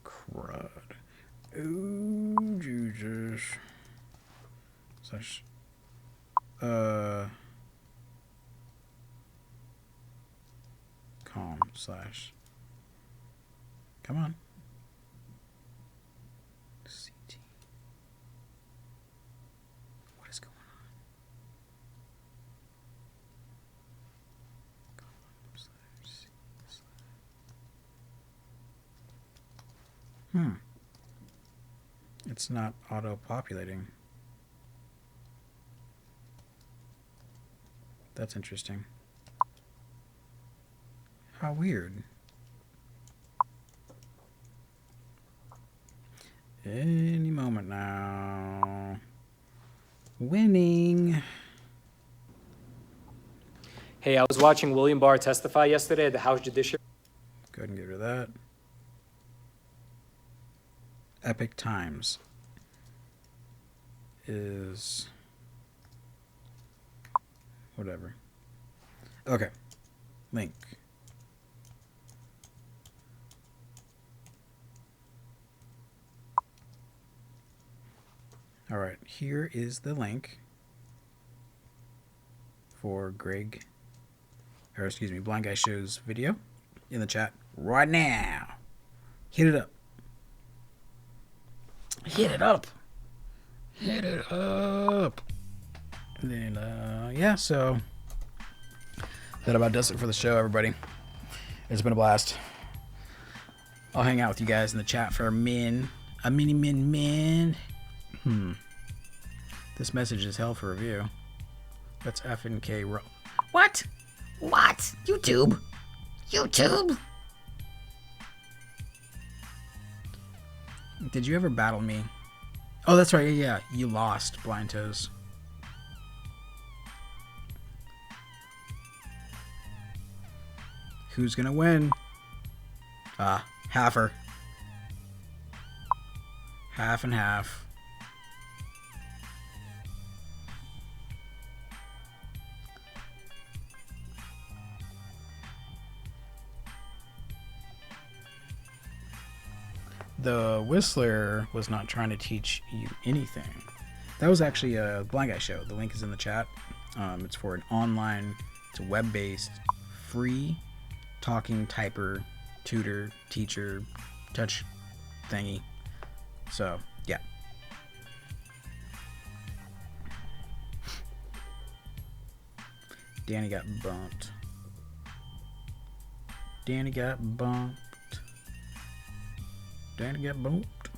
Crud. Oh, Jesus. Slash... com slash... Come on. CT. What is going on? It's not auto-populating. That's interesting. How weird. Any moment now. Winning. Hey, I was watching William Barr testify yesterday at the House Judiciary. Go ahead and get rid of that. Epic Times is whatever. Okay. Link. All right, here is the link for Greg, or excuse me, Blind Guy Show's video in the chat right now. Hit it up. Hit it up. Hit it up. And then, yeah, so that about does it for the show, everybody. It's been a blast. I'll hang out with you guys in the chat for a mini min. This message is hell for review. That's F and K. What? What? YouTube? YouTube? Did you ever battle me? Oh, that's right. Yeah. You lost, Blind Toes. Who's gonna win? Halfer. Half and half. The Whistler was not trying to teach you anything. That was actually a Blind Guy Show. The link is in the chat. It's for an online, it's a web-based, free talking typer, tutor, teacher, touch thingy. So, yeah. Danny got bumped. Danny got bumped. Danny got bumped.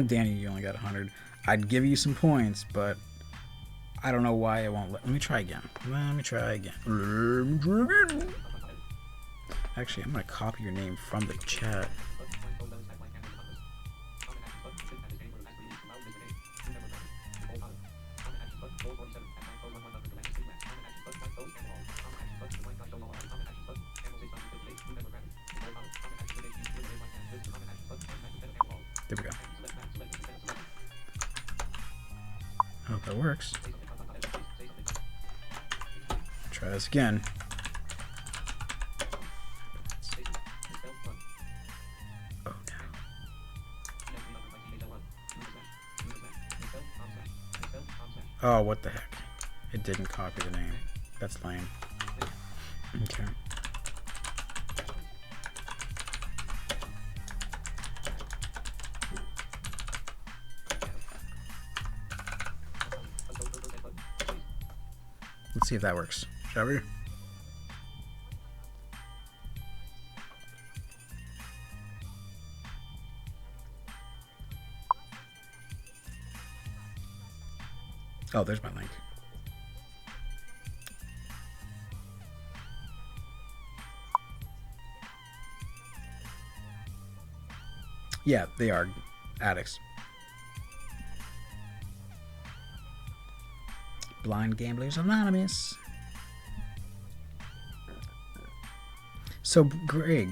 Danny, you only got 100. I'd give you some points, but I don't know why it won't let me try again. Let me try again. Actually, I'm gonna copy your name from the chat. There we go. I hope that works. Try this again. Oh no. Oh, what the heck. It didn't copy the name. That's lame. Okay. Let's see if that works, shall we? Oh, there's my link. Yeah, they are addicts. Blind Gamblers Anonymous. So, Greg,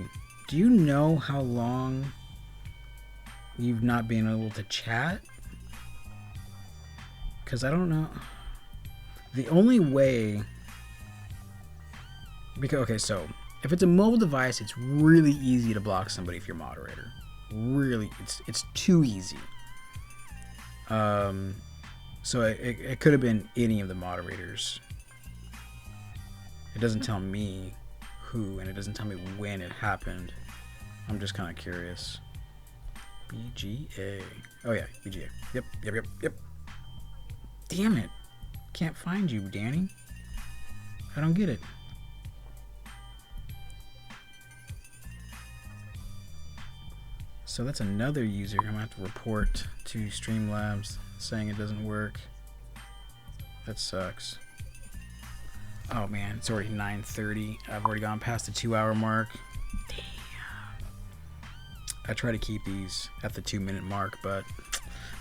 do you know how long you've not been able to chat? Because I don't know. The only way... Because, okay, so, if it's a mobile device, it's really easy to block somebody if you're moderator. Really, it's too easy. So it could have been any of the moderators. It doesn't tell me who, and it doesn't tell me when it happened. I'm just kind of curious. BGA. Oh yeah, BGA. Yep. Damn it. Can't find you, Danny. I don't get it. So that's another user I'm gonna have to report to Streamlabs saying it doesn't work. That sucks. Oh man, it's already 9:30. I've already gone past the 2-hour mark. Damn. I try to keep these at the 2-minute mark, but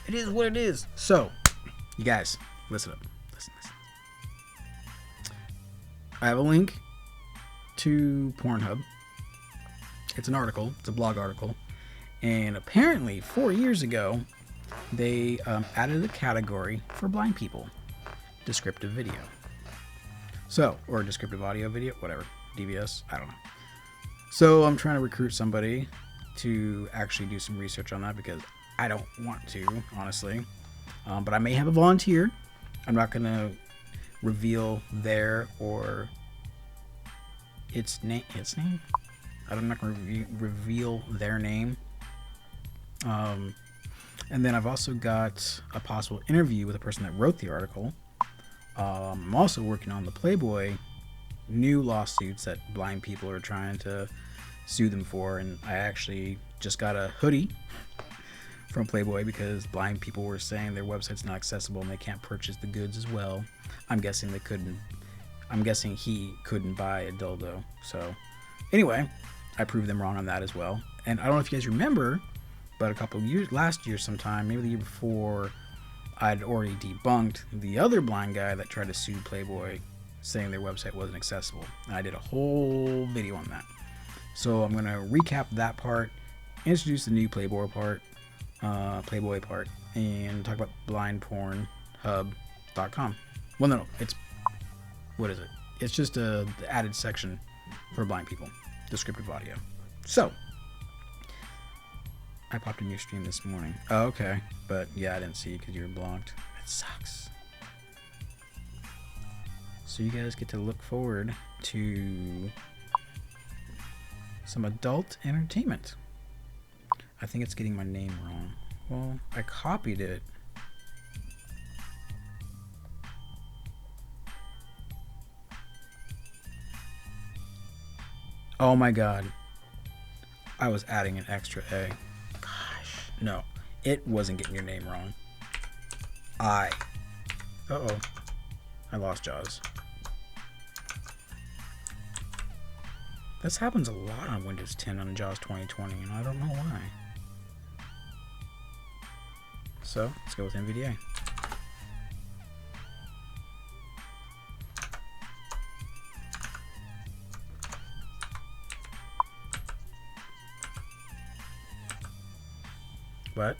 it is what it is. So, you guys, listen up. Listen. I have a link to Pornhub. It's an article. It's a blog article. And apparently, 4 years ago, they added a category for blind people. Descriptive video. So, or descriptive audio video, whatever. DVS, I don't know. So, I'm trying to recruit somebody to actually do some research on that because I don't want to, honestly. But I may have a volunteer. I'm not going to reveal their or its name. I'm not going to reveal their name. And then I've also got a possible interview with the person that wrote the article. I'm also working on the Playboy new lawsuits that blind people are trying to sue them for, and I actually just got a hoodie from Playboy because blind people were saying their website's not accessible and they can't purchase the goods as well. I'm guessing he couldn't buy a dildo. So anyway, I proved them wrong on that as well. And I don't know if you guys remember, but a couple of years, last year sometime, maybe the year before, I'd already debunked the other blind guy that tried to sue Playboy saying their website wasn't accessible. And I did a whole video on that. So I'm going to recap that part, introduce the new Playboy part, and talk about blindpornhub.com. Well, no, what is it? It's just the added section for blind people, descriptive audio. So, I popped in your stream this morning. Oh, okay. But yeah, I didn't see you because you were blocked. That sucks. So you guys get to look forward to some adult entertainment. I think it's getting my name wrong. Well, I copied it. Oh my god. I was adding an extra A. No, it wasn't getting your name wrong. Uh-oh. I lost Jaws. This happens a lot on Windows 10 on Jaws 2020, and I don't know why. So, let's go with NVDA. What?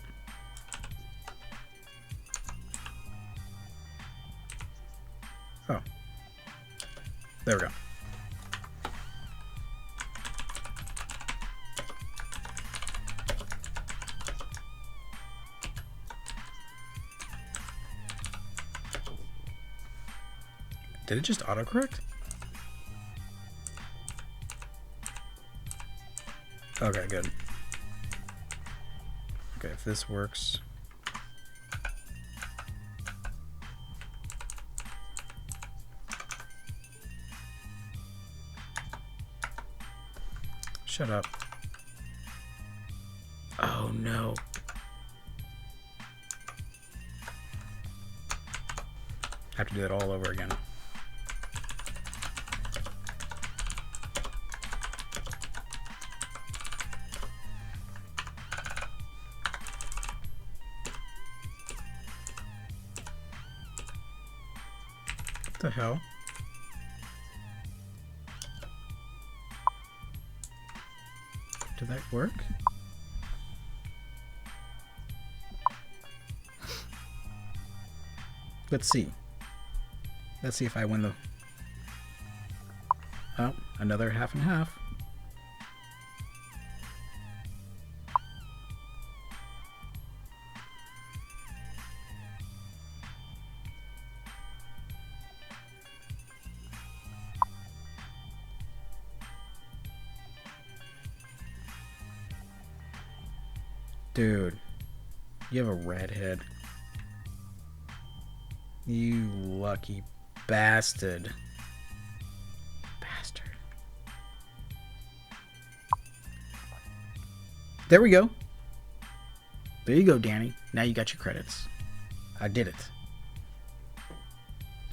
Oh. There we go. Did it just autocorrect? Okay, good. Okay, if this works. Shut up. Oh no. Have to do it all over again. What the hell? Did that work? Let's see. Let's see if I win the... Oh, another half and half. Dude, you have a redhead. You lucky bastard. Bastard. There we go. There you go, Danny. Now you got your credits. I did it.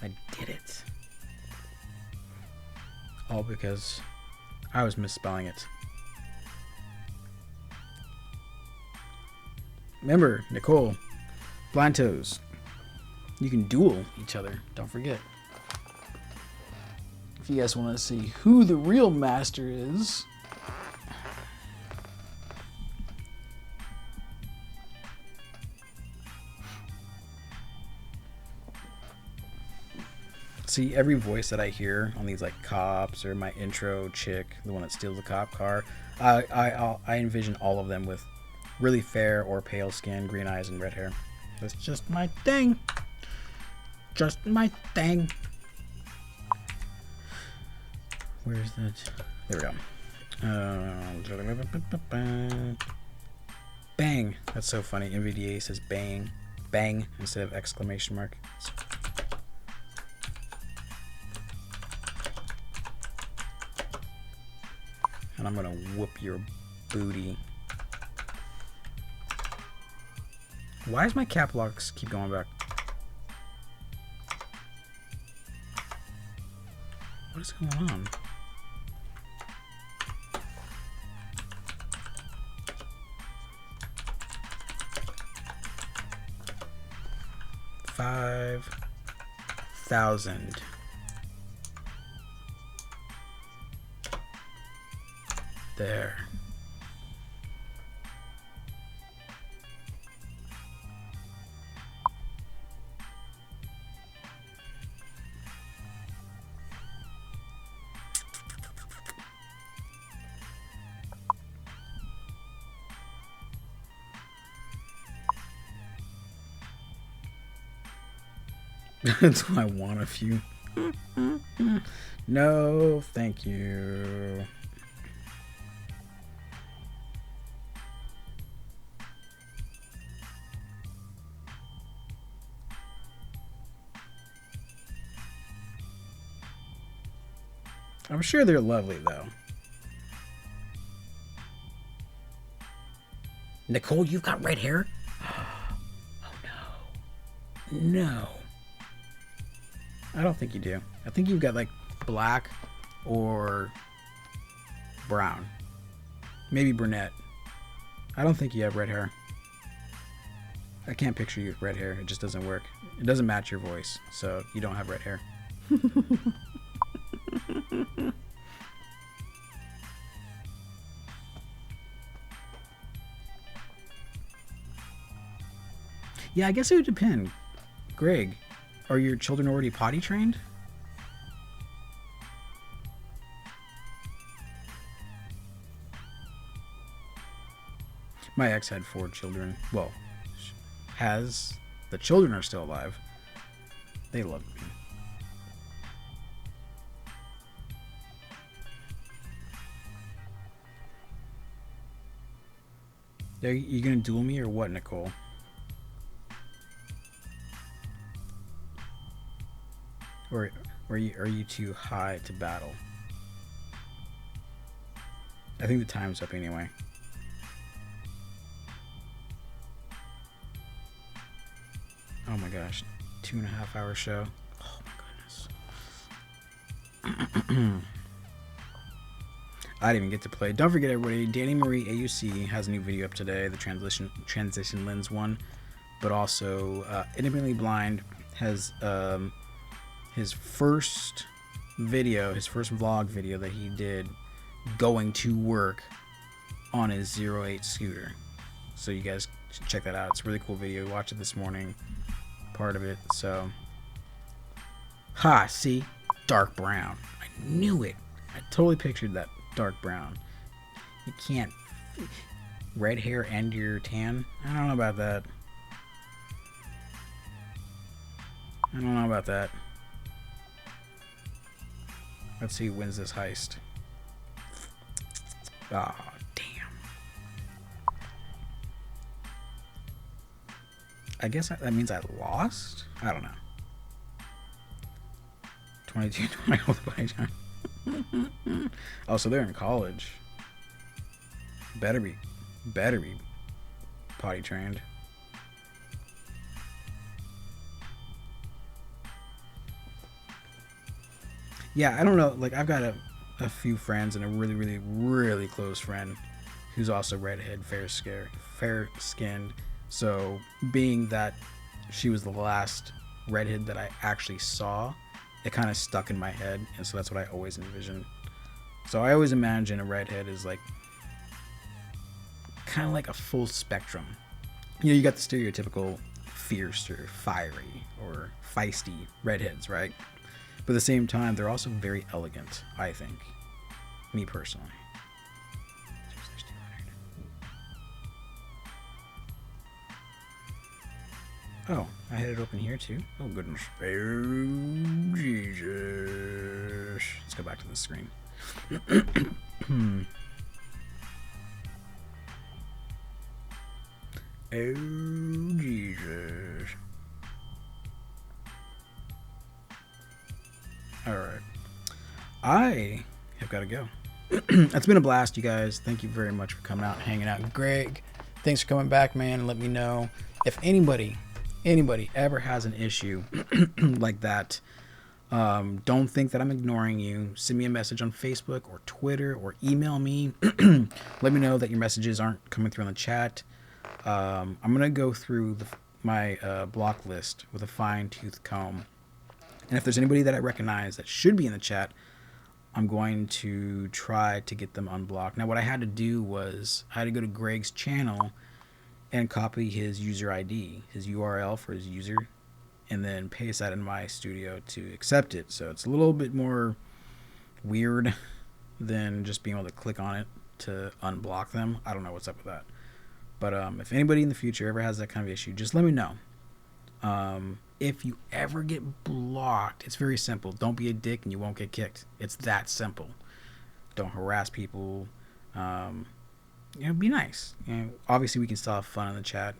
I did it. All because I was misspelling it. Remember, Nicole, Blind Toes, you can duel each other. Don't forget. If you guys want to see who the real master is, see, every voice that I hear on these like cops or my intro chick, the one that steals the cop car, I envision all of them with really fair or pale skin, green eyes, and red hair. That's just my thing. Just my thing. Where's that? There we go. Bang. That's so funny. NVDA says bang. Bang instead of exclamation mark. And I'm gonna whoop your booty. Why does my cap locks keep going back? What is going on? $5,000. There. That's what I want of you. No, thank you. I'm sure they're lovely, though. Nicole, you've got red hair? Oh, no. No. I don't think you do. I think you've got, like, black or brown. Maybe brunette. I don't think you have red hair. I can't picture you with red hair. It just doesn't work. It doesn't match your voice, so you don't have red hair. Yeah, I guess it would depend. Greg, are your children already potty trained? My ex had 4 children. Well, has. The children are still alive. They love me. Are you gonna duel me or what, Nicole? Or are you too high to battle? I think the time's up anyway. Oh my gosh, 2.5 hour show. I didn't even get to play. Don't forget, everybody, Danny Marie AUC has a new video up today, the transition lens one. But also, Intimately Blind has his first video, his first vlog video that he did going to work on his 08 scooter. So you guys should check that out. It's a really cool video. Watched it this morning, part of it. So, see, dark brown. I knew it. I totally pictured that dark brown. You can't red hair and your tan. I don't know about that. Let's see who wins this heist. Ah, oh, damn. I guess that means I lost? I don't know. 22-20. Oh, so they're in college. Better be potty trained. Yeah, I don't know. Like, I've got a few friends and a really, really, really close friend who's also redhead, fair-skinned. So, being that she was the last redhead that I actually saw, it kind of stuck in my head, and so that's what I always envisioned. So I always imagine a redhead is like kind of like a full spectrum. You know, you got the stereotypical fierce or fiery or feisty redheads, right? But at the same time, they're also very elegant, I think. Me personally. Oh, I had it open here too? Oh, goodness. Oh, Jesus. Let's go back to the screen. Oh, Jesus. Alright. I have got to go. It's been a blast, you guys. Thank you very much for coming out and hanging out. Greg, thanks for coming back, man. And let me know if anybody ever has an issue like that. Don't think that I'm ignoring you. Send me a message on Facebook or Twitter or email me. Let me know that your messages aren't coming through on the chat. I'm going to go through my block list with a fine-tooth comb. And if there's anybody that I recognize that should be in the chat, I'm going to try to get them unblocked. Now, what I had to do was I had to go to Greg's channel and copy his user ID, his URL for his user, and then paste that in my studio to accept it. So it's a little bit more weird than just being able to click on it to unblock them. I don't know what's up with that. But if anybody in the future ever has that kind of issue, just let me know. If you ever get blocked, it's very simple. Don't be a dick and you won't get kicked. It's that simple. Don't harass people. Be nice. Obviously, we can still have fun in the chat.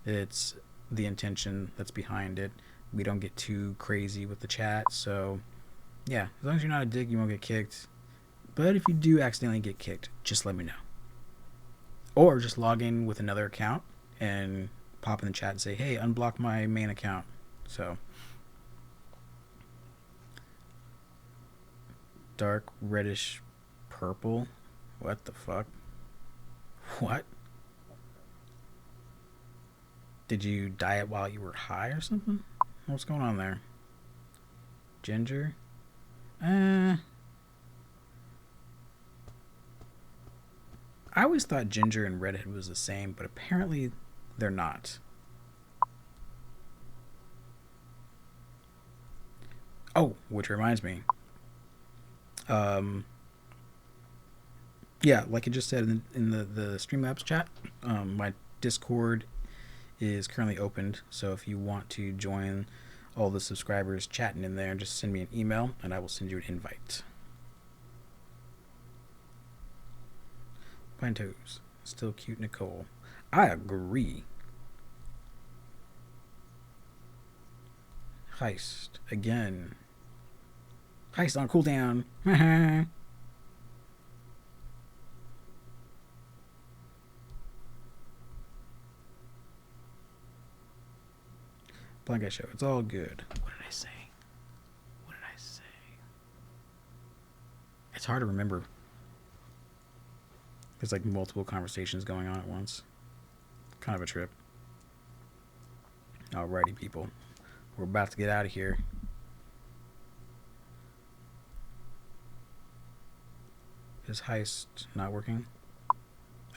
It's the intention that's behind it. We don't get too crazy with the chat. So, yeah, as long as you're not a dick, you won't get kicked. But if you do accidentally get kicked, just let me know. Or just log in with another account and pop in the chat and say, hey, unblock my main account. So, dark reddish purple. What the fuck? What? Did you dye it while you were high or something? What's going on there? Ginger? I always thought ginger and redhead was the same, but apparently they're not. Oh, which reminds me. Yeah, like I just said in the Streamlabs chat, my Discord is currently opened. So if you want to join all the subscribers chatting in there, just send me an email and I will send you an invite. Pine toes. Still cute, Nicole. I agree. Heist. Again. Heist on cooldown. Blind Guy Show. It's all good. What did I say? What did I say? It's hard to remember. There's like multiple conversations going on at once. Kind of a trip. Alrighty, people. We're about to get out of here. Is heist not working?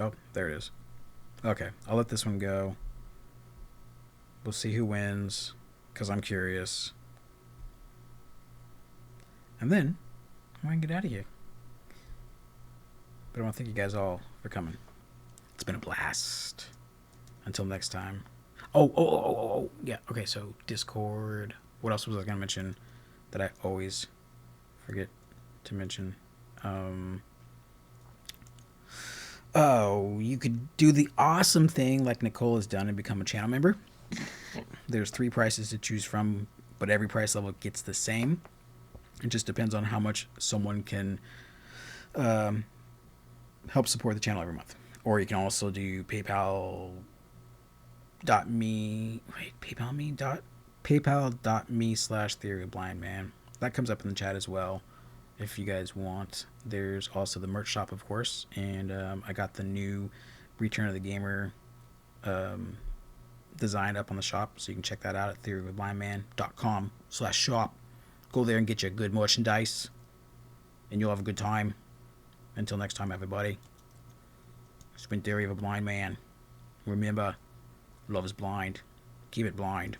Oh, there it is. Okay, I'll let this one go. We'll see who wins, because I'm curious. And then, I'm going to get out of here. But I want to thank you guys all for coming. It's been a blast. Until next time. Oh. Yeah, okay, so Discord. What else was I going to mention that I always forget to mention? Oh, you could do the awesome thing like Nicole has done and become a channel member. There's 3 prices to choose from, but every price level gets the same. It just depends on how much someone can help support the channel every month. Or you can also do paypal.me/theoryofblindman. That comes up in the chat as well if you guys want. There's also the merch shop, of course, and I got the new Return of the Gamer design up on the shop, so you can check that out at theoryofblindman.com/shop. Go there and get your good merchandise, and you'll have a good time. Until next time, everybody. It's been Theory of a Blind Man. Remember, love is blind. Keep it blind.